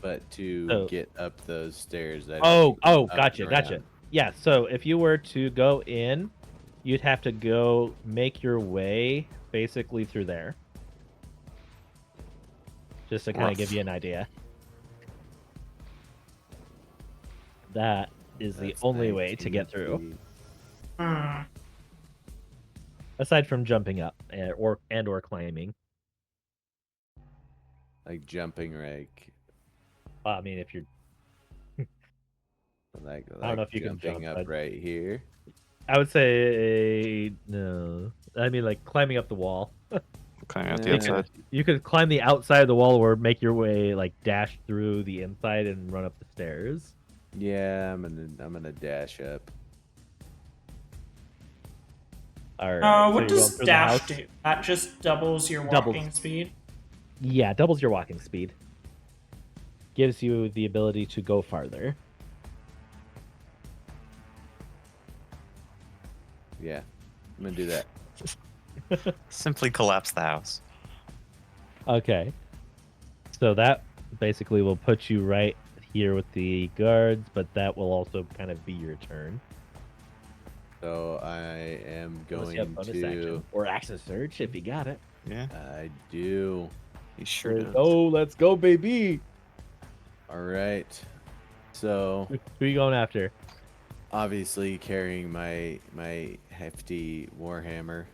I: But to
H: So-
I: get up those stairs, I'd have
H: Oh,
I: to go up
H: gotcha,
I: and
H: gotcha.
I: around.
H: Yeah, so if you were to go in, you'd have to go make your way basically through there. Just to kind of
J: Rough.
H: give you an idea. That is the
I: That's
H: only way to
I: 19
H: get through.
I: feet.
B: Hmm.
H: Aside from jumping up or climbing.
I: Like jumping, like
H: I mean, if you're
I: like
H: I don't know if you can
I: jumping
H: jump,
I: up
H: but-
I: right here.
H: I would say no. I mean, like climbing up the wall.
J: Climbing out the
I: Yeah.
J: outside.
H: You could climb the outside of the wall or make your way, like dash through the inside and run up the stairs.
I: Yeah, I'm gonna dash up.
H: All right. so
B: What
H: you're
B: does
H: going through the
B: dash
H: house?
B: do? That just doubles your
H: Doubles.
B: walking speed.
H: Yeah, doubles your walking speed. Gives you the ability to go farther.
I: Yeah, I'm gonna do that.
J: Simply collapse the house.
H: Okay. So that basically will put you right here with the guards, but that will also kind of be your turn.
I: So I am
H: Unless
I: going
H: you have bonus
I: to.
H: action or action search if you got it.
J: Yeah,
I: I do.
J: he sure does.
H: Let's go, baby.
I: All right. So
H: Who are you going after?
I: obviously carrying my hefty warhammer,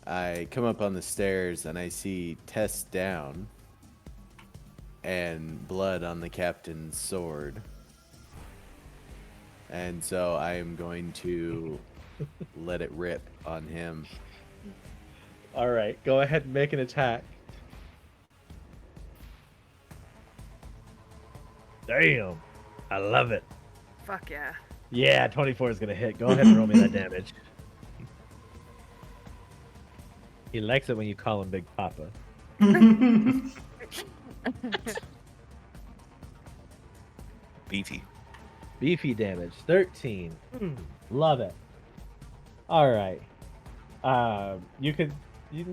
I: I come up on the stairs and I see Tess down and blood on the captain's sword. And so I am going to let it rip on him.
H: All right, go ahead and make an attack. Damn, I love it.
G: Fuck yeah.
H: Yeah, 24 is gonna hit. Go ahead and roll me that damage. He likes it when you call him Big Papa.
J: Beefy.
H: Beefy damage, 13. Love it. All right. You can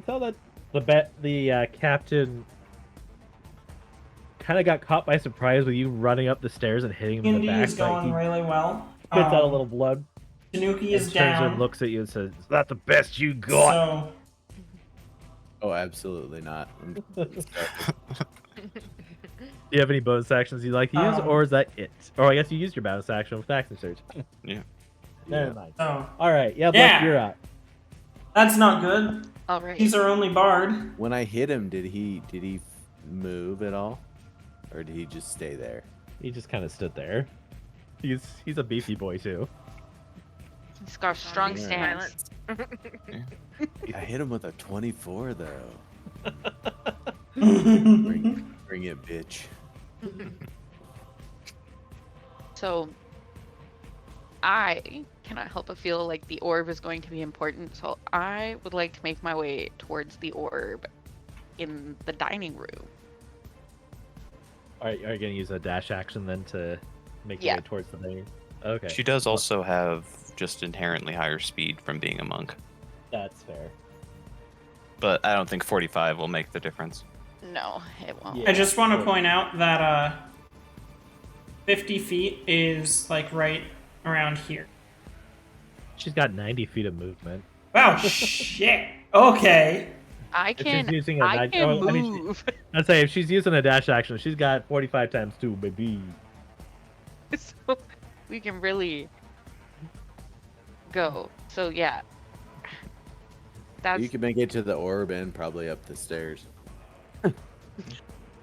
H: tell that the captain kind of got caught by surprise with you running up the stairs and hitting him in the
B: Indy
H: back.
B: is going
H: he
B: really well.
H: spits out a little blood.
B: Tanuki
H: And
B: is
H: turns and
B: down.
H: looks at you and says, "Is that the best you got?"
B: So
I: Oh, absolutely not.
H: Do you have any bonus actions you'd like to use,
B: Um,
H: or is that it? Or I guess you used your bonus action with action search.
J: Yeah.
H: Never mind.
B: so
H: All right, yeah,
B: Yeah.
H: Buck, you're up.
B: that's not good.
K: All right.
B: He's our only bard.
I: When I hit him, did he move at all? Or did he just stay there?
H: He just kind of stood there. He's a beefy boy too.
K: He's got a strong
I: Yeah.
K: stance.
I: I hit him with a 24 though.
B: Bring
I: Bring it, bitch.
K: So I cannot help but feel like the orb is going to be important. So I would like to make my way towards the orb in the dining room.
H: Are you gonna use a dash action then to make your
K: Yeah.
H: way towards the thing? Okay,
J: She does also have just inherently higher speed from being a monk.
H: that's fair.
J: But I don't think 45 will make the difference.
K: No, it won't.
H: Yeah.
B: I just want to point out that 50 feet is like right around here.
H: She's got 90 feet of movement.
B: Wow, shit. Okay.
K: I
H: If she's
K: can
H: using a
K: I
H: nine-
K: can
H: oh, I mean,
K: move.
H: I'd say if she's using a dash action, she's got 45 times 2, baby.
K: So we can really go. So yeah. That's
I: You can make it to the orb and probably up the stairs.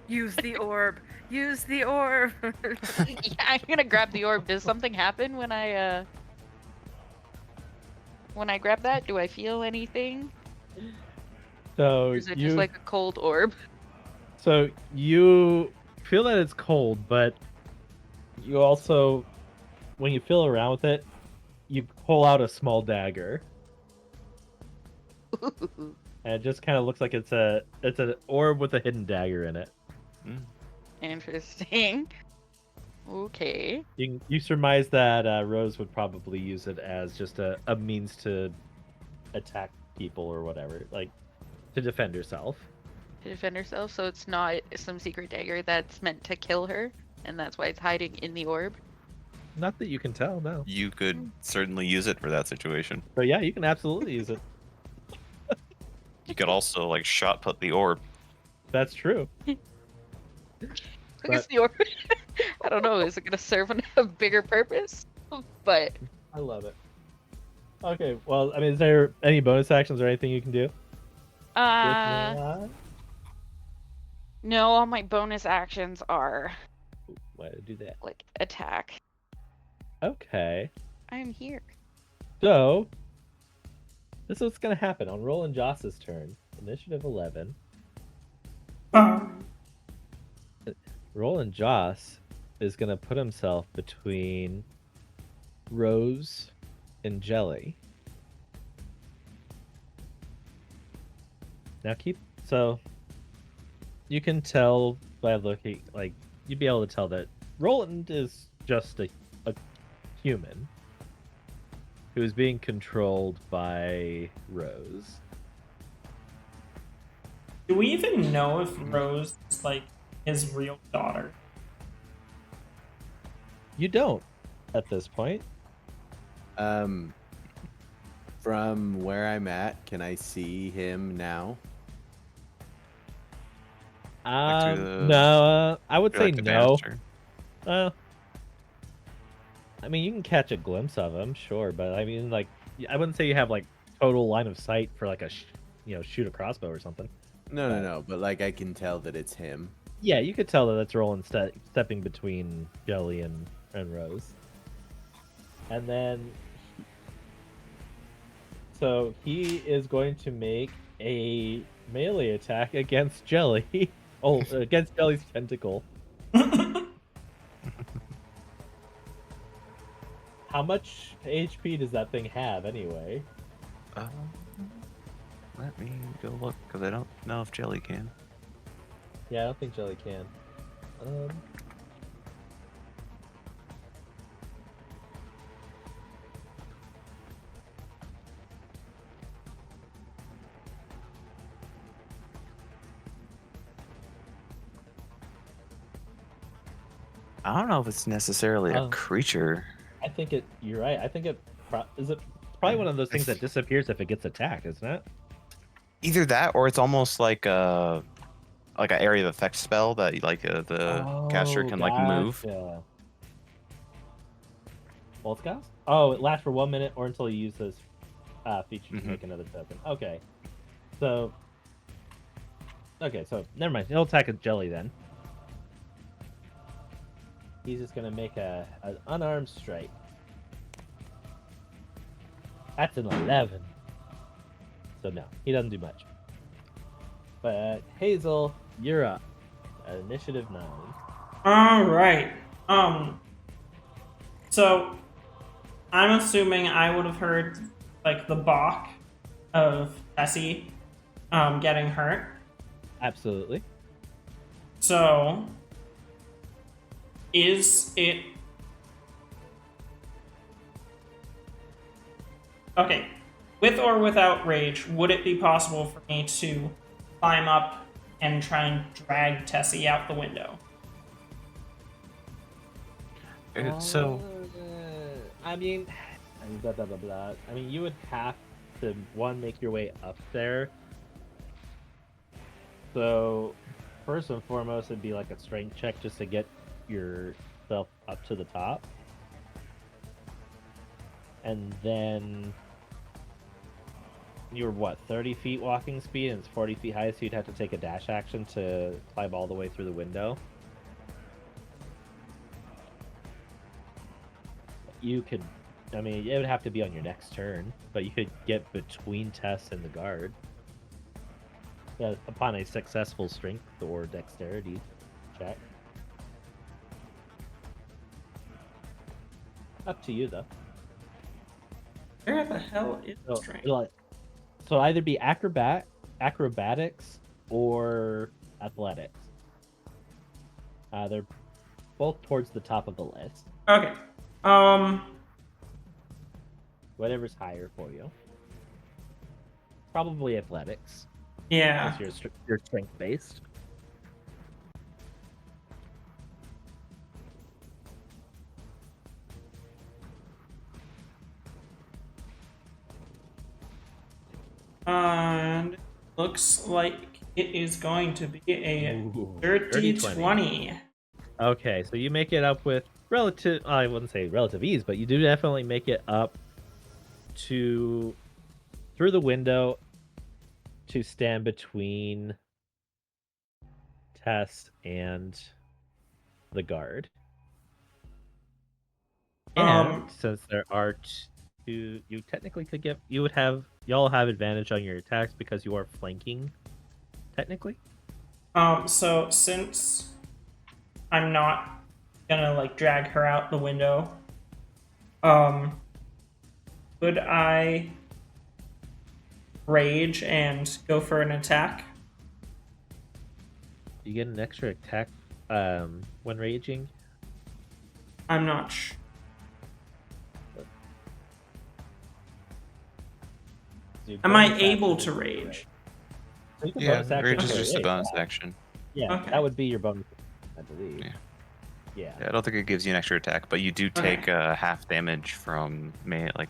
G: Use the orb. Use the orb.
K: yeah, I'm gonna grab the orb. Does something happen when I grab that? Do I feel anything?
H: So
K: Or is it
H: you,
K: just like a cold orb?
H: so you feel that it's cold, but you also, when you feel around with it, you pull out a small dagger, and it just kind of looks like it's an orb with a hidden dagger in it.
K: Interesting. Okay.
H: You surmise that Rose would probably use it as just a means to attack people or whatever, like to defend herself.
K: To defend herself, so it's not some secret dagger that's meant to kill her, and that's why it's hiding in the orb.
H: Not that you can tell, no.
J: You could certainly use it for that situation.
H: But yeah, you can absolutely use it.
J: You could also like shot put the orb.
H: That's true.
K: I guess the orb. I don't know. Is it gonna serve a bigger purpose? But
H: I love it. Okay, well, I mean, is there any bonus actions or anything you can do?
K: no, all my bonus actions are
H: Why to do that?
K: like attack.
H: Okay.
K: I am here.
H: So, this is what's gonna happen on Roland Joss's turn. Initiative 11. Roland Joss is gonna put himself between Rose and Jelly. Now so you can tell by looking, like, you'd be able to tell that Roland is just a human who's being controlled by Rose.
B: Do we even know if Rose is like his real daughter?
H: You don't at this point.
I: From where I'm at, can I see him now?
H: No, I would say
J: like the
H: no.
J: banister.
H: I mean, you can catch a glimpse of him, sure, but I mean, like, I wouldn't say you have like total line of sight for like a, shoot a crossbow or something.
I: No, but like I can tell that it's him.
H: Yeah, you could tell that it's Roland stepping between Jelly and Rose. And then, so he is going to make a melee attack against Jelly. Against Jelly's tentacle. How much HP does that thing have anyway?
J: Let me go look, because I don't know if Jelly can.
H: Yeah, I don't think Jelly can.
J: I don't know if it's necessarily a creature.
H: I think you're right. I think it is probably one of those things that disappears if it gets attacked, isn't it?
J: Either that, or it's almost like an area of effect spell that the caster can like move.
H: Well, it's got. Oh, it lasts for 1 minute or until you use this feature to make another token. Okay, so never mind. He'll attack a Jelly then. He's just gonna make an unarmed strike. That's an 11. So no, he doesn't do much. But Hazel, you're up. At initiative 9.
B: All right. So I'm assuming I would have heard like the balk of Tessie getting hurt.
H: Absolutely.
B: So is it okay? With or without rage, would it be possible for me to climb up and try and drag Tessie out the window?
J: So
H: I mean, and blah blah blah blah. I mean, you would have to make your way up there. So, first and foremost, it'd be like a strength check just to get yourself up to the top, and then you're 30 feet walking speed, and it's 40 feet high, so you'd have to take a dash action to climb all the way through the window. You could, I mean, it would have to be on your next turn, but you could get between Tess and the guard upon a successful strength or dexterity check. Up to you, though.
B: Where the hell is strength?
H: So either be acrobatics or athletics. They're both towards the top of the list.
B: Okay.
H: Whatever's higher for you. Probably athletics.
B: Yeah.
H: Because you're strength based.
B: And looks like it is going to be a dirty 20.
H: Okay, so you make it up with relative, I wouldn't say relative ease, but you do definitely make it up through the window to stand between Tess and the guard. And since there are two, you technically could get, y'all have advantage on your attacks because you are flanking, technically.
B: So since I'm not gonna like drag her out the window, could I rage and go for an attack?
H: You get an extra attack when raging?
B: I'm not sure. Am I able to rage?
J: Yeah, rage is just a bonus action.
H: Yeah,
B: okay.
H: That would be your bonus, I believe. Yeah.
J: I don't think it gives you an extra attack, but you do take half damage from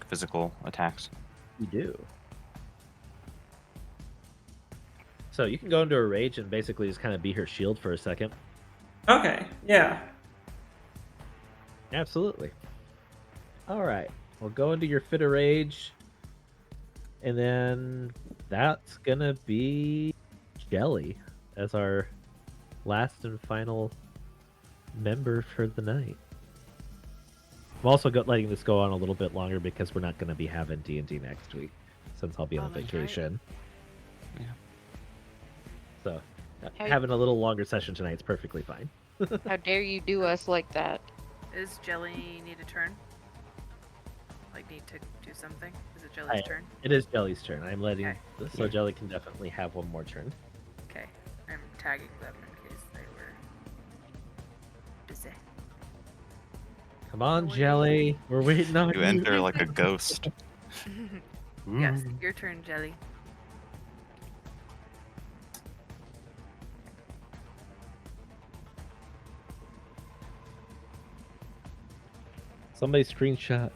J: physical attacks.
H: You do. So you can go into a rage and basically just kind of be her shield for a second.
B: Okay, yeah.
H: Absolutely. All right, we'll go into your fit of rage, and then that's gonna be Jelly as our last and final member for the night. I'm also letting this go on a little bit longer because we're not going to be having D&D next week since I'll be on vacation.
J: Yeah.
H: So having a little longer session tonight is perfectly fine.
K: How dare you do us like that?
G: Is Jelly need a turn? Like need to do something? Is it Jelly's turn?
H: It is Jelly's turn. I'm letting
G: Okay.
H: so Jelly can definitely have one more turn.
G: Okay. I'm tagging them in case they were busy.
H: Come on, Jelly. We're waiting on you.
J: You enter like a ghost.
G: Yes, your turn, Jelly.
H: Somebody screenshot.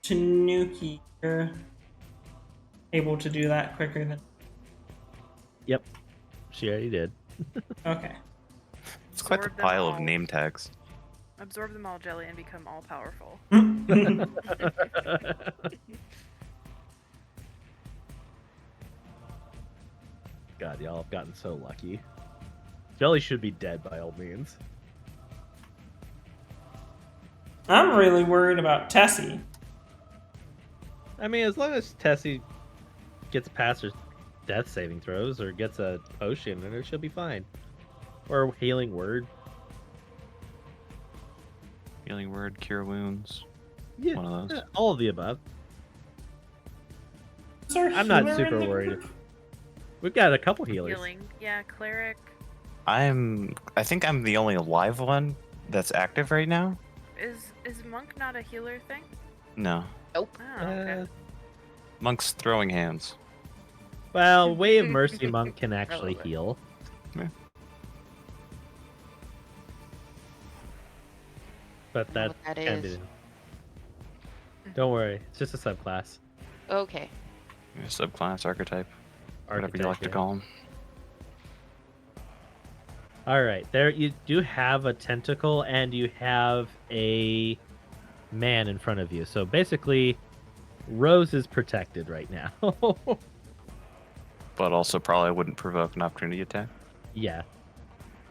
B: Tanuki, you're able to do that quicker than...
H: Yep. She already did.
B: Okay.
J: It's quite the pile of name tags.
G: Absorb them all, Jelly, and become all powerful.
H: God, y'all have gotten so lucky. Jelly should be dead by all means.
B: I'm really worried about Tessie.
H: I mean, as long as Tessie gets past her death saving throws or gets a potion, then she'll be fine. Or a healing word.
J: Healing word, cure wounds.
H: Yeah,
J: one of those.
H: All of the above. I'm not super worried. We've got a couple healers.
G: Healing, yeah, cleric.
J: I think I'm the only live one that's active right now.
G: Is monk not a healer thing?
J: No.
K: Nope.
G: Oh, okay.
J: Monk's throwing hands.
H: Well, Way of Mercy Monk can actually heal.
J: Yeah.
H: but
K: know
H: that
K: what that
H: can be.
K: is.
H: Don't worry, it's just a subclass.
K: Okay.
J: Subclass, archetype, whatever you
H: Archetype,
J: like to
H: yeah.
J: call them.
H: All right, there you do have a tentacle and you have a man in front of you. So basically, Rose is protected right now.
J: But also probably wouldn't provoke an opportunity attack.
H: Yeah.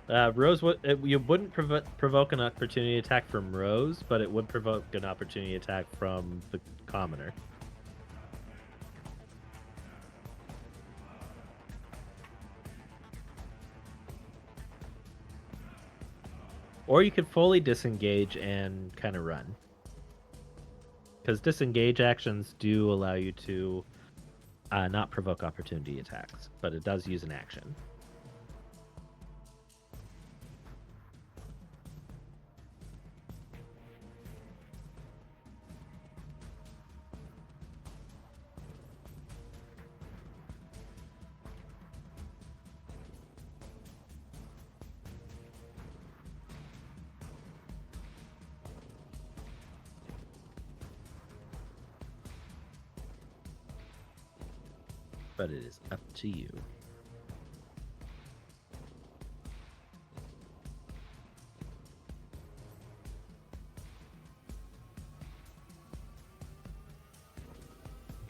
H: Rose, you wouldn't provoke an opportunity attack from Rose, but it would provoke an opportunity attack from the commoner. Or you could fully disengage and kind of run. Because disengage actions do allow you to not provoke opportunity attacks, but it does use an action. But it is up to you.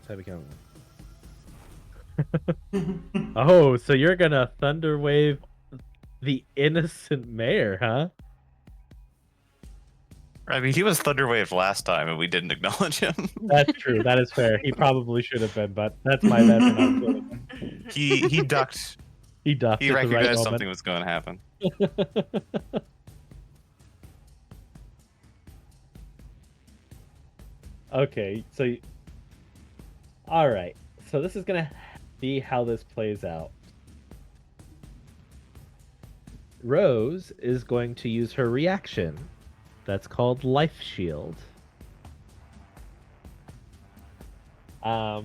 H: How we going? Oh, so you're gonna Thunderwave the innocent mayor, huh?
J: I mean, he was Thunderwave last time, and we didn't acknowledge him.
H: That's true. That is fair. He probably should have been, but that's my bad for not killing him.
J: He ducked.
H: He ducked
J: He
H: at the right
J: recognized
H: moment.
J: something was going to happen.
H: Okay, so all right. So this is gonna be how this plays out. Rose is going to use her reaction. That's called Life Shield. But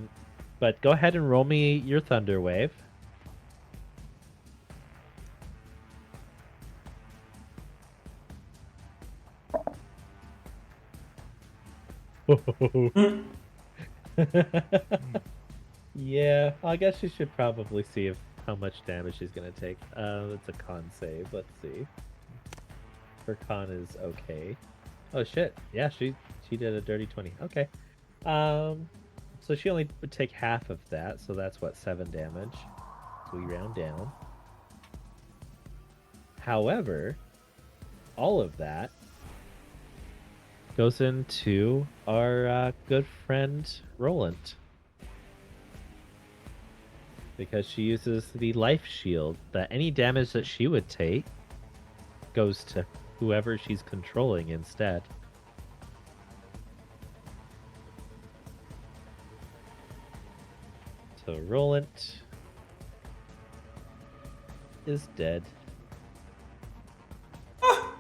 H: go ahead and roll me your Thunder Wave. Yeah, I guess you should probably see how much damage she's gonna take. It's a con save. Let's see. Her con is okay. Oh shit! Yeah, she did a dirty 20. Okay. So she only would take half of that. So that's what, 7 damage. So we round down. However, all of that goes into our good friend Roland. Because she uses the life shield, that any damage that she would take goes to whoever she's controlling instead. So Roland is dead.
B: Oh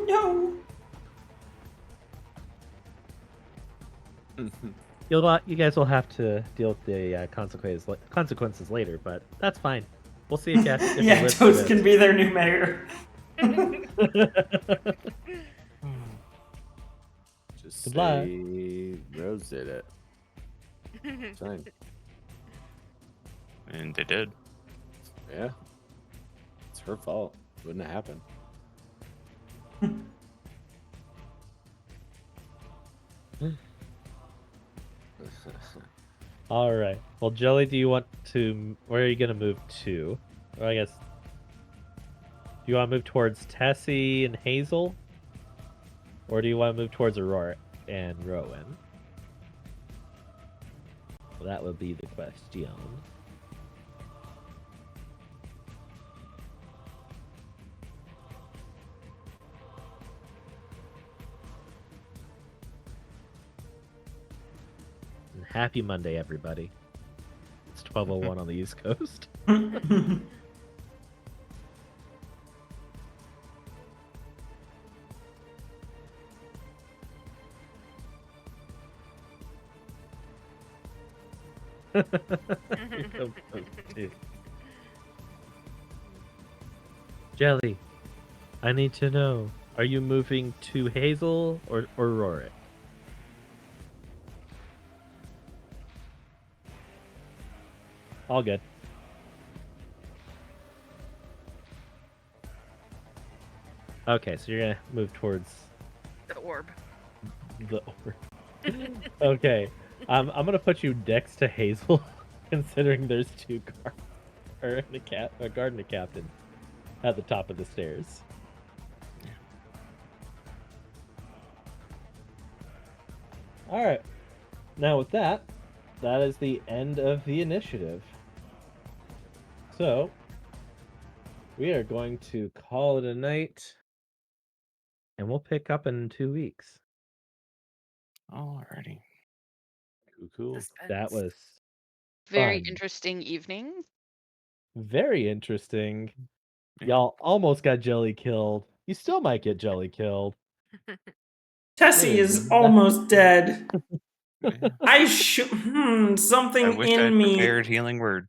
B: no!
H: You guys will have to deal with the consequences later, but that's fine. We'll see if you
B: Yeah,
H: live
B: Toast
H: through
B: can be their new mayor.
I: Just
H: Good luck.
I: say Rose did it. Fine.
J: And they did.
I: Yeah. It's her fault. Wouldn't have happened.
H: All right. Well, Jelly, do you want to? Where are you gonna move to? Or I guess. Do you want to move towards Tessie and Hazel, or do you want to move towards Aurora and Rowan? Well, that would be the question. And happy Monday, everybody. It's 12:01 on the East Coast. Jelly, I need to know. Are you moving to Hazel or Rorik? All good. Okay, so you're gonna move towards
G: The orb.
H: the orb. Okay, I'm gonna put you next to Hazel, considering there's two guards, or a guard and a captain, at the top of the stairs. All right. Now with that, that is the end of the initiative. So we are going to call it a night, and we'll pick up in 2 weeks.
J: Alrighty.
H: Cool.
G: Suspense.
H: That was
K: Very
H: fun.
K: interesting evening.
H: Very interesting. Y'all almost got jelly killed. You still might get jelly killed.
B: Tessie is almost dead. I should. Something
J: I wish
B: in
J: I'd
B: me.
J: prepared healing word.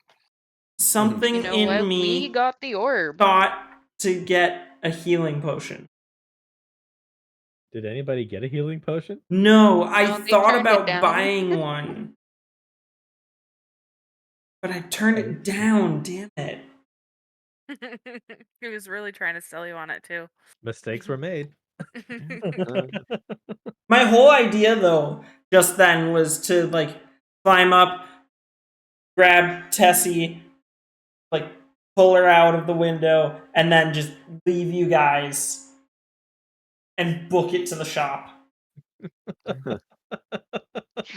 B: Something
K: You know
B: in
K: what?
B: me
K: We got the orb.
B: thought to get a healing potion.
H: Did anybody get a healing potion?
B: No, I
K: No, they
B: thought
K: turned it
B: about
K: down.
B: buying one. But I turned it down, damn it.
G: He was really trying to sell you on it too.
H: Mistakes were made.
B: My whole idea, though, just then was to, like, climb up, grab Tessie, like, pull her out of the window, and then just leave you guys and book it to the shop.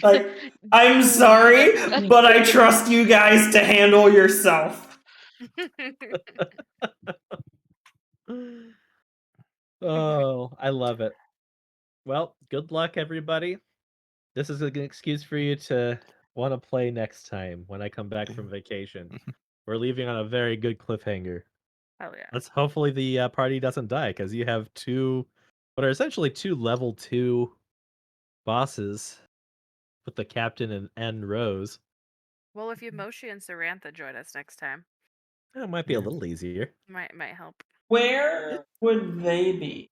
B: Like, I'm sorry, but I trust you guys to handle yourself.
H: Oh, I love it. Well, good luck, everybody. This is an excuse for you to want to play next time when I come back from vacation. We're leaving on a very good cliffhanger.
G: Oh yeah.
H: Let's hopefully the party doesn't die, because you have what are essentially two level 2 bosses with the captain and Rose.
G: Well, if you Moshi and Sarantha join us next time,
H: It might be a little easier.
G: might help.
B: Where would they be?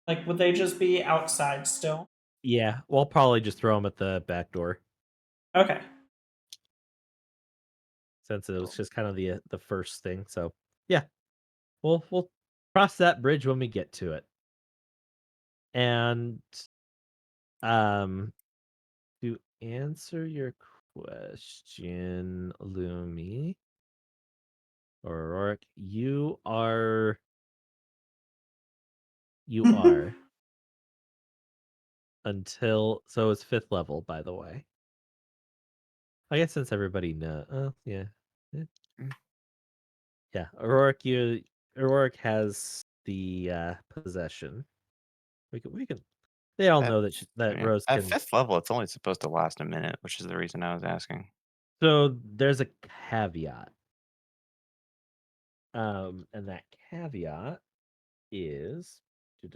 B: Like, would they just be outside still?
H: Yeah, we'll probably just throw them at the back door.
B: Okay.
H: Since it was just kind of the first thing. So yeah, we'll cross that bridge when we get to it. And to answer your question, Lumi or Rorik, you are until, so it's 5th level, by the way. I guess since everybody knows, yeah. Yeah, Auroric has the possession. We can. They all know that Rose
J: At
H: can.
J: 5th level, it's only supposed to last a minute, which is the reason I was asking.
H: So there's a caveat. And that caveat is. Let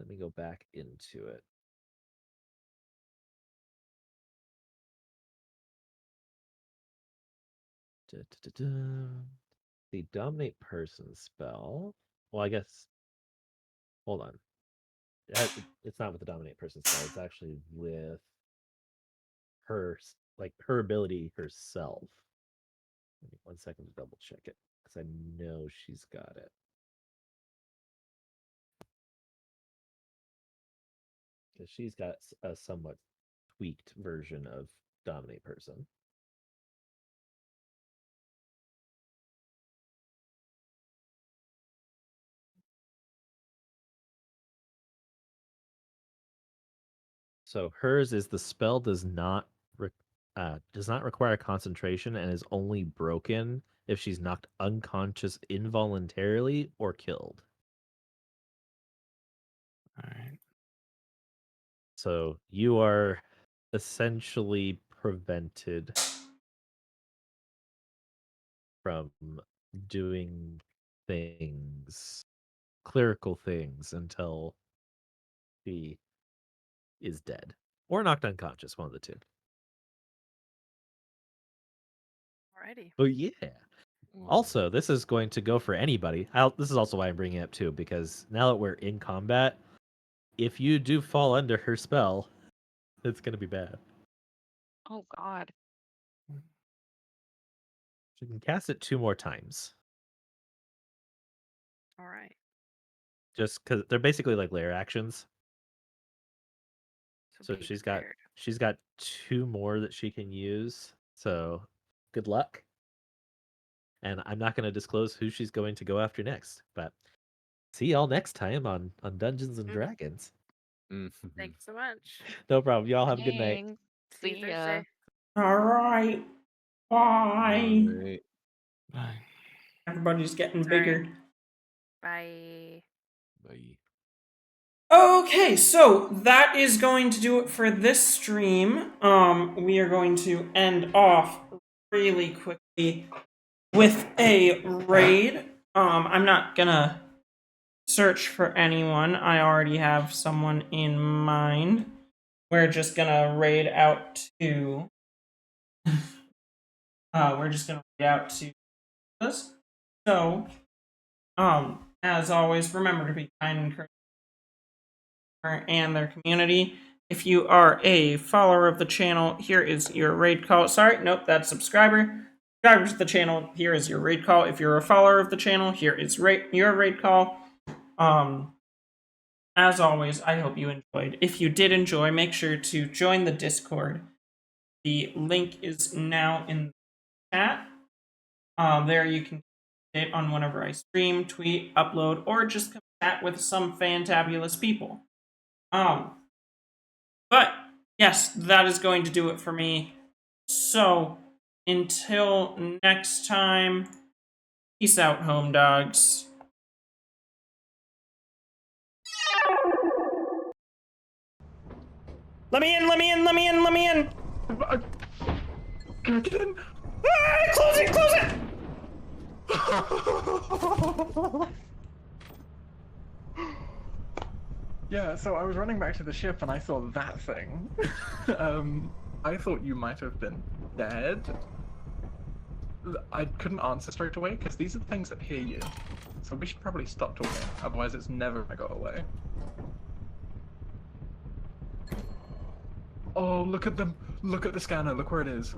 H: me go back into it. The dominate person spell. Well, I guess. Hold on. It's not with the dominate person spell. It's actually with her, like her ability herself. Give me 1 second to double check it, because I know she's got it. Because she's got a somewhat tweaked version of dominate person. So hers is the spell does not require concentration and is only broken if she's knocked unconscious involuntarily or killed.
J: All right.
H: So you are essentially prevented from doing things, clerical things, until she is dead or knocked unconscious, one of the two.
G: Alrighty.
H: Oh yeah. Also, this is going to go for anybody. This is also why I'm bringing it up too, because now that we're in combat, if you do fall under her spell, it's going to be bad.
K: Oh God.
H: She can cast it 2 more times.
G: All right.
H: Just because they're basically like lair actions. So
G: be
H: she's
G: prepared.
H: got 2 more that she can use. So good luck. And I'm not going to disclose who she's going to go after next. But see y'all next time on Dungeons and Dragons.
G: Thanks so much.
H: No problem. Y'all have a good night.
K: Thanks.
G: See you
K: See ya.
G: Thursday.
B: All right. Bye.
I: Right.
J: Bye.
B: Everybody's getting
G: Sorry.
B: bigger.
G: Bye.
I: Bye.
B: Okay, so that is going to do it for this stream. We are going to end off really quickly with a raid. I'm not gonna search for anyone. I already have someone in mind. We're just gonna raid out to. We're just gonna raid out to this. So, as always, remember to be kind and courteous and their community. If you are a follower of the channel, here is your raid call. Sorry, nope, that's subscriber. Subscriber to the channel, here is your raid call. If you're a follower of the channel, here is your raid call. As always, I hope you enjoyed. If you did enjoy, make sure to join the Discord. The link is now in the chat. There you can get on whenever I stream, tweet, upload, or just come chat with some fantabulous people. But yes, that is going to do it for me. So until next time, peace out, home dogs. Let me in, let me in, let me in, let me in!
C: Can I get in?
B: Ah, close it, close it!
C: Yeah, so I was running back to the ship and I saw that thing. I thought you might have been dead. I couldn't answer straight away because these are the things that hear you. So we should probably stop talking, otherwise it's never gonna go away. Oh, look at them! Look at the scanner, look where it is.